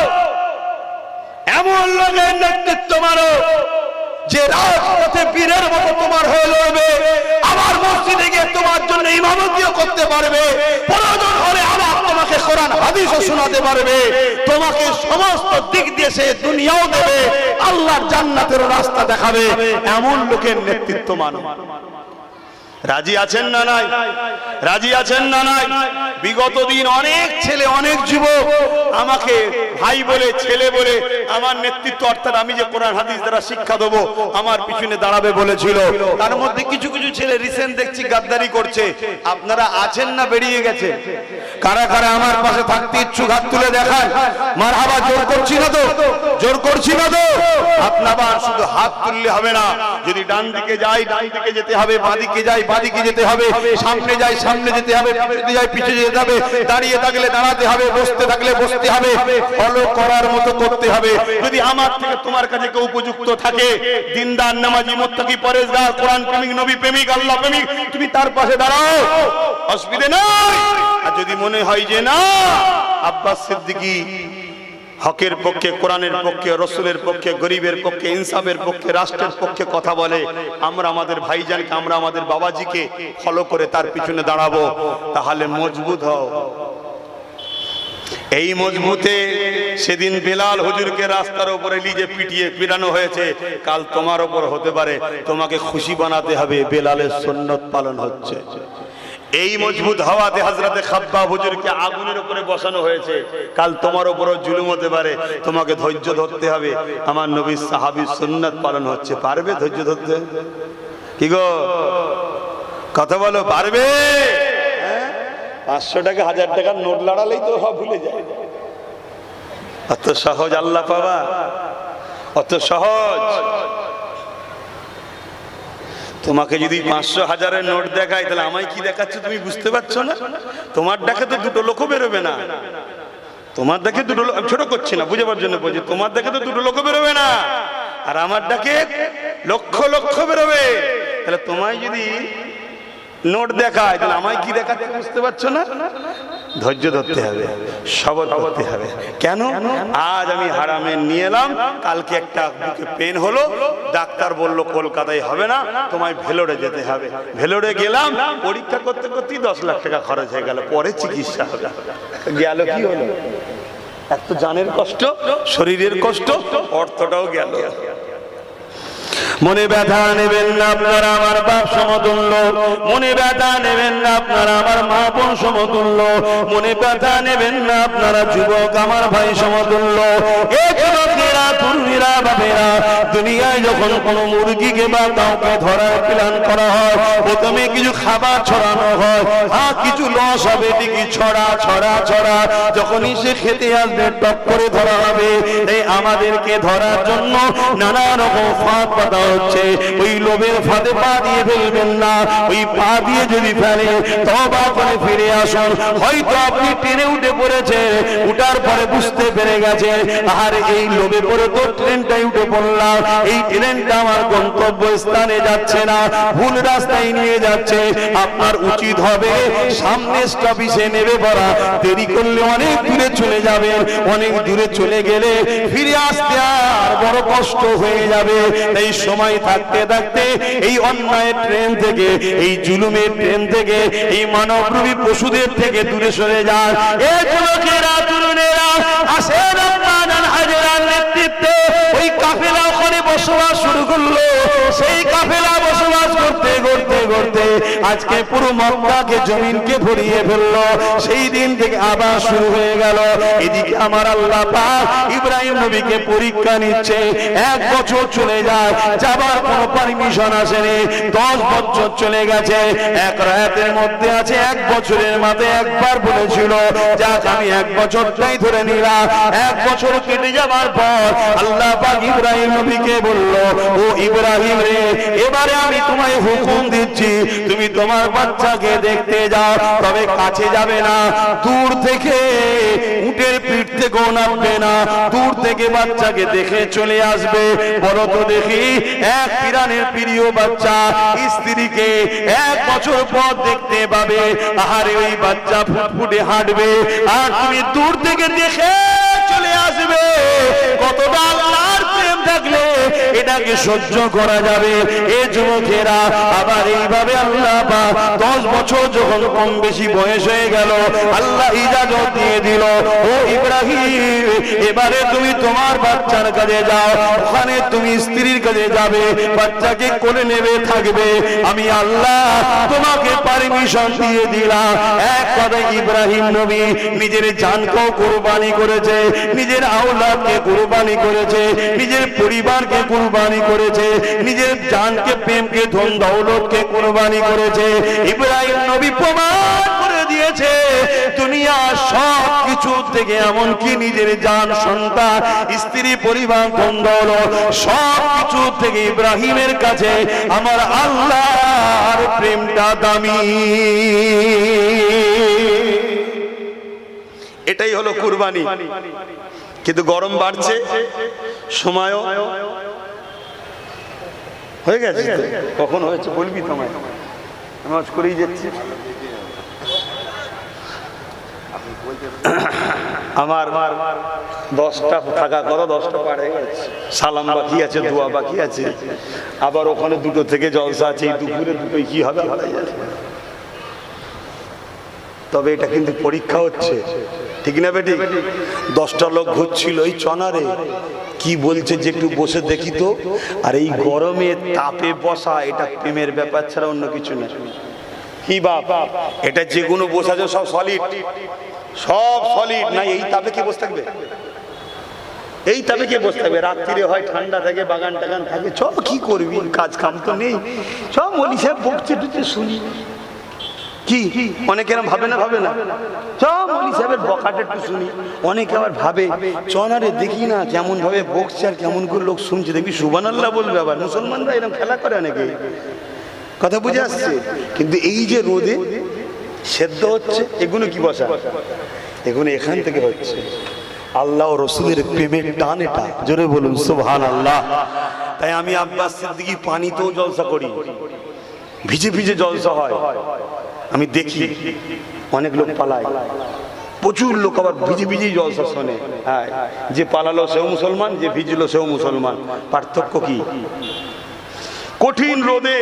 এমন লোকের নেতৃত্ব মানো যে রাজপথে বীরের মতো তোমার হয়ে লড়বে, আবার মসজিদে গিয়ে তোমার জন্য ইমামতিও করতে পারবে, প্রয়োজন হলে আবার তোমাকে কোরআন হাদিসও শোনাতে পারবে, তোমাকে সমস্ত দিক দিয়ে সে দুনিয়াও দেবে, আল্লাহর জান্নাতের রাস্তা দেখাবে, এমন লোকের নেতৃত্ব মানো। রাজি আছেন না নাই? রাজি আছেন না নাই? বিগত দিন অনেক ছেলে, অনেক যুবক আমাকে ভাই বলে, ছেলে বলে, আমার নেতৃত্ব অর্থাৎ আমি যে কোরআন হাদিস দ্বারা শিক্ষা দেবো আমার পিছনে দাঁড়াবে বলেছিল। তার মধ্যে কিছু কিছু ছেলে রিসেন্ট দেখছি গাদ্দারি করছে। আপনারা আছেন না বেরিয়ে গেছে? কারা কারা আমার পাশে থাকতে ইচ্ছুক হাত তুলে দেখান। মারহাবা। জোর করছি না তো? জোর করছি না তো? আপনারা শুধু হাত তুললে হবে না, যদি ডান দিকে যাই ডান দিকে যেতে হবে, বাঁ দিকে যাই বাঁ দিকে যেতে হবে, সামনে যাই সামনে যেতে হবে, পিছনে যাই পিছনে যেতে হবে, দাঁড়িয়ে থাকলে দাঁড়াতে হবে, বসতে থাকলে বসতে হবে, ফলো করার মতো করতে হবে। যদি আমার থেকে তোমার কাছে কেউ উপযুক্ত থাকে, দিনদার, নামাজি, মুত্তাকি, পরেজগার, কোরআন প্রেমিক, নবী প্রেমিক, আল্লাহ প্রেমিক, তুমি তার পাশে দাঁড়াও, অসুবিধা নাই। আর যদি মনে হয় যে না, আব্বাস সিদ্দিকী হকের পক্ষে, কোরআনের পক্ষে, রসুলের পক্ষে, গরিবের পক্ষে, ইনসাফের পক্ষে, রাষ্ট্রের পক্ষে কথা বলে, আমরা আমাদের ভাইজানকে, আমরা আমাদের বাবাজিকে ফলো করে তার পিছনে দাঁড়াবো, তাহলে মজবুত হও। এই মজবুতে সেদিন বেলাল হুজুরকে রাস্তার উপরে লিজে পিটিয়ে পিটানো হয়েছে, কাল তোমার উপর হতে পারে, তোমাকে খুশি বানাতে হবে, বেলালের সুন্নত পালন হচ্ছে। এই মজবুত হাওয়াতে হযরতে খাব্বাব হুজুরকে আগুনের উপরে বসানো হয়েছে, কাল তোমার উপরও জুলুম হতে পারে, তোমাকে ধৈর্য ধরতে হবে, আমার নবীর সাহাবীর সুন্নাত পালন হচ্ছে। পারবে ধৈর্য ধরতে? কি গো কথা বলো, পারবে? 500 টাকা 1000 টাকার নোট লড়ালেই তো সব ভুলে যায়। অত সহজ আল্লাহ পাওয়া, অত সহজ? তোমাকে যদি 500 1000-এর নোট দেখায়, তাহলে আমায় কি দেখাচ্ছে তুমি বুঝতে পারছো না? তোমার দেখে তো দুটো লোকও বেরোবে না, তোমার দেখে দুটো লোক, ছোট করছি না বুঝাবার জন্য বলছি, তোমার দেখে তো দুটো লোকও বেরোবে না, আর আমার ডাকে লক্ষ লক্ষ বেরোবে। তাহলে তোমায় যদি নোট দেখায়, তাহলে আমায় কি দেখাচ্ছে বুঝতে পারছো না? ধৈর্য ধরতে হবে, সবর করতে হবে। কেন? আজ আমি হারামে নিয়ে এলাম, কালকে একটা বুকে পেন হলো, ডাক্তার বলল কলকাতায় হবে না, তোমায় ভেলোরে যেতে হবে। ভেলোরে গেলাম, পরীক্ষা করতে করতেই 10 লাখ টাকা খরচ হয়ে গেল, পরে চিকিৎসা হবে। গেল কি হলো? এত জানের কষ্ট, শরীরের কষ্ট, অর্থটাও গেল। মনে ব্যথা নেবেন না আপনারা আমার বাপ সমতুল্য, মনে ব্যথা নেবেন না আপনারা আমার মা বোন সমতুল্য, মনে ব্যথা নেবেন না আপনারা যুবক আমার ভাই সমতুল্য। এই যুবকেরা, তরুণীরা, বাপেরা, দুনিয়ায় যখন কোনো মুরগিকে বা কাউকে ধরার প্ল্যান করা হয়, প্রথমে কিছু খাবার ছড়ানো হয়, কিছু লস হবে ঠিকই, ছড়া ছড়া ছড়া, যখনই সে খেতে আসবে টক করে ধরা হবে। এই আমাদেরকে ধরার জন্য নানা রকম ফাঁদ পাতা হচ্ছে। ওই লোভের ফাঁদে পা দিয়ে ফেলবেন না, ওই পা দিয়ে যদি ফেলে তওবা করে ফিরে আসুন। হয়তো আপনি ট্রেনে উঠে পড়েছে, উঠার পরে বুঝতে পেরে গেছে, আর এই লোভে পড়ে তো ট্রেনটাই উঠে পড়লাম, এই ট্রেনটা আমার গন্তব্য স্থানে যাচ্ছে না, ভুল রাস্তায় নিয়ে যাচ্ছে। আপনার উচিত হবে সামনে স্টপেজে নেমে পড়া, দেরি করলে অনেক দূরে চলে যাবেন, অনেক দূরে চলে গেলে ফিরে আসতে আর বড় কষ্ট হয়ে যাবে। এই সময় থাকতে থাকতে এই অন্যায়ের ট্রেন থেকে, এই জুলুমের ট্রেন থেকে, এই মানবরূপী পশুদের থেকে দূরে সরে যান। এই যুবকেরা, তরুণেরা, আসেন আপনার হাজেরার নেতৃত্বে ওই কাফেলা ওখানে বসবাস শুরু করলো। সেই কাফেলা বসবাস করতে করতে করতে আজকে পুরো মক্কাকে, জমিনকে ভরিয়ে ফেললো। সেই দিন থেকে আবার শুরু হয়ে গেল। এদিকে আমার আল্লাহ পাক ইব্রাহিম নবীকে পরীক্ষা নিচ্ছে। 1 বছর চলে যায়, যাবার কোনো পারমিশন আসেনি। 10 বছর চলে গেছে। এক রায়াতের মধ্যে আছে 1 বছরের মাথায় একবার বলেছিল, যাক আমি 1 বছরটাই ধরে নিলাম। 1 বছর কেটে যাবার পর আল্লাহ পাক ইব্রাহিম নবীকে বলল, ও ইব্রাহিম রে, এবারে আমি তোমায় হুকুম দিচ্ছি, তুমি তোমার বাচ্চাকে দেখতে যাও, তবে কাছে যাবে না, দূর থেকে, উটের পিঠ থেকেও নামবে না, দূর থেকে বাচ্চাকে দেখে চলে আসবে। বলো তো দেখি, এক পিরানের প্রিয় বাচ্চা স্ত্রীকে 1 বছর পর দেখতে পাবে, আহারে ওই বাচ্চা ফুটফুটে হাঁটবে, আর তুমি দূর থেকে দেখে চলে আসবে। কতটা আল্লাহর প্রেম থাকলে এটাকে সহ্য করা যাবে? এ যুবকেরা, আবার এইভাবে আল্লাহ পাক 10 বছর যখন কম বেশি বয়স হয়ে গেল, আল্লাহ ইজাজত দিয়ে দিল, ও ইব্রাহিম, এবারে তুমি তোমার বাচ্চার কাছে যাও, ওখানে তুমি স্ত্রীর কাছে যাবে, বাচ্চাকে কোলে নেবে থাকবে, আমি আল্লাহ তোমাকে পারমিশন দিয়ে দিলাম। এক কথায় ইব্রাহিম নবী নিজের জানকেও কুরবানি করেছে, নিজের আওলাদকে কুরবানি করেছে, নিজের পরিবারকে কুরবানি করেছে, নিজের জানকে, প্রেমকে, ধন দৌলতকে কুরবানি করেছে। ইব্রাহিম নবী প্রমাণ করে দিয়েছে, দুনিয়ার সব কিছু থেকে, এমনকি নিজের জান, সন্তান, স্ত্রী, পরিবার, ধন দৌলত, সব কিছু থেকে ইব্রাহিমের কাছে আমার আল্লাহর প্রেমটা দামি। এটাই হলো কুরবানি। কিন্তু গরম বাড়ছে, সময়ও হয়ে গেছে। কখন হয়েছে বলবি তোমায়, নামাজ করেই যাচ্ছি। আমার 10টা থাকা করো, 10টা পার হয়ে গেছে। সালাম বাকি আছে, দোয়া বাকি আছে, আবার ওখানে 2টো থেকে জলসা আছে। এই দুপুরে 2টোই কি হবে বলা যায়। তবে এটা কিন্তু পরীক্ষা হচ্ছে, ঠিক না বেটি? 10টা লোক ঘুরছিল এই চনারে, কি বলছে যে একটু বসে দেখি তো। আর এই গরমে তাপে বসা, এটা প্রেমের ব্যাপার ছাড়া অন্য কিছু না। কি বাপ, এটা যে কোনো বসা যে সব সলিড, সব সলিড না। এই তাপে কে বসে থাকবে? এই তাপে কে বসে থাকবে? রাত্রিরে হয় ঠান্ডা থাকে, বাগান টাগান থাকে, চ কি করবি, কাজ কাম তো নেই, সব মলি সাহেব বকছে টুকছে শুনি। কি অনেকে এরকম ভাবে না? ভাবে না? সব মলি সাহেবের বকাটা একটু শুনি। অনেকে আবার ভাবে চনারে দেখি না কেমন ভাবে বকছে আর কেমন করে লোক শুনছে, দেখবি সুবহানাল্লাহ বলবে। আবার মুসলমানরা এরকম খেলা করে অনেকে, কথা বুঝে আসছে? কিন্তু এই যে রোদে সেদ্ধ হচ্ছে, এগুলো কি বসা? এগুলো এখান থেকে হচ্ছে আল্লাহ ও রসুলের প্রেমের টান। এটা জোরে বলুন সুবহানাল্লাহ। তাই আমি আব্বাস সিদ্দিকী পানিতেও জলসা করি, ভিজে ভিজে জলসা হয়। আমি দেখি অনেক লোক পালায়, প্রচুর লোক আবার ভিজে ভিজেই জলসা শোনে। হ্যাঁ, যে পালালো সেও মুসলমান, যে ভিজলো সেও মুসলমান। পার্থক্য কি? কঠিন রোদে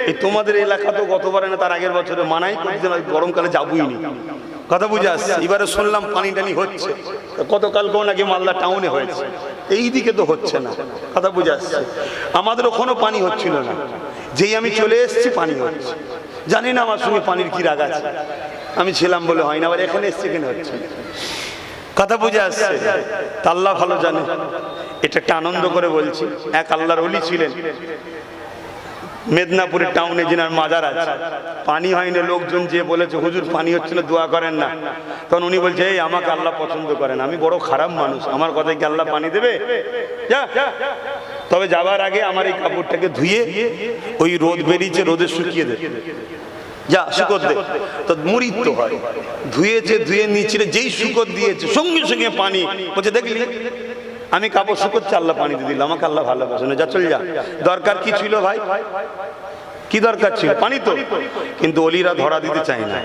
এই তোমাদের এলাকা তো গতবারে না তার আগের বছরে মানাই করছে না, গরমকালে যাবই নি, কথা বুঝে আসছে। এবারে শুনলাম পানি টানি হচ্ছে, গতকালকেও নাকি মালদা টাউনে হয়েছে, এই দিকে তো হচ্ছে না, কথা বুঝে আসছে। আমাদের ওখানেও পানি হচ্ছিল না, যেই আমি চলে এসেছি পানি হচ্ছে। জানি না আমার সঙ্গে পানির কি রাগ আছে, আমি ছিলাম বলে হয় না, আবার এখানে এসছে কেন হচ্ছে, কথা বুঝে আসছে। তা আল্লাহ ভালো জানে। এটা একটা আনন্দ করে বলছি। এক আল্লাহর ওলি ছিলেন মেদিনীপুরের টাউনে, যিনার মাজার আছে। পানি হয়নি, লোকজন যে বলেছে হুজুর পানি হচ্ছে না, দোয়া করেন না। তখন উনি বলছে এই আমাকে আল্লাহ পছন্দ করেন, আমি বড় খারাপ মানুষ, আমার কথায় কি আল্লাহ পানি দেবে? যা। তবে যাবার আগে আমার এই কাপড়টাকে ধুয়ে ওই রোদ বেরিয়েছে, রোদে শুকিয়ে দে, যা শুকর দে। তো মুরিদ তো হয়, ধুয়েছে, ধুয়ে নিচে যেই শুকর দিয়েছে সঙ্গে সঙ্গে পানি। বলছে দেখলি আমি কাপড় শুকোচ্ছি, আল্লাহ পানি দিয়ে দিল, আমাকে আল্লাহ ভালোবাসে না, যা চল যা। দরকার কি ছিল ভাই? কি দরকার ছিল? পানি তো। কিন্তু অলিরা ধরা দিতে চায় না,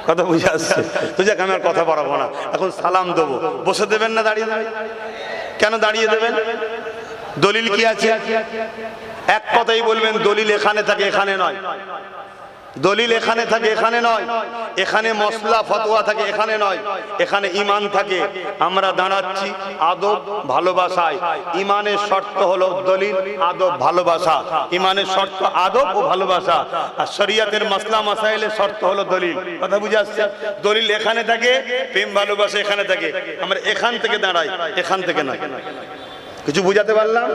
কথা বুঝে আসছে তো। যাক, আমি আর কথা বাড়াবো না। এখন সালাম দেবো, বসে দেবেন না দাঁড়িয়ে দাঁড়িয়ে? কেন দাঁড়িয়ে দেবেন? দলিল কি আছে? এক কথাই বলবেন, দলিল এখানে থাকে, এখানে নয়। দলিল এখানে থাকে, এখানে নয়। এখানে মসলা ফতোয়া থাকে, এখানে নয়। এখানে ঈমান থাকে। আমরা দাঁড়াচ্ছি আদব ভালোবাসায়। ঈমানের শর্ত হলো দলিল, আদব, ভালোবাসা। ঈমানের শর্ত আদব ও ভালোবাসা, আর শরীয়তের মাসলা মাসাইলের শর্ত হলো দলিল, কথা বুঝে আসছে? দলিল এখানে থাকে, প্রেম ভালোবাসা এখানে থাকে। আমরা এখান থেকে দাঁড়াই, এখান থেকে নয়। কিছু বুঝাতে পারলাম?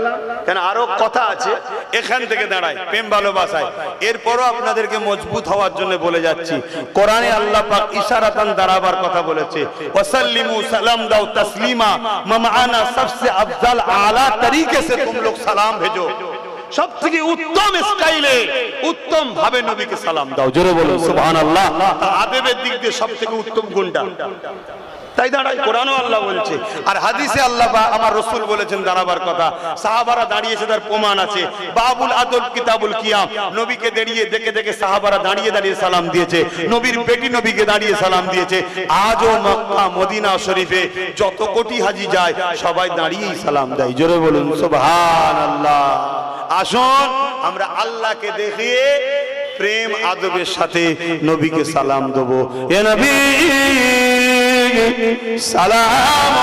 কেন আরো কথা আছে, এখান থেকে দাঁড়ায় প্রেম ভালোবাসায়। এরপরও আপনাদেরকে মজবুত হওয়ার জন্য বলে যাচ্ছি, কোরআনে আল্লাহ পাক ইশারাতান দাঁড়াবার কথা বলেছে। ওয়াসাল্লিমু, সালাম দাও, তসলিমা মামানা সবসে আফজাল আলা তরিকে সে তুম লোগ সালাম ভেজো। সব থেকে উত্তম স্টাইলে, উত্তম ভাবে নবীকে সালাম দাও। জোরে বলুন সুবহানাল্লাহ। আদবের দিক দিয়ে সব থেকে উত্তম কোনটা? তাই দাঁড়াই, কোরআনও আল্লাহ বলছে, আর হাদিসে আল্লাহ বা আমার রাসূল বলেছেন দাঁড়াবার কথা। সাহাবারা দাঁড়িয়েছে, তার প্রমাণ আছে। বাবুল আদব কিতাবুল কিয়াম, নবীকে দাঁড়িয়ে দেখে দেখে সাহাবারা দাঁড়িয়ে দাঁড়িয়ে সালাম দিয়েছে। নবীর বেটি নবীকে দাঁড়িয়ে সালাম দিয়েছে। আজও মক্কা মদিনা শরীফে যত কোটি হাজি যায় সবাই দাঁড়িয়েই সালাম দেয়। জোরে বলুন সুবহানাল্লাহ। আসুন আমরা আল্লাহকে দেখিয়ে প্রেম আদবের সাথে নবীকে সালাম দেবো। এ নবী সালাম।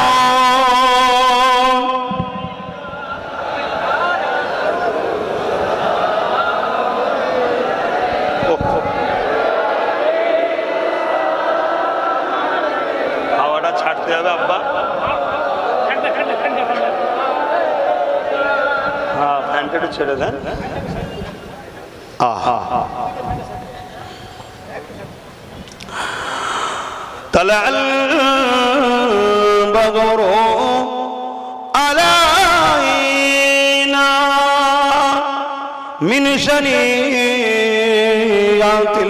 হাওয়াটা ছাড়তে হবে আব্বা। হ্যাঁ, ফ্যানটা একটু ছেড়ে দেন। طلع البدر علينا من شنيعة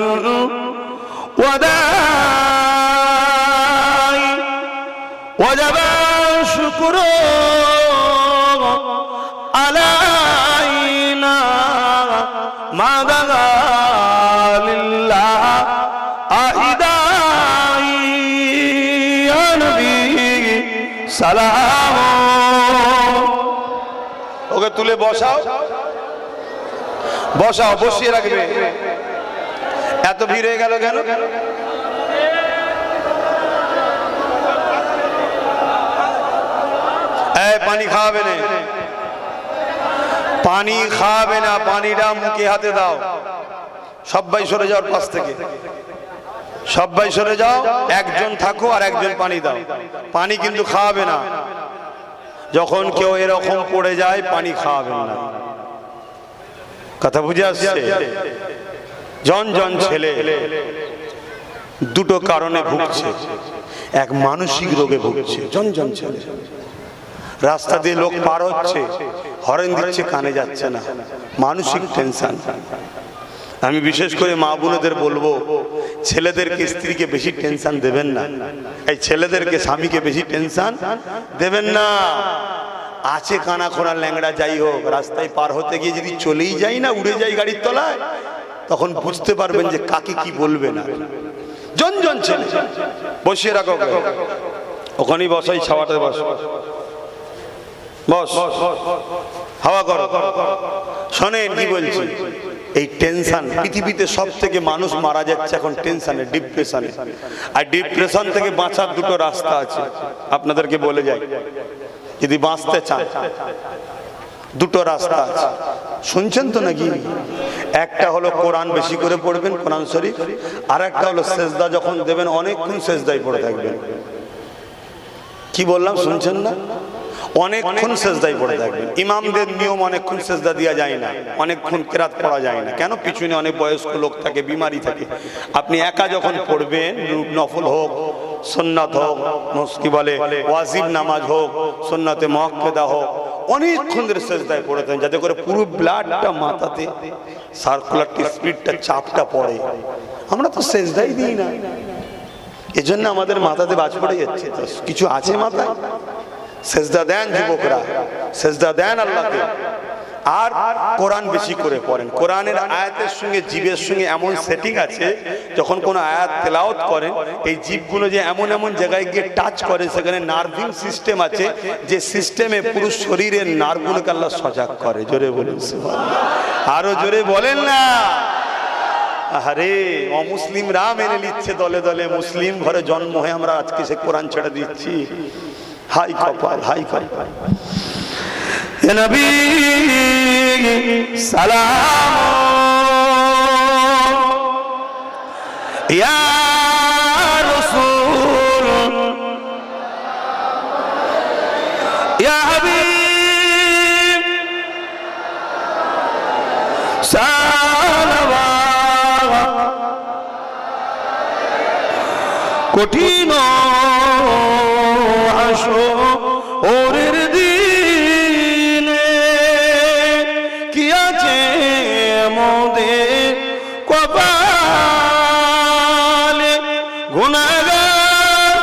الوداع وجب الشكر علينا ما بدا لله সালাম। ওকে তুলে বসাও, বসাও, বসিয়ে রাখবে। এত ভিড় হয়ে গেল কেন? পানি খাওয়াবে না, পানি খাওয়াবে না, পানিটা মুখে হাতে দাও। সবাই সরে যাও পাশ থেকে, সবাই সরে যাও, একজন থাকো আর একজন পানি দাও। পানি কিন্তু খাওয়াবে না, যখন কেউ এরকম পড়ে যায় পানি খাওয়াবেন না। কথা বুঝে আসছে? জন জন ছেলে দুটো কারণে ভুগছে, এক মানসিক রোগে ভুগছে। জন জন ছেলে রাস্তা দিয়ে লোক পার হচ্ছে, হরেন দিচ্ছে, কানে যাচ্ছে না, মানসিক টেনশন। আমি বিশেষ করে মা বোনেদের বলবো, ছেলেদেরকে স্ত্রীকে বেশি টেনশন দেবেন না, এই ছেলেদেরকে স্বামীকে বেশি টেনশন দেবেন না। আছে কানা খোনা ল্যাংড়া যাই হোক, রাস্তায় পার হতে গিয়ে যদি চলেই যাই না, উড়ে যাই গাড়ির তলায়, তখন বুঝতে পারবেন যে কাকে কি বলবে না। জন জন ছেলে বসিয়ে রাখো, ওখানেই বসাই, ছাওয়াতে বস, বস, হাওয়া করো। শোনেন কি বলছি, এই টেনশন পৃথিবীতে সব থেকে মানুষ মারা যাচ্ছে এখন টেনশনে, ডিপ্রেশনে। আর ডিপ্রেশন থেকে বাঁচার দুটো রাস্তা আছে, আপনাদেরকে বলে যাই, যদি বাঁচতে চান দুটো রাস্তা আছে। শুনছেন তো নাকি? একটা হলো কোরআন বেশি করে পড়বেন, কোরআন শরীফ। আর একটা হলো সেজদা যখন দেবেন অনেকক্ষণ সেজদায় পড়ে থাকবেন। কি বললাম শুনছেন না? অনেকক্ষণ সেজদায় পড়ে থাকবেন। ইমামদের নিয়ম অনেকক্ষণ সেজদা দেওয়া যায় না, অনেকক্ষণ কেরাত পড়া যায় না। কেন? পিছনে অনেক বয়স্ক লোক থাকে, বিমারি থাকে। আপনি একা যখন পড়বেন, নফল হোক, সুন্নাত হোক, কি বলে ওয়াজিব নামাজ হোক, সুন্নাতে মুআক্কাদা হোক, অনেকক্ষণ ধরে সেজদায় পড়ে থাকেন, যাতে করে পুরো ব্লাডটা মাথাতে সার্কুলারটি স্পিডটা চাপটা পড়ে। আমরা তো সেজদাই দিই না, এজন্য আমাদের মাথাতে বাজ পড়ে যাচ্ছে। কিছু আছে মাথায়? সেজদা দেন যুবকরা, সেজদা দেন আল্লাহকে। আর কোরআন বেশি করে পড়েন। কোরআনের আয়াতের সঙ্গে জীবের সঙ্গে এমন সেটিং আছে, যখন কোনো আয়াত তেলাওয়াত করেন, এই জীবগুলো যে এমন এমন জায়গায় গিয়ে টাচ করে, সেখানে নার্ভিং সিস্টেম আছে, যে সিস্টেমে পুরো শরীরের নার্ভগুলোকে আল্লাহ সজাগ করে। জোরে বলেন সুবহানাল্লাহ, আরো জোরে বলেন না। আরে অমুসলিমরা মেনে নিচ্ছে দলে দলে, মুসলিম ঘরে জন্ম হয়ে আমরা আজকে সে কোরআন ছেড়ে দিচ্ছি। হাই কপাল, হাই কপাল। ইয়া নবী সালাম, ইয়া রাসূল, ইয়া হাবিব সালাওয়াত। কঠিন ওরের দিনে কি আছে মোদের কপালে, গুনাহগার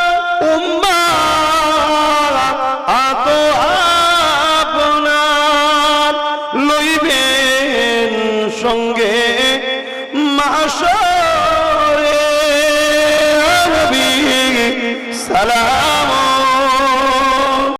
উম্মাহ আত আপনার লইবেন সঙ্গে মাহশরে। নবী সালাম